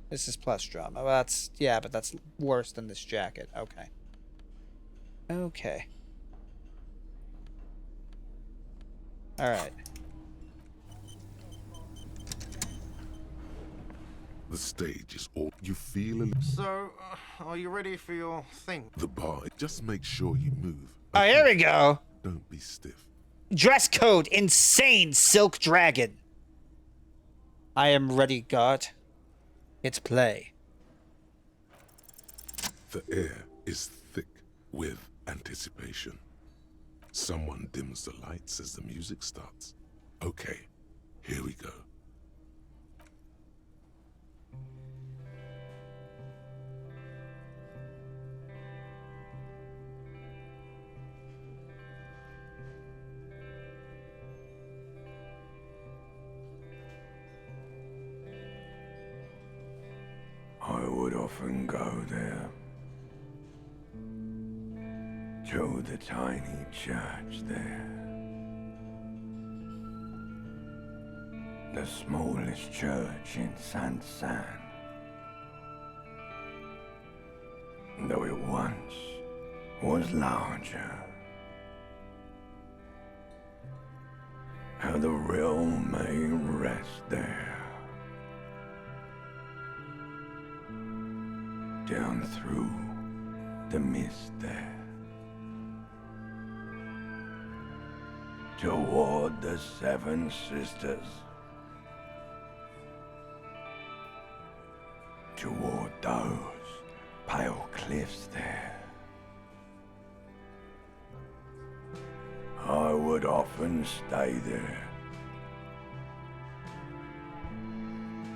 This is plus drama. Well, that's, yeah, but that's worse than this jacket. Okay. Okay. Alright. The stage is all you feel. So, are you ready for your thing? The bar, just make sure you move. Oh, here we go. Don't be stiff. Dress code, insane silk dragon. I am ready, God. It's play. The air is thick with anticipation. Someone dims the lights as the music starts. Okay, here we go. I would often go there to the tiny church there, the smallest church in San, though it once was larger. How the realm may rest there. Down through the mist there, toward the Seven Sisters. Toward those pale cliffs there. I would often stay there.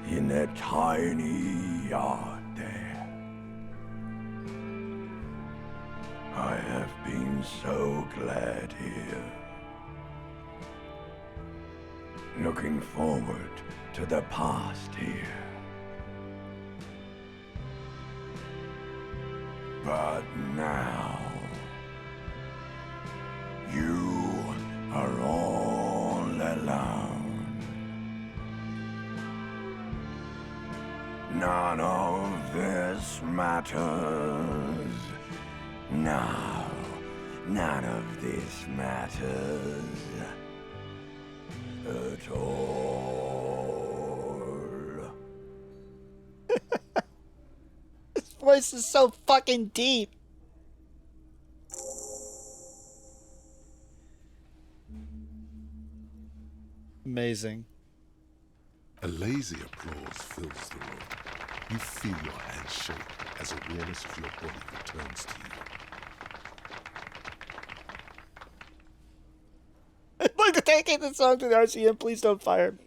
In that tiny yard there. I have been so glad here. Looking forward to the past here. But now, you are all alone. None of this matters. No, none of this matters at all. His voice is so fucking deep. Amazing. A lazy applause fills the room. You feel your hands shake as awareness of your body returns to you. I'd like to dedicate the song to the RCM. Please don't fire me.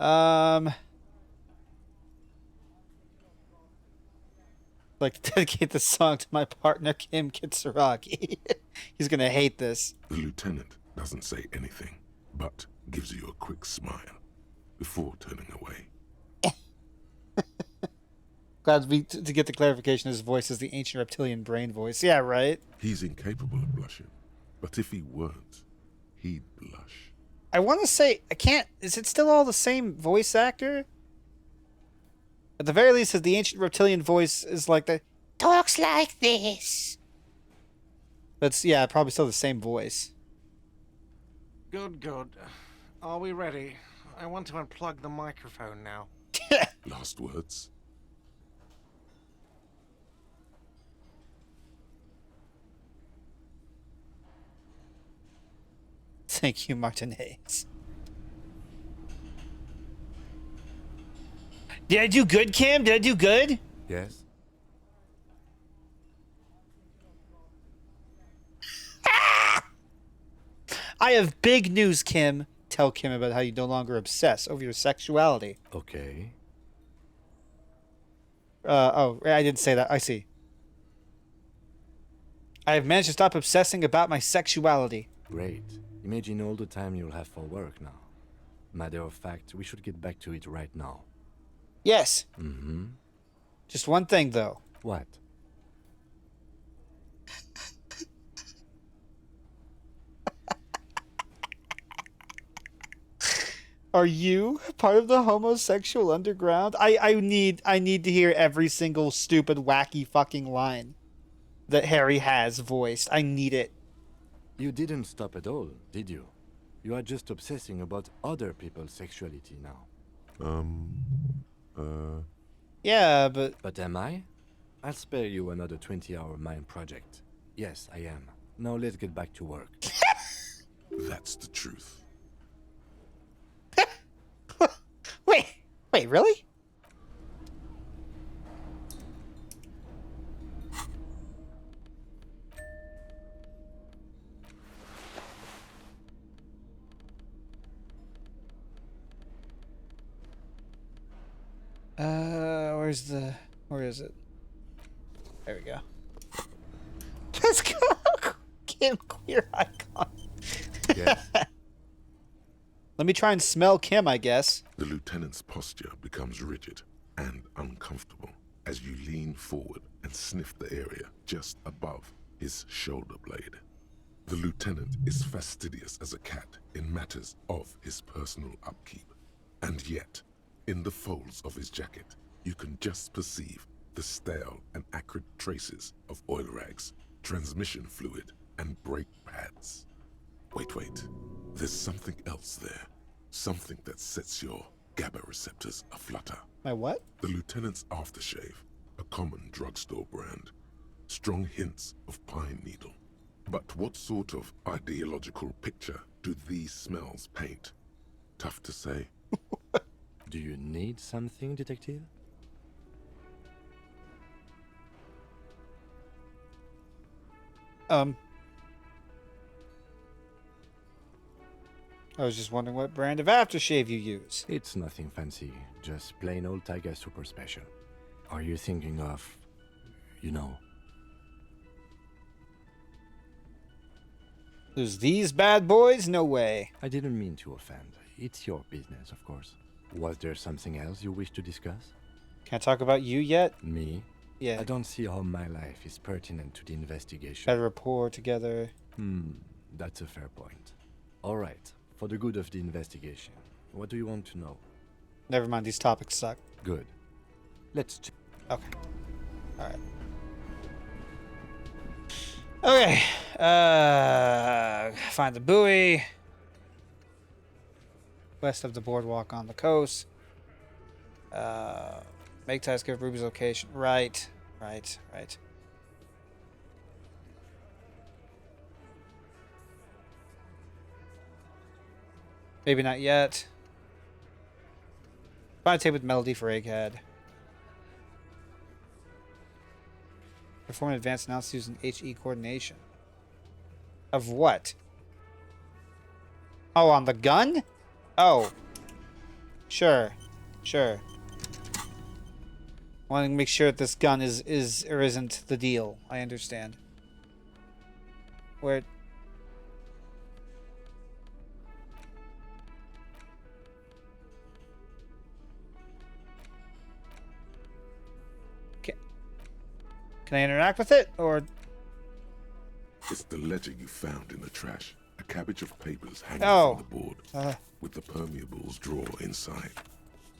I'd like to dedicate the song to my partner Kim Kitsuragi. He's gonna hate this. The lieutenant doesn't say anything, but gives you a quick smile before turning away. Glad to get the clarification his voice is the ancient reptilian brain voice. Yeah, right? He's incapable of blushing, but if he weren't, he'd blush. I want to say, I can't... Is it still all the same voice actor? At the very least, the ancient reptilian voice is like the... Talks like this. That's, yeah, probably still the same voice. Good, good. Are we ready? I want to unplug the microphone now. Last words? Thank you, Martin Hayes. Did I do good, Kim? Did I do good? Yes. I have big news, Kim. Tell Kim about how you no longer obsess over your sexuality. Okay. Oh, I didn't say that. I see. I have managed to stop obsessing about my sexuality. Great. Imagine all the time you'll have for work now. Matter of fact, we should get back to it right now. Yes. Mm-hmm. Just one thing, though. What? Are you part of the homosexual underground? I need to hear every single stupid, wacky fucking line that Harry has voiced. I need it. You didn't stop at all, did you? You are just obsessing about other people's sexuality now. Yeah, but... But am I? I'll spare you another 20-hour mine project. Yes, I am. Now let's get back to work. That's the truth. Wait, really? Where is it? There we go. Let's go! Kim, queer icon. Yes. Let me try and smell Kim, I guess. The lieutenant's posture becomes rigid and uncomfortable as you lean forward and sniff the area just above his shoulder blade. The lieutenant is fastidious as a cat in matters of his personal upkeep. And yet, in the folds of his jacket, you can just perceive the stale and acrid traces of oil rags, transmission fluid, and brake pads. Wait. There's something else there. Something that sets your GABA receptors aflutter. My what? The lieutenant's aftershave a common drugstore brand. Strong hints of pine needle. But what sort of ideological picture do these smells paint? Tough to say. Do you need something, detective? I was just wondering what brand of aftershave you use. It's nothing fancy, just plain old Tiger Super Special. Are you thinking of, you know? Who's these bad boys? No way. I didn't mean to offend. It's your business, of course. Was there something else you wish to discuss? Can't talk about you yet? Me? Yeah. I don't see how my life is pertinent to the investigation. Got a rapport together. That's a fair point. All right, for the good of the investigation, what do you want to know? Never mind, these topics suck. Good. Let's check. Okay. Alright. Okay. Find the buoy. West of the boardwalk on the coast. Make task of Ruby's location. Right. Maybe not yet. Find a tape with melody for Egghead. Perform an advanced analysis using HE coordination. Of what? Oh, on the gun? Oh. Sure. Wanting to make sure that this gun is or isn't the deal. I understand. Where... Can I interact with it, or...? It's the ledger you found in the trash. A cabbage of papers hanging Oh. from the board, with the permeables drawer inside.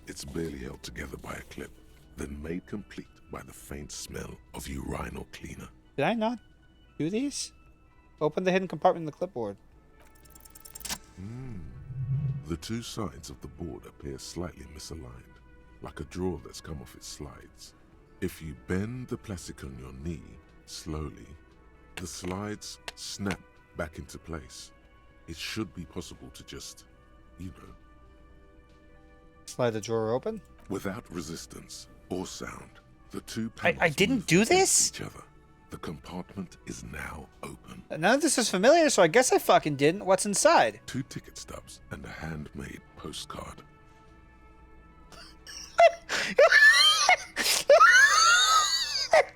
It's barely held together by a clip, then made complete by the faint smell of urinal cleaner. Did I not do these? Open the hidden compartment in the clipboard. The two sides of the board appear slightly misaligned, like a drawer that's come off its slides. If you bend the plastic on your knee slowly, the slides snap back into place. It should be possible to just, you know... Slide the drawer open? Without resistance or sound, the two I panels didn't move do against this? each other. The compartment is now open. None of this is familiar, so I guess I fucking didn't. What's inside? 2 ticket stubs and a handmade postcard.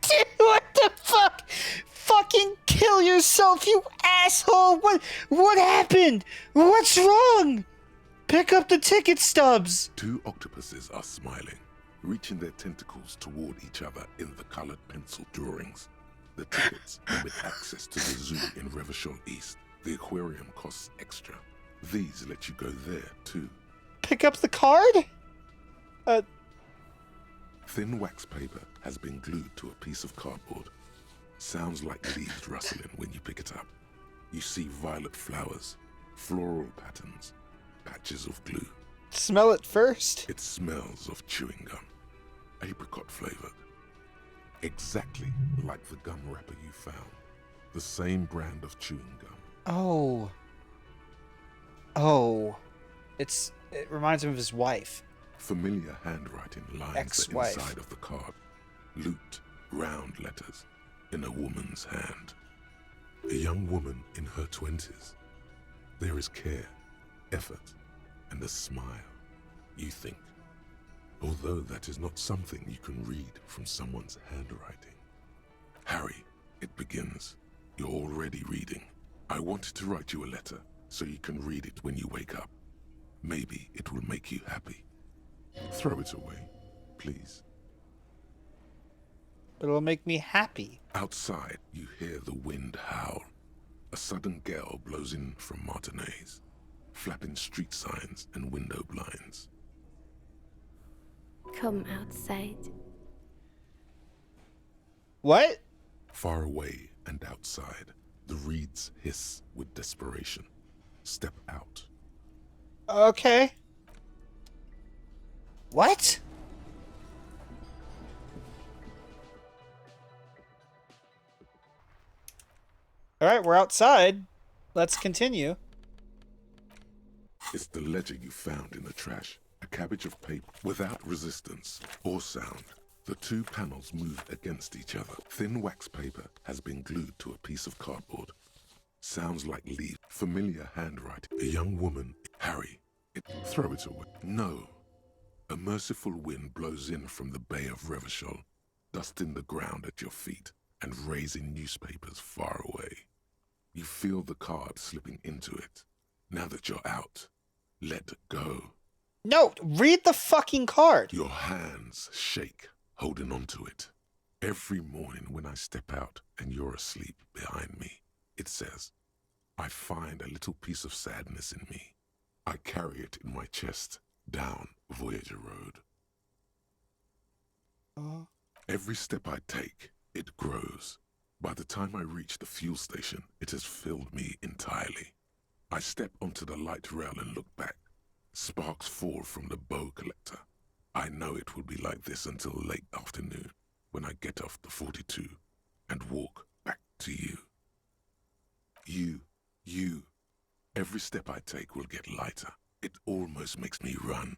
Dude, what the fuck? Fucking kill yourself, you asshole! What happened? What's wrong? Pick up the ticket stubs! 2 octopuses are smiling, reaching their tentacles toward each other in the colored pencil drawings. The tickets permit access to the zoo in Revershore East. The aquarium costs extra. These let you go there, too. Pick up the card? Thin wax paper has been glued to a piece of cardboard. Sounds like leaves rustling when you pick it up. You see violet flowers, floral patterns, patches of glue. Smell it first. It smells of chewing gum, apricot flavored. Exactly like the gum wrapper you found. The same brand of chewing gum. Oh. It reminds him of his wife. Familiar handwriting lines Ex-wife. the inside of the card. Looped, round letters in a woman's hand. A young woman in her 20s. There is care, effort, and a smile, you think. Although that is not something you can read from someone's handwriting. Harry, it begins. You're already reading. I wanted to write you a letter so you can read it when you wake up. Maybe it will make you happy. Throw it away, please. But it'll make me happy. Outside, you hear the wind howl. A sudden gale blows in from Martinez, flapping street signs and window blinds. Come outside. What? Far away and outside, the reeds hiss with desperation. Step out. Okay. What? All right, we're outside. Let's continue. It's the ledger you found in the trash. A cabbage of paper without resistance or sound. The two panels moved against each other. Thin wax paper has been glued to a piece of cardboard. Sounds like leaf. Familiar handwriting. A young woman. Harry. Throw it away. No. A merciful wind blows in from the Bay of Revachol, dusting the ground at your feet and raising newspapers far away. You feel the card slipping into it. Now that you're out, let go. No, read the fucking card. Your hands shake, holding onto it. Every morning when I step out and you're asleep behind me, it says, I find a little piece of sadness in me. I carry it in my chest down Voyager Road. Every step I take, it grows. By the time I reach the fuel station, it has filled me entirely. I step onto the light rail and look back. Sparks fall from the bow collector. I know it will be like this until late afternoon, when I get off the 42 and walk back to you. You. Every step I take will get lighter. It almost makes me run.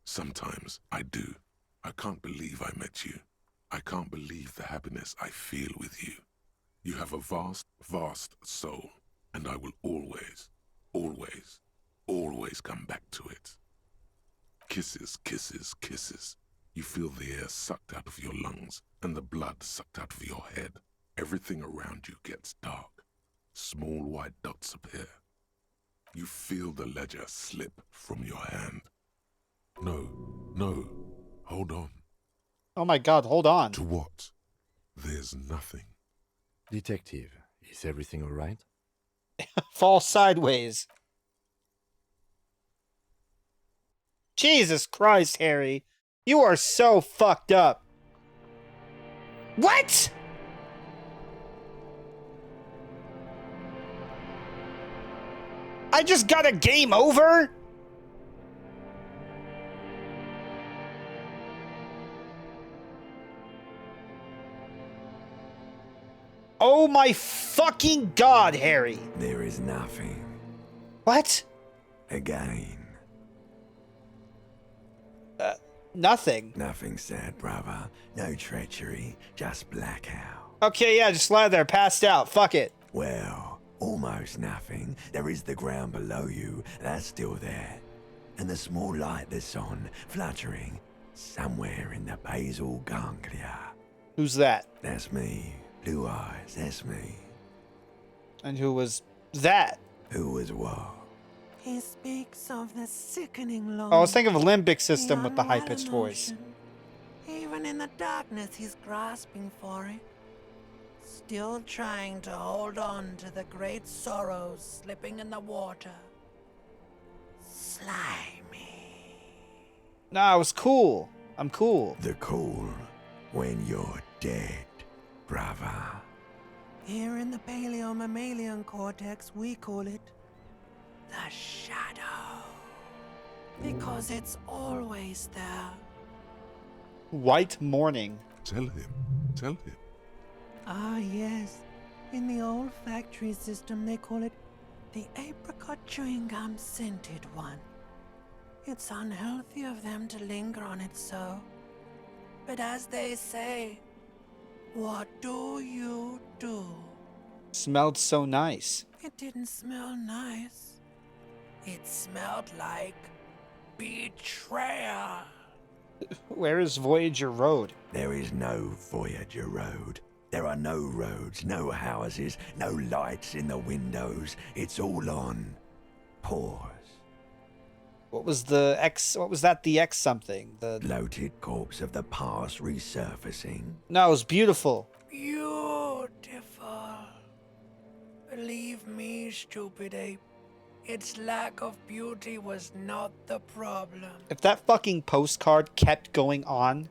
Sometimes I do. I can't believe I met you. I can't believe the happiness I feel with you. You have a vast, vast soul, and I will always, always, always come back to it. Kisses, kisses, kisses. You feel the air sucked out of your lungs and the blood sucked out of your head. Everything around you gets dark. Small white dots appear. You feel the ledger slip from your hand. No, hold on. Oh my god, hold on. To what? There's nothing. Detective, is everything all right? Fall sideways. Jesus Christ, Harry. You are so fucked up. What? I just got a game over? Oh my fucking god, Harry. There is nothing. What? Again. Nothing. Nothing sad, brother. No treachery. Just blackout. Okay, yeah, just lie there, passed out. Fuck it. Well, almost nothing. There is the ground below you. That's still there. And the small light that's on, fluttering, somewhere in the basal ganglia. Who's that? That's me. Blue eyes, that's me. And who was that? Who was what? He speaks of the sickening Oh, I longing. was thinking of Limbic System with the high-pitched voice. Even in the darkness, he's grasping for it. Still trying to hold on to the great sorrows slipping in the water. Slimy. Nah, it was cool. I'm cool. The cool when you're dead, brother. Here in the paleo-mammalian cortex, we call it the shadow. Because it's always there. White morning. Tell him. Ah, yes. In the olfactory system, they call it the apricot chewing gum scented one. It's unhealthy of them to linger on it so. But as they say, what do you do? Smelled so nice. It didn't smell nice. It smelled like betrayal. Where is Voyager Road? There is no Voyager Road. There are no roads, no houses, no lights in the windows. It's all on pause. What was the X? What was that? The X something? The bloated corpse of the past resurfacing. No, it was beautiful. Beautiful. Believe me, stupid ape. Its lack of beauty was not the problem. If that fucking postcard kept going on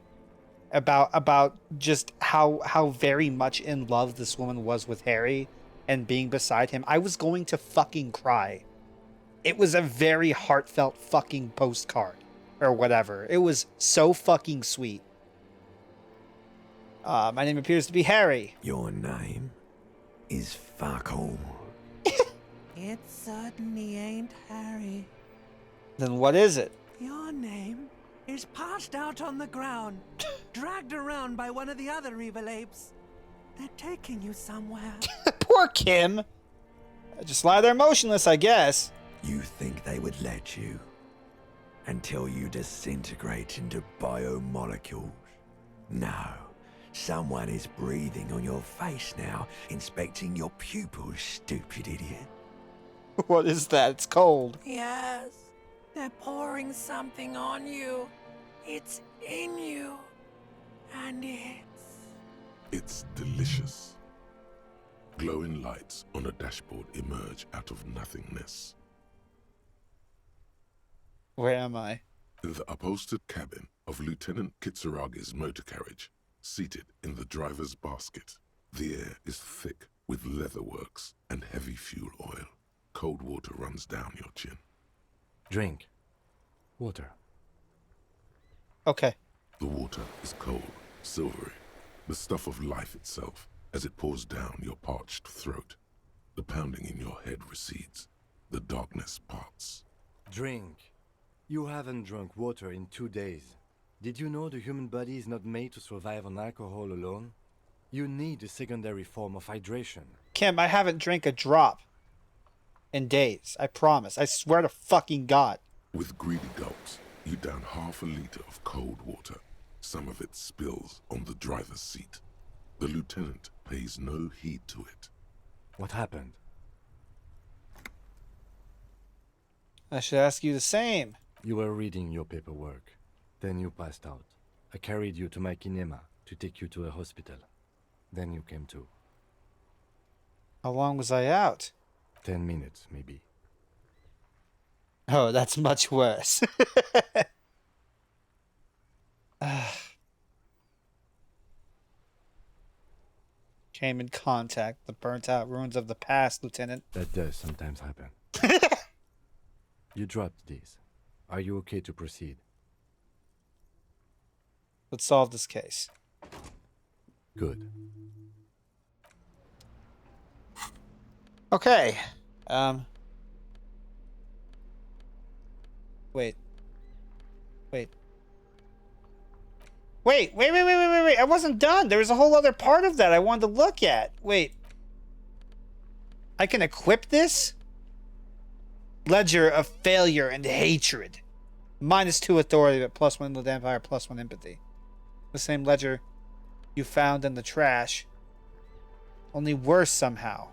about just how very much in love this woman was with Harry and being beside him, I was going to fucking cry. It was a very heartfelt fucking postcard or whatever. It was so fucking sweet. My name appears to be Harry. Your name? is fuck all. It certainly ain't Harry. Then what is it? Your name is passed out on the ground, dragged around by one of the other evil apes. They're taking you somewhere. Poor Kim. Just lie there motionless, I guess. You think they would let you? Until you disintegrate into biomolecules? No. Someone is breathing on your face now, inspecting your pupils, stupid idiot. What is that? It's cold. Yes, they're pouring something on you. It's in you. And It's delicious. Glowing lights on a dashboard emerge out of nothingness. Where am I? In the upholstered cabin of Lieutenant Kitsuragi's motor carriage, seated in the driver's basket. The air is thick with leatherworks and heavy fuel oil. Cold water runs down your chin. Drink. Water. Okay. The water is cold, silvery, the stuff of life itself as it pours down your parched throat. The pounding in your head recedes. The darkness parts. Drink. You haven't drunk water in 2 days. Did you know the human body is not made to survive on alcohol alone? You need a secondary form of hydration. Kim, I haven't drank a drop in days. I promise. I swear to fucking God. With greedy gulps, you down half a liter of cold water. Some of it spills on the driver's seat. The lieutenant pays no heed to it. What happened? I should ask you the same. You were reading your paperwork. Then you passed out. I carried you to my kinema to take you to a hospital. Then you came to. How long was I out? 10 minutes, maybe. Oh, that's much worse. Came in contact. The burnt-out ruins of the past, Lieutenant. That does sometimes happen. You dropped these. Are you okay to proceed? Let's solve this case. Good. Okay. Wait. Wait. I wasn't done. There was a whole other part of that I wanted to look at. Wait. I can equip this? Ledger of failure and hatred. -2 authority, but +1 to vampire, +1 empathy. The same ledger you found in the trash. Only worse somehow.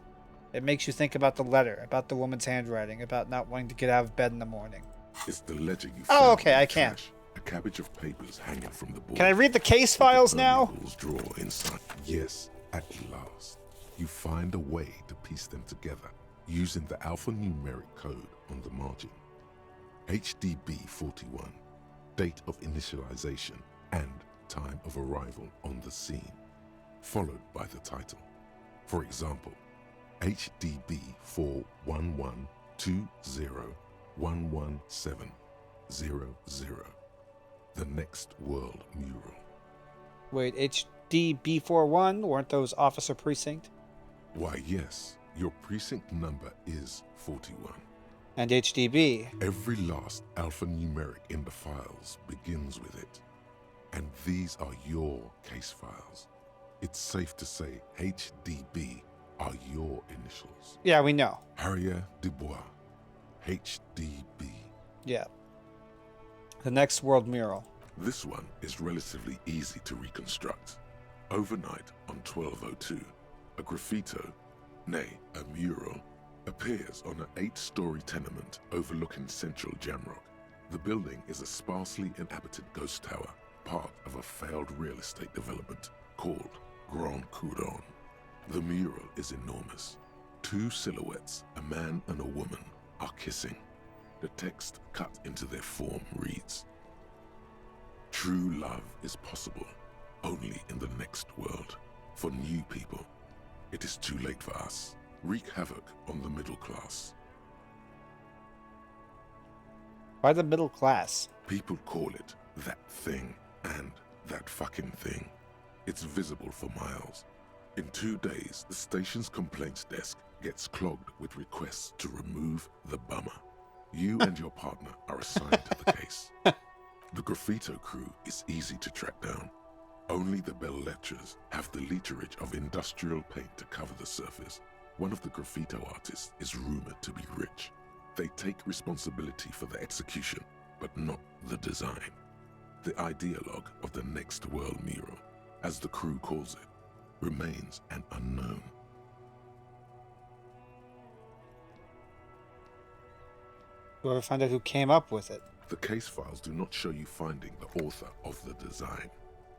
It makes you think about the letter, about the woman's handwriting, about not wanting to get out of bed in the morning. It's the ledger you Oh, found okay, in the I can. trash. A cabbage of papers hanging from the board. Can I read the case files now? Drawer inside. Yes, at last. You find a way to piece them together using the alphanumeric code on the margin. HDB41, date of initialization and time of arrival on the scene, followed by the title. For example, HDB4120117000, the Next World Mural. Wait, HDB41? Weren't those Officer Precinct? Why, yes, your precinct number is 41. And HDB? Every last alphanumeric in the files begins with it. And these are your case files. It's safe to say HDB are your initials. Yeah, we know. Harriet Dubois, HDB. Yeah. The Next World Mural. This one is relatively easy to reconstruct. Overnight on 1202, a graffito, nay, a mural, appears on an 8-story tenement overlooking central Jamrock. The building is a sparsely inhabited ghost tower, part of a failed real estate development called Grand Couronne. The mural is enormous. 2 silhouettes, a man and a woman, are kissing. The text cut into their form reads, "True love is possible only in the next world. For new people, it is too late for us. Wreak havoc on the middle class." Why the middle class? People call it that thing and that fucking thing. It's visible for miles. In 2 days, the station's complaints desk gets clogged with requests to remove the bummer. You and your partner are assigned to the case. The graffito crew is easy to track down. Only the bell lectures have the literage of industrial paint to cover the surface. One of the graffito artists is rumored to be rich. They take responsibility for the execution, but not the design. The ideologue of the next world mural, as the crew calls it, remains an unknown. Do you ever find out who came up with it? The case files do not show you finding the author of the design.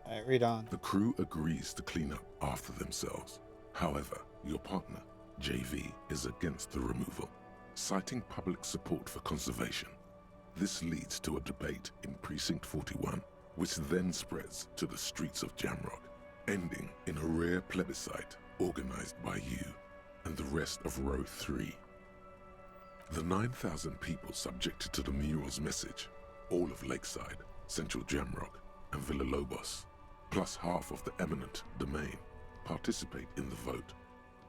All right, read on. The crew agrees to clean up after themselves. However, your partner, JV, is against the removal, citing public support for conservation. This leads to a debate in Precinct 41, which then spreads to the streets of Jamrock, ending in a rare plebiscite organized by you and the rest of Row 3. The 9,000 people subjected to the mural's message, all of Lakeside, Central Jamrock, and Villalobos, plus half of the eminent domain, participate in the vote.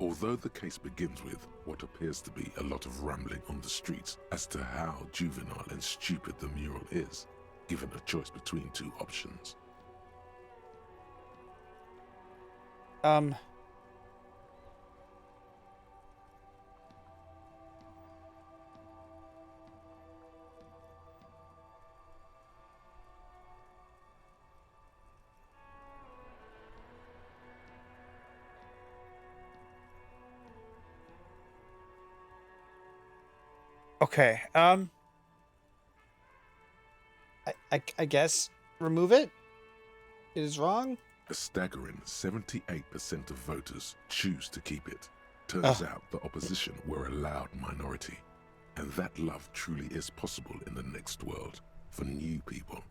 Although the case begins with what appears to be a lot of rambling on the streets as to how juvenile and stupid the mural is, given a choice between 2 options. Okay. I guess remove it. It is wrong. A staggering 78% of voters choose to keep it. Turns out the opposition were a loud minority, and that love truly is possible in the next world for new people,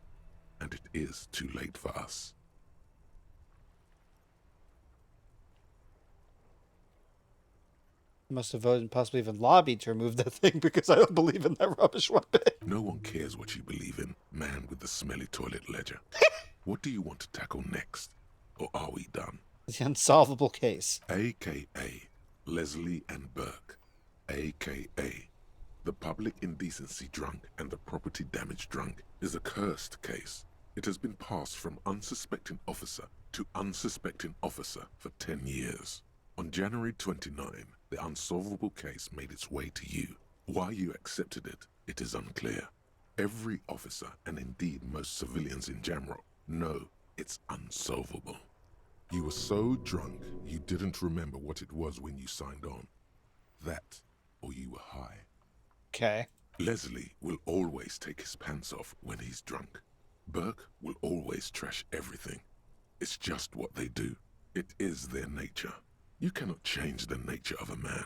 and it is too late for us. Must have voted and possibly even lobbied to remove that thing because I don't believe in that rubbish one bit. No one cares what you believe in, man with the smelly toilet ledger. What do you want to tackle next? Or are we done? The unsolvable case. AKA Leslie and Burke. AKA the public indecency drunk and the property damage drunk is a cursed case. It has been passed from unsuspecting officer to unsuspecting officer for 10 years. On January 29, the unsolvable case made its way to you. Why you accepted it, it is unclear. Every officer, and indeed most civilians in Jamrock, know it's unsolvable. You were so drunk you didn't remember what it was when you signed on. That, or you were high. Okay. Leslie will always take his pants off when he's drunk. Burke will always trash everything. It's just what they do. It is their nature. You cannot change the nature of a man,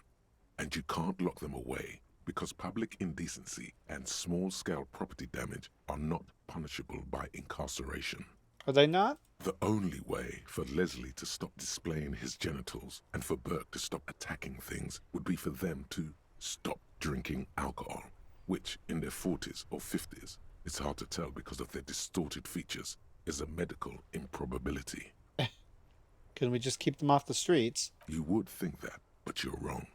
and you can't lock them away because public indecency and small-scale property damage are not punishable by incarceration. Are they not? The only way for Leslie to stop displaying his genitals and for Burke to stop attacking things would be for them to stop drinking alcohol, which in their 40s or 50s, it's hard to tell because of their distorted features, is a medical improbability. Can we just keep them off the streets? You would think that, but you're wrong.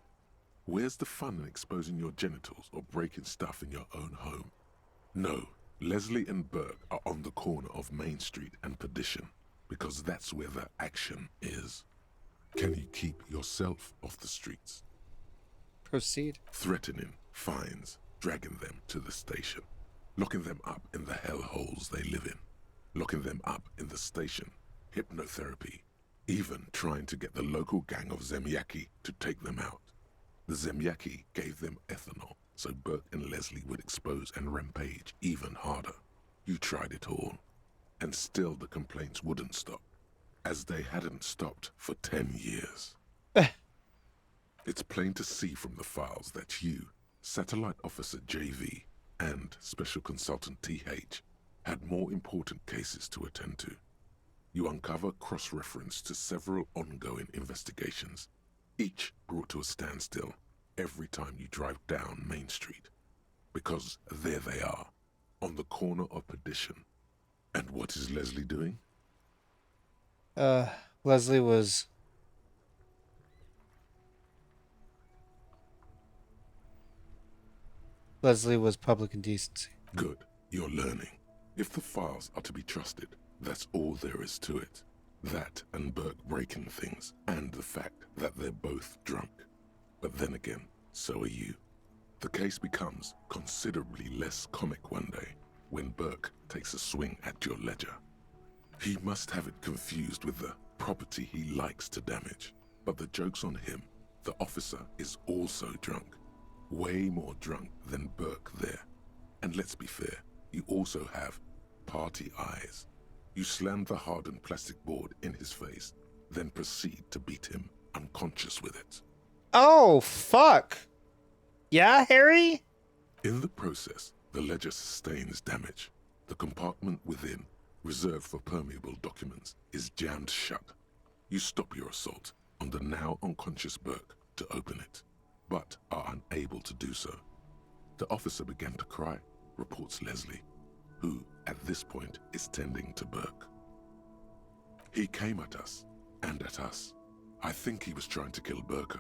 Where's the fun in exposing your genitals or breaking stuff in your own home? No, Leslie and Burke are on the corner of Main Street and Perdition, because that's where the action is. Can you keep yourself off the streets? Proceed. Threatening, fines, dragging them to the station, locking them up in the hellholes they live in, locking them up in the station, hypnotherapy, even trying to get the local gang of Zemyaki to take them out. The Zemyaki gave them ethanol, so Burke and Leslie would expose and rampage even harder. You tried it all, and still the complaints wouldn't stop, as they hadn't stopped for 10 years. It's plain to see from the files that you, Satellite Officer JV, and Special Consultant TH had more important cases to attend to. You uncover cross-reference to several ongoing investigations, each brought to a standstill every time you drive down Main Street. Because there they are, on the corner of Perdition. And what is Leslie doing? Leslie was Leslie was public indecency. Good. You're learning. If the files are to be trusted, that's all there is to it. That and Burke breaking things, and the fact that they're both drunk. But then again, so are you. The case becomes considerably less comic one day when Burke takes a swing at your ledger. He must have it confused with the property he likes to damage. But the joke's on him. The officer is also drunk. Way more drunk than Burke there. And let's be fair, you also have party eyes. You slam the hardened plastic board in his face, then proceed to beat him unconscious with it. Oh, fuck. Yeah, Harry? In the process, the ledger sustains damage. The compartment within, reserved for permeable documents, is jammed shut. You stop your assault on the now unconscious Burke to open it, but are unable to do so. The officer began to cry, reports Leslie, who, at this point, is tending to Burke. He came at us, and at us. I think he was trying to kill Burko.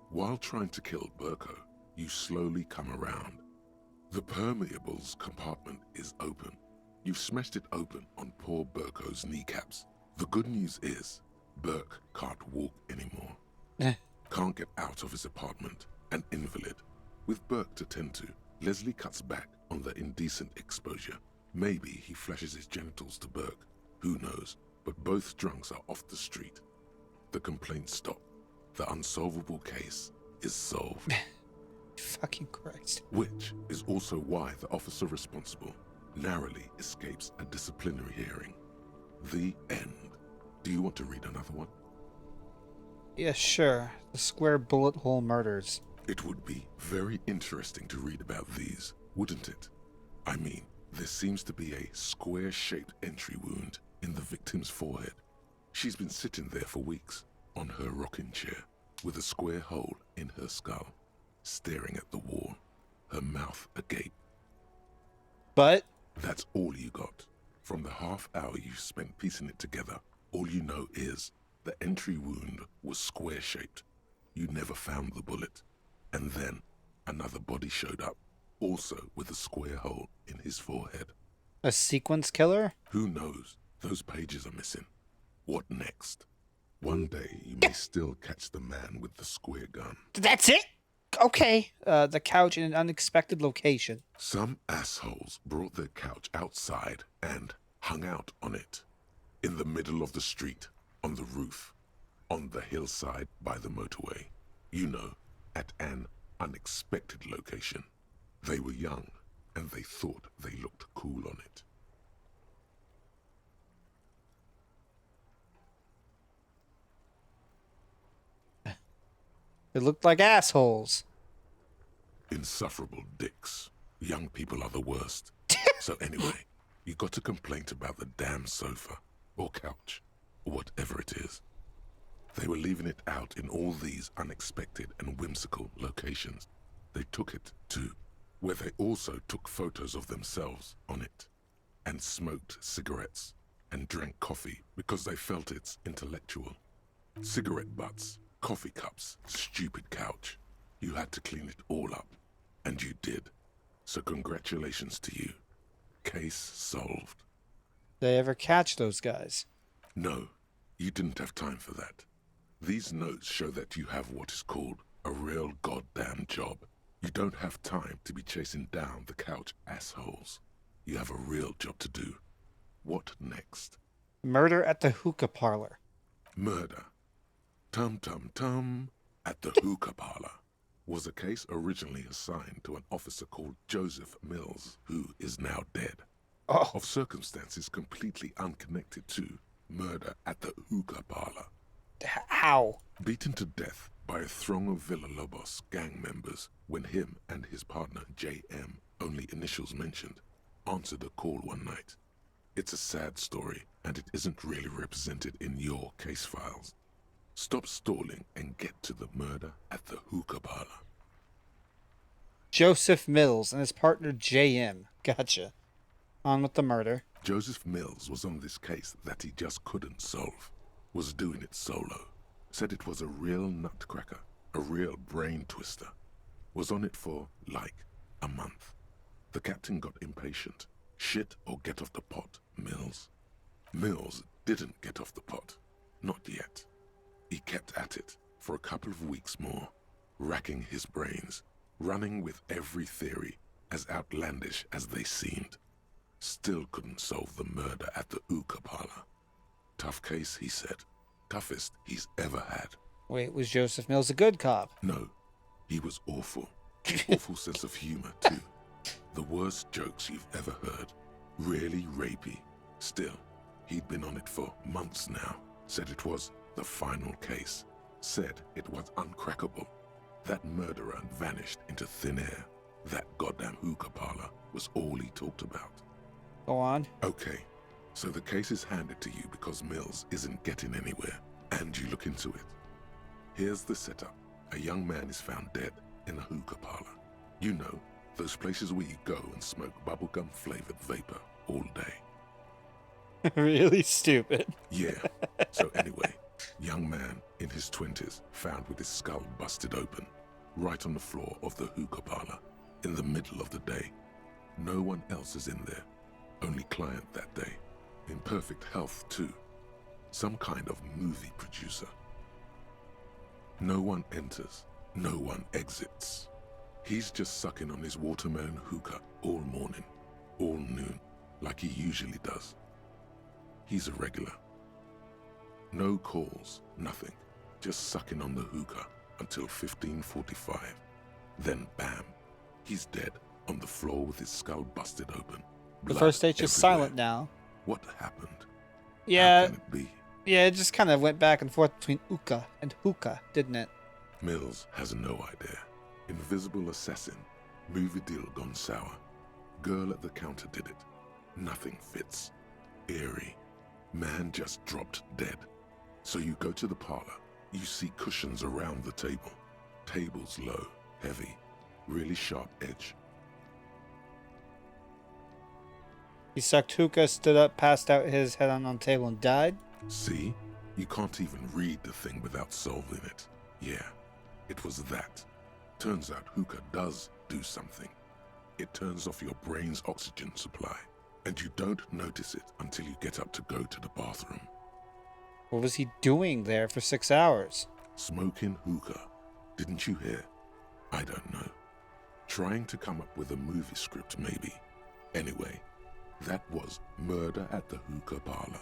While trying to kill Burko, you slowly come around. The permeables compartment is open. You've smashed it open on poor Burko's kneecaps. The good news is, Burke can't walk anymore. Can't get out of his apartment, an invalid. With Burke to tend to, Leslie cuts back on the indecent exposure. Maybe he flashes his genitals to Burke, who knows, but both drunks are off the street. The complaints stop. The unsolvable case is solved. Fucking Christ. Which is also why the officer responsible narrowly escapes a disciplinary hearing. The end. Do you want to read another one? Yeah, sure. The square bullet hole murders. It would be very interesting to read about these, wouldn't it? I mean, there seems to be a square-shaped entry wound in the victim's forehead. She's been sitting there for weeks, on her rocking chair, with a square hole in her skull, staring at the wall, her mouth agape. But? That's all you got. From the half hour you spent piecing it together, all you know is the entry wound was square-shaped. You never found the bullet. And then another body showed up, also with a square hole in his forehead. A sequence killer? Who knows? Those pages are missing. What next? One day you may still catch the man with the square gun. That's it? Okay. The couch in an unexpected location. Some assholes brought their couch outside and hung out on it. In the middle of the street, on the roof, on the hillside by the motorway. You know, at an unexpected location. They were young, and they thought they looked cool on it. They looked like assholes. Insufferable dicks. Young people are the worst. So anyway, you got a complaint about the damn sofa, or couch, or whatever it is. They were leaving it out in all these unexpected and whimsical locations. They took it to where they also took photos of themselves on it, and smoked cigarettes, and drank coffee because they felt it's intellectual. Cigarette butts, coffee cups, stupid couch. You had to clean it all up, and you did. So congratulations to you. Case solved. They ever catch those guys? No, you didn't have time for that. These notes show that you have what is called a real goddamn job. You don't have time to be chasing down the couch assholes. You have a real job to do. What next? Murder at the hookah parlor. Murder. Tum-tum-tum at the hookah parlor was a case originally assigned to an officer called Joseph Mills, who is now dead. Oh. Of circumstances completely unconnected to murder at the hookah parlor. How? Beaten to death by a throng of Villalobos gang members when him and his partner J.M., only initials mentioned, answered a call one night. It's a sad story, and it isn't really represented in your case files. Stop stalling and get to the murder at the hookah parlor. Joseph Mills and his partner J.M. Gotcha. On with the murder. Joseph Mills was on this case that he just couldn't solve. Was doing it solo. Said it was a real nutcracker, a real brain twister. Was on it for, like, a month. The captain got impatient. Shit or get off the pot, Mills. Mills didn't get off the pot. Not yet. He kept at it for a couple of weeks more, racking his brains, running with every theory, as outlandish as they seemed. Still couldn't solve the murder at the hookah parlor. Tough case, he said. Toughest he's ever had. Wait, was Joseph Mills a good cop? No, he was awful. Awful sense of humor, too. The worst jokes you've ever heard. Really rapey. Still, he'd been on it for months now. Said it was the final case. Said it was uncrackable. That murderer vanished into thin air. That goddamn hookah parlor was all he talked about. Go on. Okay, so the case is handed to you because Mills isn't getting anywhere, and you look into it. Here's the setup. A young man is found dead in a hookah parlor. You know, those places where you go and smoke bubblegum-flavored vapor all day. Really stupid. Yeah. So anyway, young man in his 20s found with his skull busted open, right on the floor of the hookah parlor, in the middle of the day. No one else is in there. Only client that day. In perfect health, too. Some kind of movie producer. No one enters. No one exits. He's just sucking on his watermelon hookah all morning, all noon, like he usually does. He's a regular. No calls, nothing. Just sucking on the hookah until 15:45. Then bam, he's dead on the floor with his skull busted open. The first stage is silent now. What happened? Yeah. How can it be? Yeah, it just kind of went back and forth between Uka and hookah, didn't it? Mills has no idea. Invisible assassin. Movie deal gone sour. Girl at the counter did it. Nothing fits. Eerie. Man just dropped dead. So you go to the parlor. You see cushions around the table. Tables low, heavy, really sharp edge. He sucked hookah, stood up, passed out his head on the table, and died? See? You can't even read the thing without solving it. Yeah, it was that. Turns out hookah does do something. It turns off your brain's oxygen supply, and you don't notice it until you get up to go to the bathroom. What was he doing there for 6 hours? Smoking hookah. Didn't you hear? I don't know. Trying to come up with a movie script, maybe. Anyway, that was Murder at the Hookah Parlor.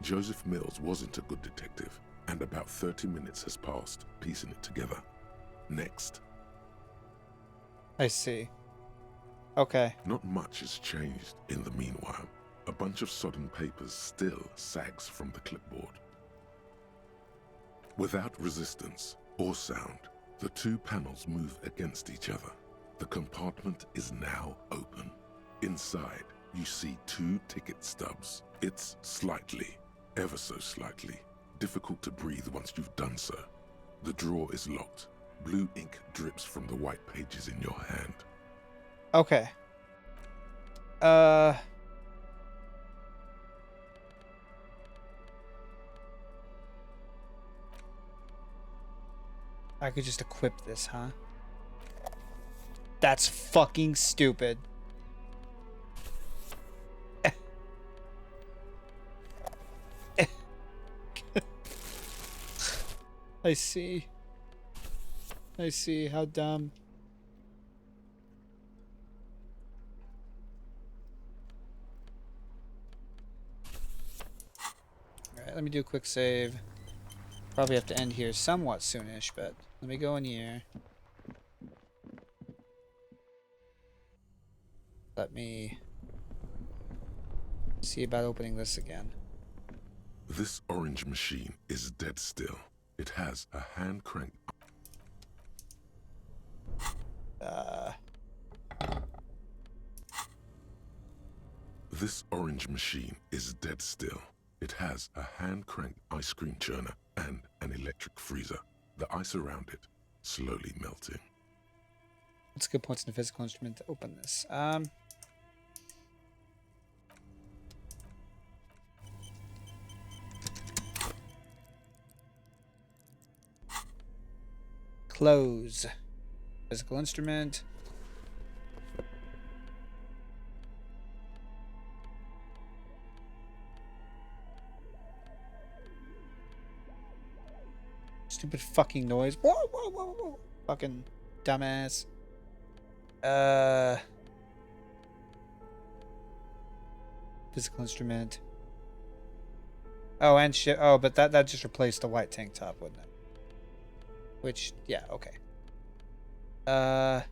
Joseph Mills wasn't a good detective, and about 30 minutes has passed piecing it together. Next. I see. Okay. Not much has changed in the meanwhile. A bunch of sodden papers still sags from the clipboard. Without resistance or sound, the two panels move against each other. The compartment is now open. Inside, you see 2 ticket stubs. It's slightly, ever so slightly, difficult to breathe once you've done so. The drawer is locked. Blue ink drips from the white pages in your hand. Okay. I could just equip this, huh? That's fucking stupid. I see. I see. How dumb. Alright, let me do a quick save. Probably have to end here somewhat soonish, but let me go in here. Let me see about opening this again. This orange machine is dead still. It has a hand crank. This orange machine is dead still. It has a hand crank ice cream churner and an electric freezer. The ice around it slowly melting. What's good points in the physical instrument to open this? Close. Physical instrument. Stupid fucking noise. Whoa, whoa, whoa, whoa. Fucking dumbass. Physical instrument. Oh, and shit. Oh, but that just replaced the white tank top, wouldn't it? Which, yeah, okay. That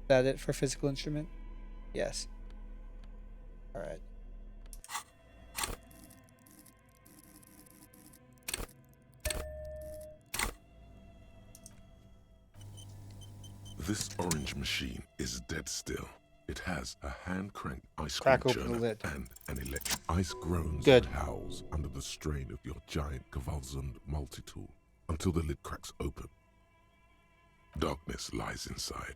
it for physical instrument? Yes. All right. This orange machine is dead still. It has a hand-cranked ice cream Crack open the churner lid. and an electric. Ice groans Good. and howls under the strain of your giant Gewalzund multi-tool until the lid cracks open. Darkness lies inside,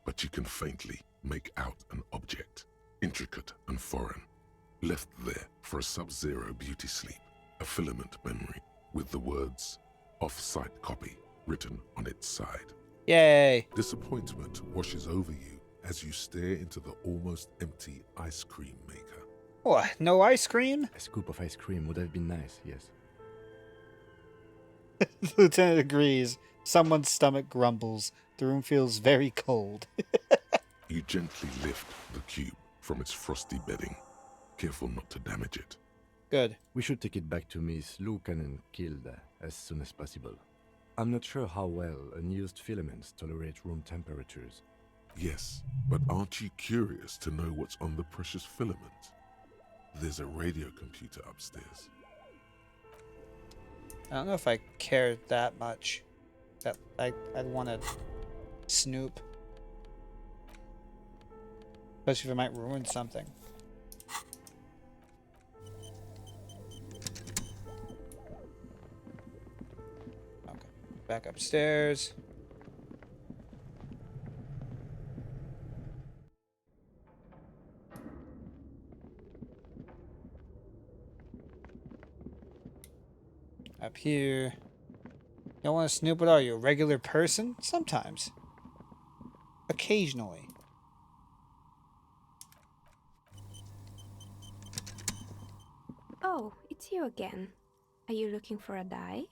but you can faintly make out an object, intricate and foreign, left there for a sub-zero beauty sleep, a filament memory with the words "off-site copy" written on its side. Yay! Disappointment washes over you as you stare into the almost empty ice cream maker. What? No ice cream? A scoop of ice cream would have been nice, yes. The lieutenant agrees. Someone's stomach grumbles. The room feels very cold. You gently lift the cube from its frosty bedding, careful not to damage it. Good. We should take it back to Miss Lukanen Kilda as soon as possible. I'm not sure how well unused filaments tolerate room temperatures. Yes, but aren't you curious to know what's on the precious filament? There's a radio computer upstairs. I don't know if I care that much. That I'd want to snoop. Especially if it might ruin something. Okay. Back upstairs. Up here. You don't want to snoop at all? You're a regular person? Sometimes. Occasionally. Oh, it's you again. Are you looking for a dye?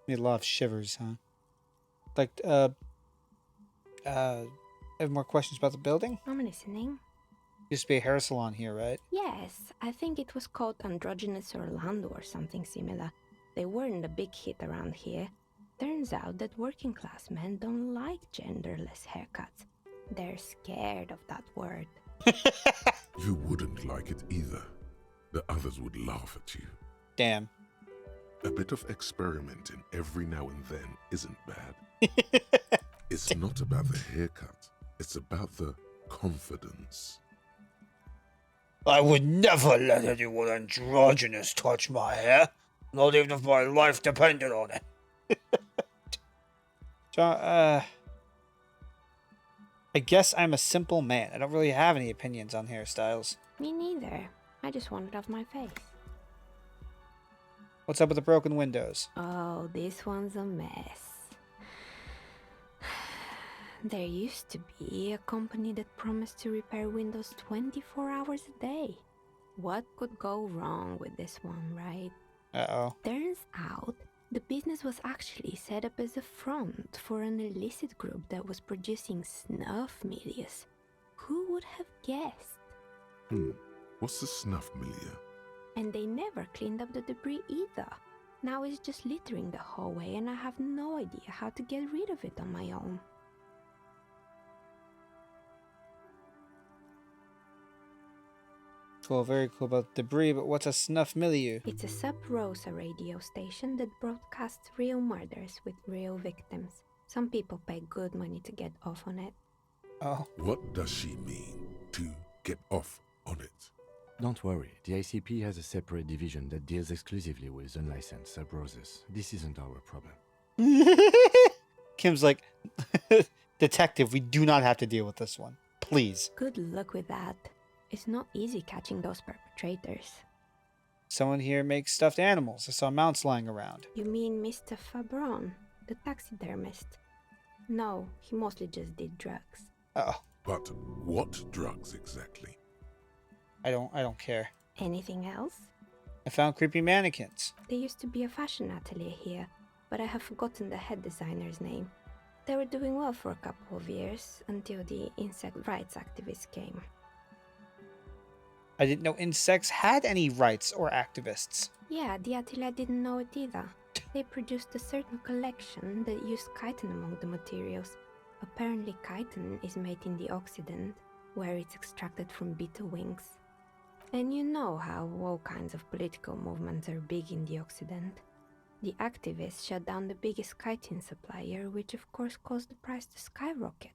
Made a lot of shivers, huh? Like, have more questions about the building? I'm listening. Used to be a hair salon here, right? Yes, I think it was called Androgynous Orlando or something similar. They weren't a big hit around here. Turns out that working class men don't like genderless haircuts. They're scared of that word. You wouldn't like it either. The others would laugh at you. Damn. A bit of experimenting every now and then isn't bad. It's not about the haircut. It's about the confidence. I would never let anyone androgynous touch my hair. Not even if my life depended on it. John, I guess I'm a simple man. I don't really have any opinions on hairstyles. Me neither. I just want it off my face. What's up with the broken windows? Oh, this one's a mess. There used to be a company that promised to repair windows 24 hours a day. What could go wrong with this one, right? Uh-oh. Turns out, the business was actually set up as a front for an illicit group that was producing snuff milias. Who would have guessed? What's the snuff milieu? And they never cleaned up the debris either. Now it's just littering the hallway and I have no idea how to get rid of it on my own. Cool, very cool about debris, but what's a snuff milieu? It's a sub-Rosa radio station that broadcasts real murders with real victims. Some people pay good money to get off on it. Oh. What does she mean, to get off on it? Don't worry, the ICP has a separate division that deals exclusively with unlicensed sub-roses. This isn't our problem. Kim's like, Detective, we do not have to deal with this one. Please. Good luck with that. It's not easy catching those perpetrators. Someone here makes stuffed animals. I saw mounts lying around. You mean Mr. Fabron, the taxidermist? No, he mostly just did drugs. Oh. But what drugs exactly? I don't care. Anything else? I found creepy mannequins. There used to be a fashion atelier here, but I have forgotten the head designer's name. They were doing well for a couple of years, until the insect rights activists came. I didn't know insects had any rights or activists. Yeah, the atelier didn't know it either. They produced a certain collection that used chitin among the materials. Apparently chitin is made in the Occident, where it's extracted from beetle wings. And you know how all kinds of political movements are big in the Occident. The activists shut down the biggest chitin supplier, which of course caused the price to skyrocket.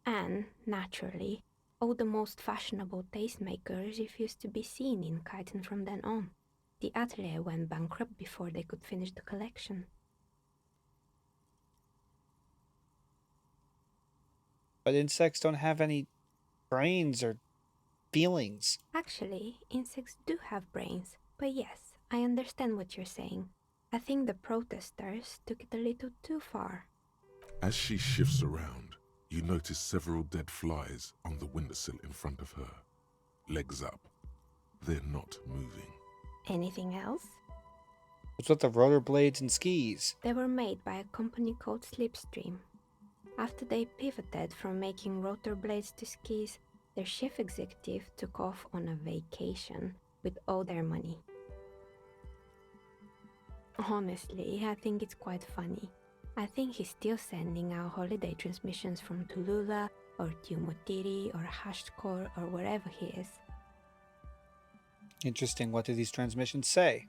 And, naturally, all the most fashionable tastemakers refused to be seen in chitin from then on. The atelier went bankrupt before they could finish the collection. But insects don't have any brains or feelings. Actually, insects do have brains, but yes, I understand what you're saying. I think the protesters took it a little too far. As she shifts around, you notice several dead flies on the windowsill in front of her. Legs up. They're not moving. Anything else? What's with the rotor blades and skis? They were made by a company called Slipstream. After they pivoted from making rotor blades to skis, their chief executive took off on a vacation with all their money. Honestly, I think it's quite funny. I think he's still sending out holiday transmissions from Tulula or Tiumotiri or Hashtkor or wherever he is. Interesting. What do these transmissions say?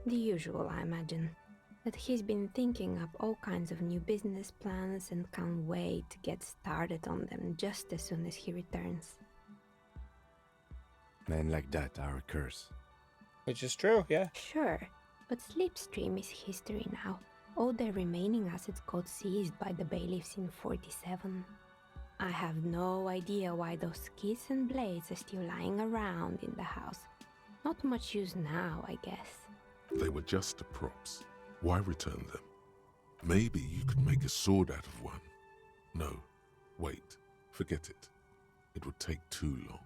The usual, I imagine. That he's been thinking up all kinds of new business plans and can't wait to get started on them just as soon as he returns. Men like that are a curse. Which is true, yeah. Sure, but Slipstream is history now. All their remaining assets got seized by the bailiffs in 47. I have no idea why those skis and blades are still lying around in the house. Not much use now, I guess. They were just props. Why return them? Maybe you could make a sword out of one. No, wait, forget it. It would take too long.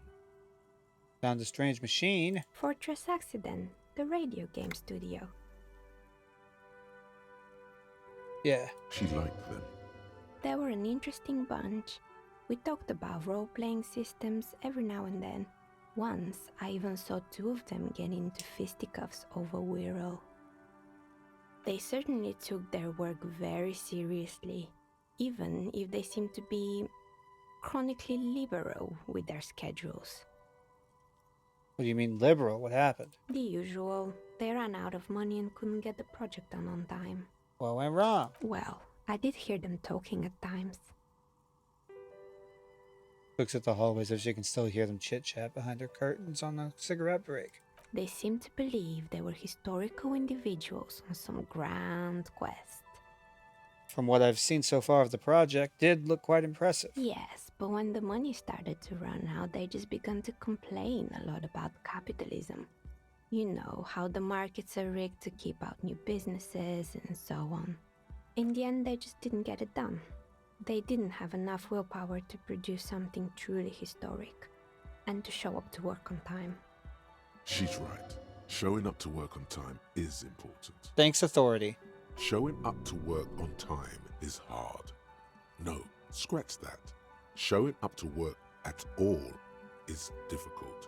Found a strange machine. Fortress Accident, the radio game studio. Yeah. She liked them. They were an interesting bunch. We talked about role-playing systems every now and then. Once, I even saw two of them get into fisticuffs over Wirral. They certainly took their work very seriously, even if they seemed to be chronically liberal with their schedules. What do you mean liberal? What happened? The usual. They ran out of money and couldn't get the project done on time. What went wrong? Well, I did hear them talking at times. Looks at the hallways as she can still hear them chit-chat behind her curtains on a cigarette break. They seemed to believe they were historical individuals on some grand quest. From what I've seen so far of the project, did look quite impressive. Yes, but when the money started to run out, they just began to complain a lot about capitalism. You know, how the markets are rigged to keep out new businesses and so on. In the end, they just didn't get it done. They didn't have enough willpower to produce something truly historic, and to show up to work on time. She's right. Showing up to work on time is important. Thanks, authority. Showing up to work on time is hard. No, scratch that. Showing up to work at all is difficult,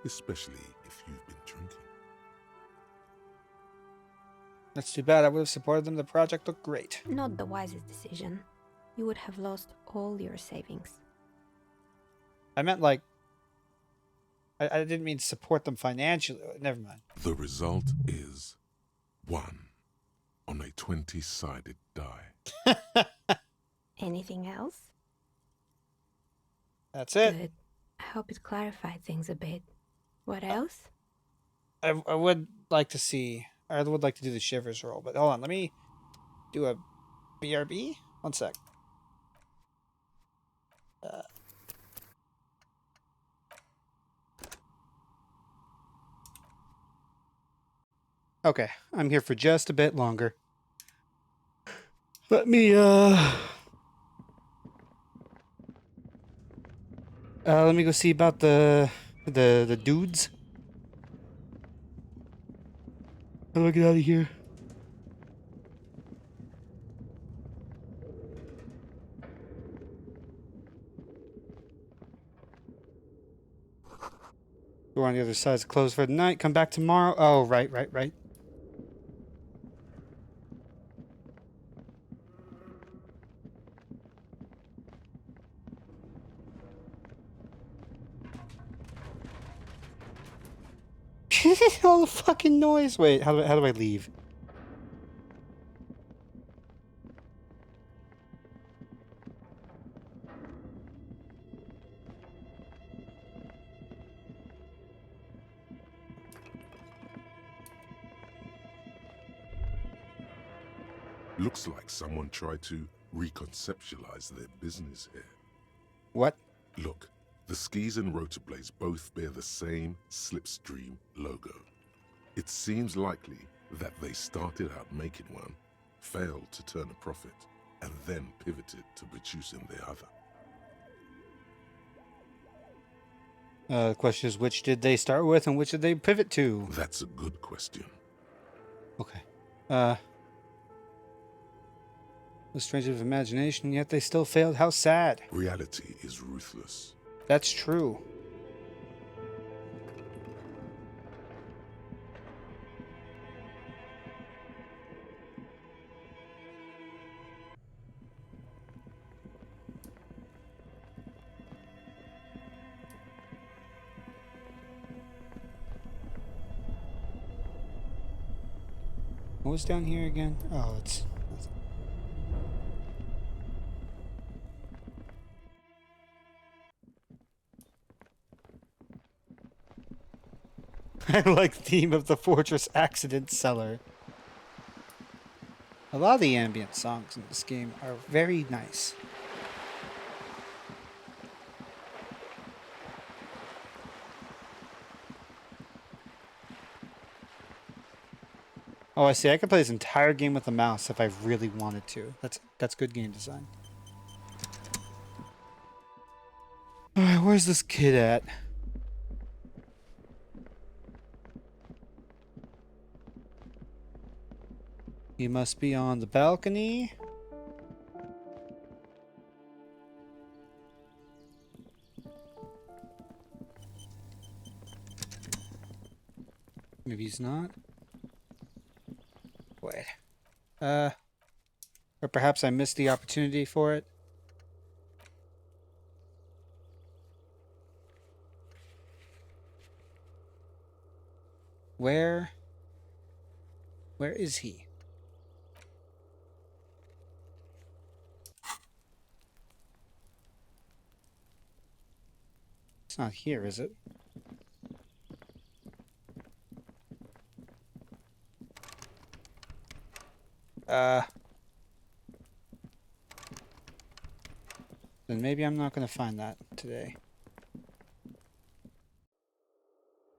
especially if you've been drinking. That's too bad. I would have supported them. The project looked great. Not the wisest decision. You would have lost all your savings. I meant like... I didn't mean support them financially. Never mind. The result is 1 on a 20-sided die. Anything else? That's it. Good. I hope it clarified things a bit. What else? I would like to see... I would like to do the Shivers roll, but hold on. Let me do a BRB. One sec. Okay, I'm here for just a bit longer. Let me let me go see about the dudes. How do I get out of here? Door on the other side is closed for the night. Come back tomorrow. Oh, right. All the fucking noise. Wait, how do I leave? Looks like someone tried to reconceptualize their business here. What? Look, the skis and rotor blades both bear the same Slipstream logo. It seems likely that they started out making one, failed to turn a profit, and then pivoted to producing the other. The question is, which did they start with and which did they pivot to? That's a good question. Okay. The strange of imagination, yet they still failed. How sad. Reality is ruthless. That's true. What was down here again? Oh, it's... I like the theme of the Fortress Accident Cellar. A lot of the ambient songs in this game are very nice. Oh, I see. I could play this entire game with a mouse if I really wanted to. That's good game design. Alright, where's this kid at? He must be on the balcony. Maybe he's not. Wait. Or perhaps I missed the opportunity for it. Where is he? It's not here, is it? Then maybe I'm not going to find that today.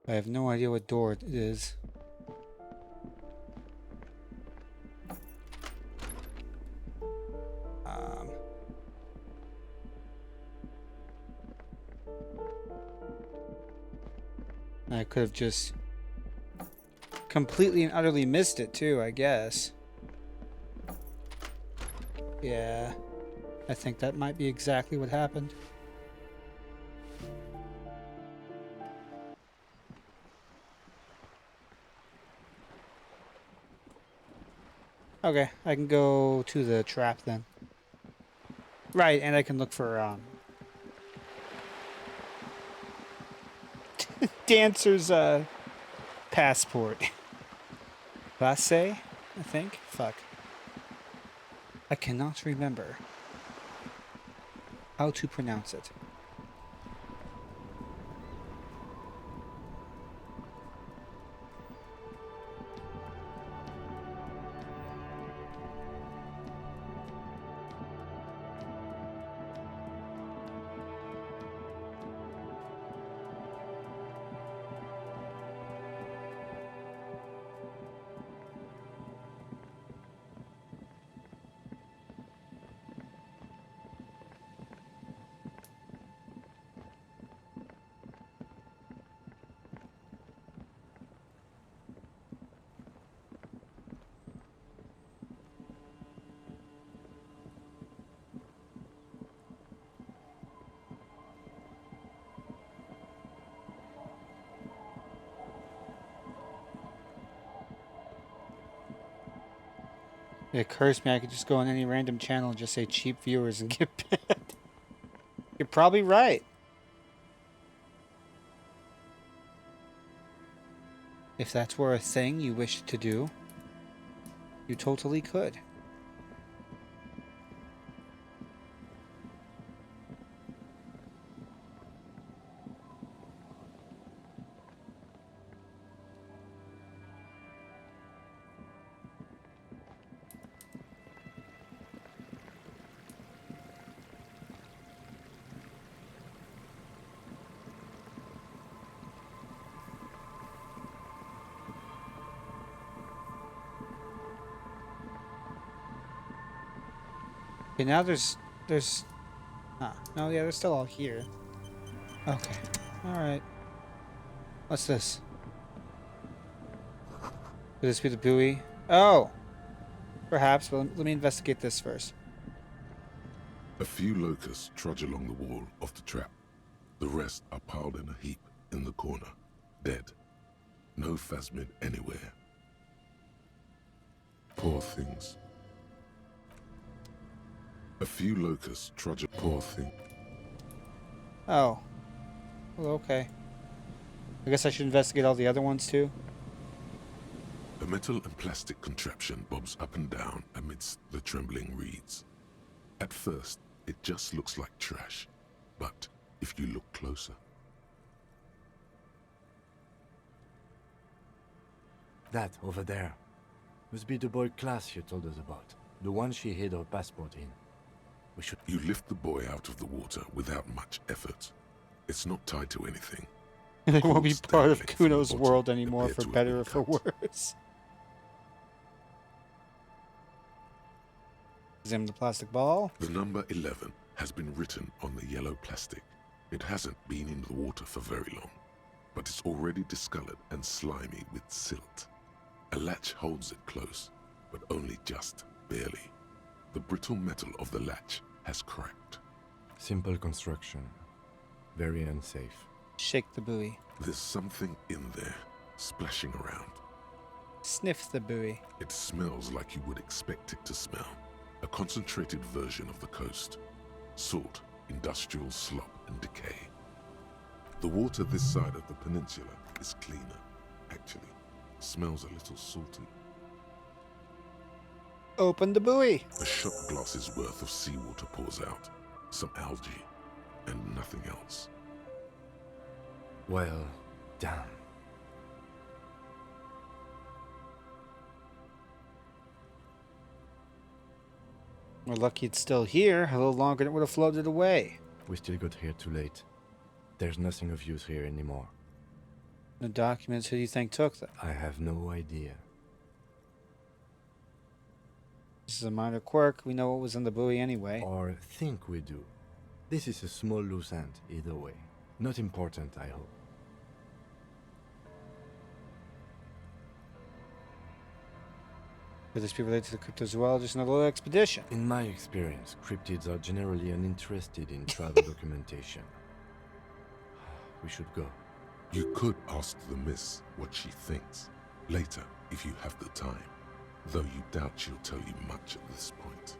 I have no idea what door it is. I could have just completely and utterly missed it too, I guess. Yeah, I think that might be exactly what happened. Okay, I can go to the trap then. Right, and I can look for Dancer's passport. Passe, I think. Fuck. I cannot remember how to pronounce it. It occurs to me I could just go on any random channel and just say cheap viewers and get banned. You're probably right. If that's were a thing you wished to do, you totally could. Okay, now there's no, yeah, they're still all here. Okay. Alright. What's this? Could this be the buoy? Oh! Perhaps, but let me investigate this first. A few locusts trudge along the wall of the trap. The rest are piled in a heap in the corner, dead. No phasmid anywhere. Poor things. A few locusts trudge. Poor thing. Oh. Well, okay. I guess I should investigate all the other ones too. A metal and plastic contraption bobs up and down amidst the trembling reeds. At first, it just looks like trash, but if you look closer... That over there must be the boy class you told us about. The one she hid her passport in. We should... You lift the boy out of the water without much effort. It's not tied to anything. And it won't be Cords part of dangling from the Kuno's bottom world anymore, appear for to have better been or for cut. worse. Examine the plastic ball. The number 11 has been written on the yellow plastic. It hasn't been in the water for very long, but it's already discolored and slimy with silt. A latch holds it close, but only just barely. The brittle metal of the latch has cracked. Simple construction. Very unsafe. Shake the buoy. There's something in there, splashing around. Sniff the buoy. It smells like you would expect it to smell. A concentrated version of the coast. Salt, industrial slop, and decay. The water this side of the peninsula is cleaner, actually. Smells a little salty. Open the buoy. A shot glass's worth of seawater pours out. Some algae, and nothing else. Well, damn. We're lucky it's still here. A little longer and it would have floated away. We still got here too late. There's nothing of use here anymore. The documents, who do you think took them? I have no idea. This is a minor quirk. We know what was in the buoy anyway. Or think we do. This is a small loose end, either way. Not important, I hope. Could this be related to the cryptozoologist and a little expedition? In my experience, cryptids are generally uninterested in travel documentation. We should go. You could ask the miss what she thinks. Later, if you have the time. Though you doubt she'll tell you much at this point.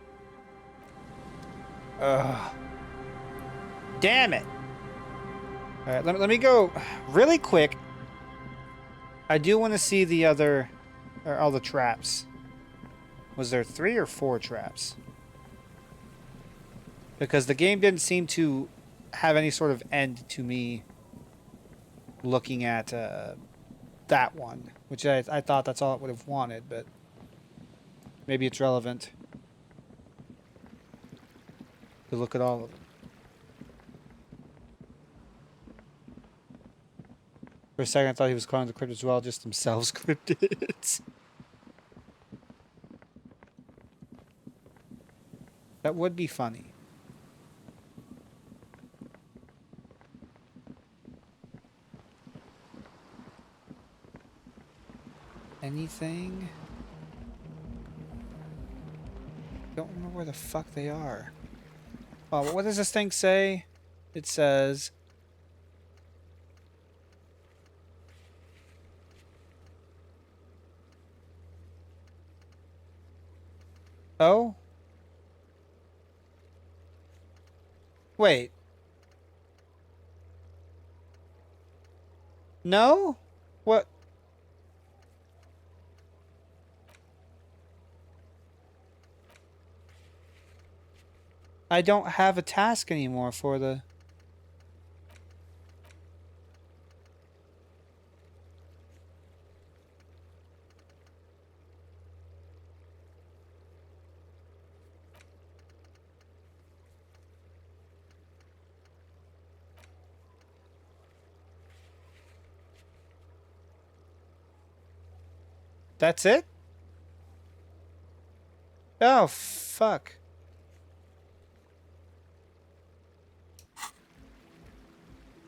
Damn it! Alright, let me go really quick. I do want to see the other... or all the traps. Was there 3 or 4 traps? Because the game didn't seem to have any sort of end to me looking at that one. Which I thought that's all it would have wanted, but... maybe it's relevant to look at all of them. For a second, I thought he was calling the cryptozoologists themselves cryptids. That would be funny. Anything? Don't remember where the fuck they are. Oh, what does this thing say? It says... Oh? Wait. No? What? I don't have a task anymore for the... That's it? Oh, fuck.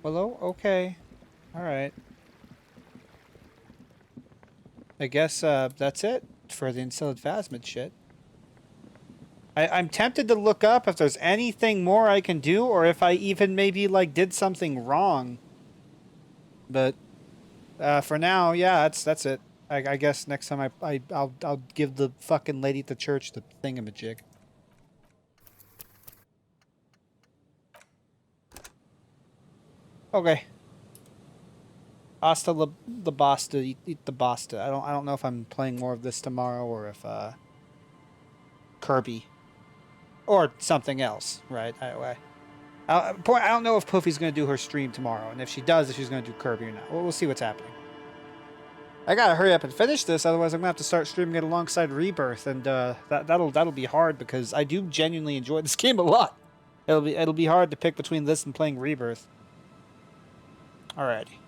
Well, okay. Alright. I guess, that's it for the instilled phasmid shit. I'm tempted to look up if there's anything more I can do, or if I even maybe, like, did something wrong. But, for now, yeah, that's it. I guess next time I'll give the fucking lady at the church the thingamajig. Okay. Hasta la basta, eat the basta. I don't know if I'm playing more of this tomorrow or if Kirby or something else, right? I don't know if Poofy's gonna do her stream tomorrow, and if she does, if she's gonna do Kirby or not. We'll see what's happening. I gotta hurry up and finish this, otherwise I'm gonna have to start streaming it alongside Rebirth, and that'll be hard because I do genuinely enjoy this game a lot. It'll be hard to pick between this and playing Rebirth. Alrighty.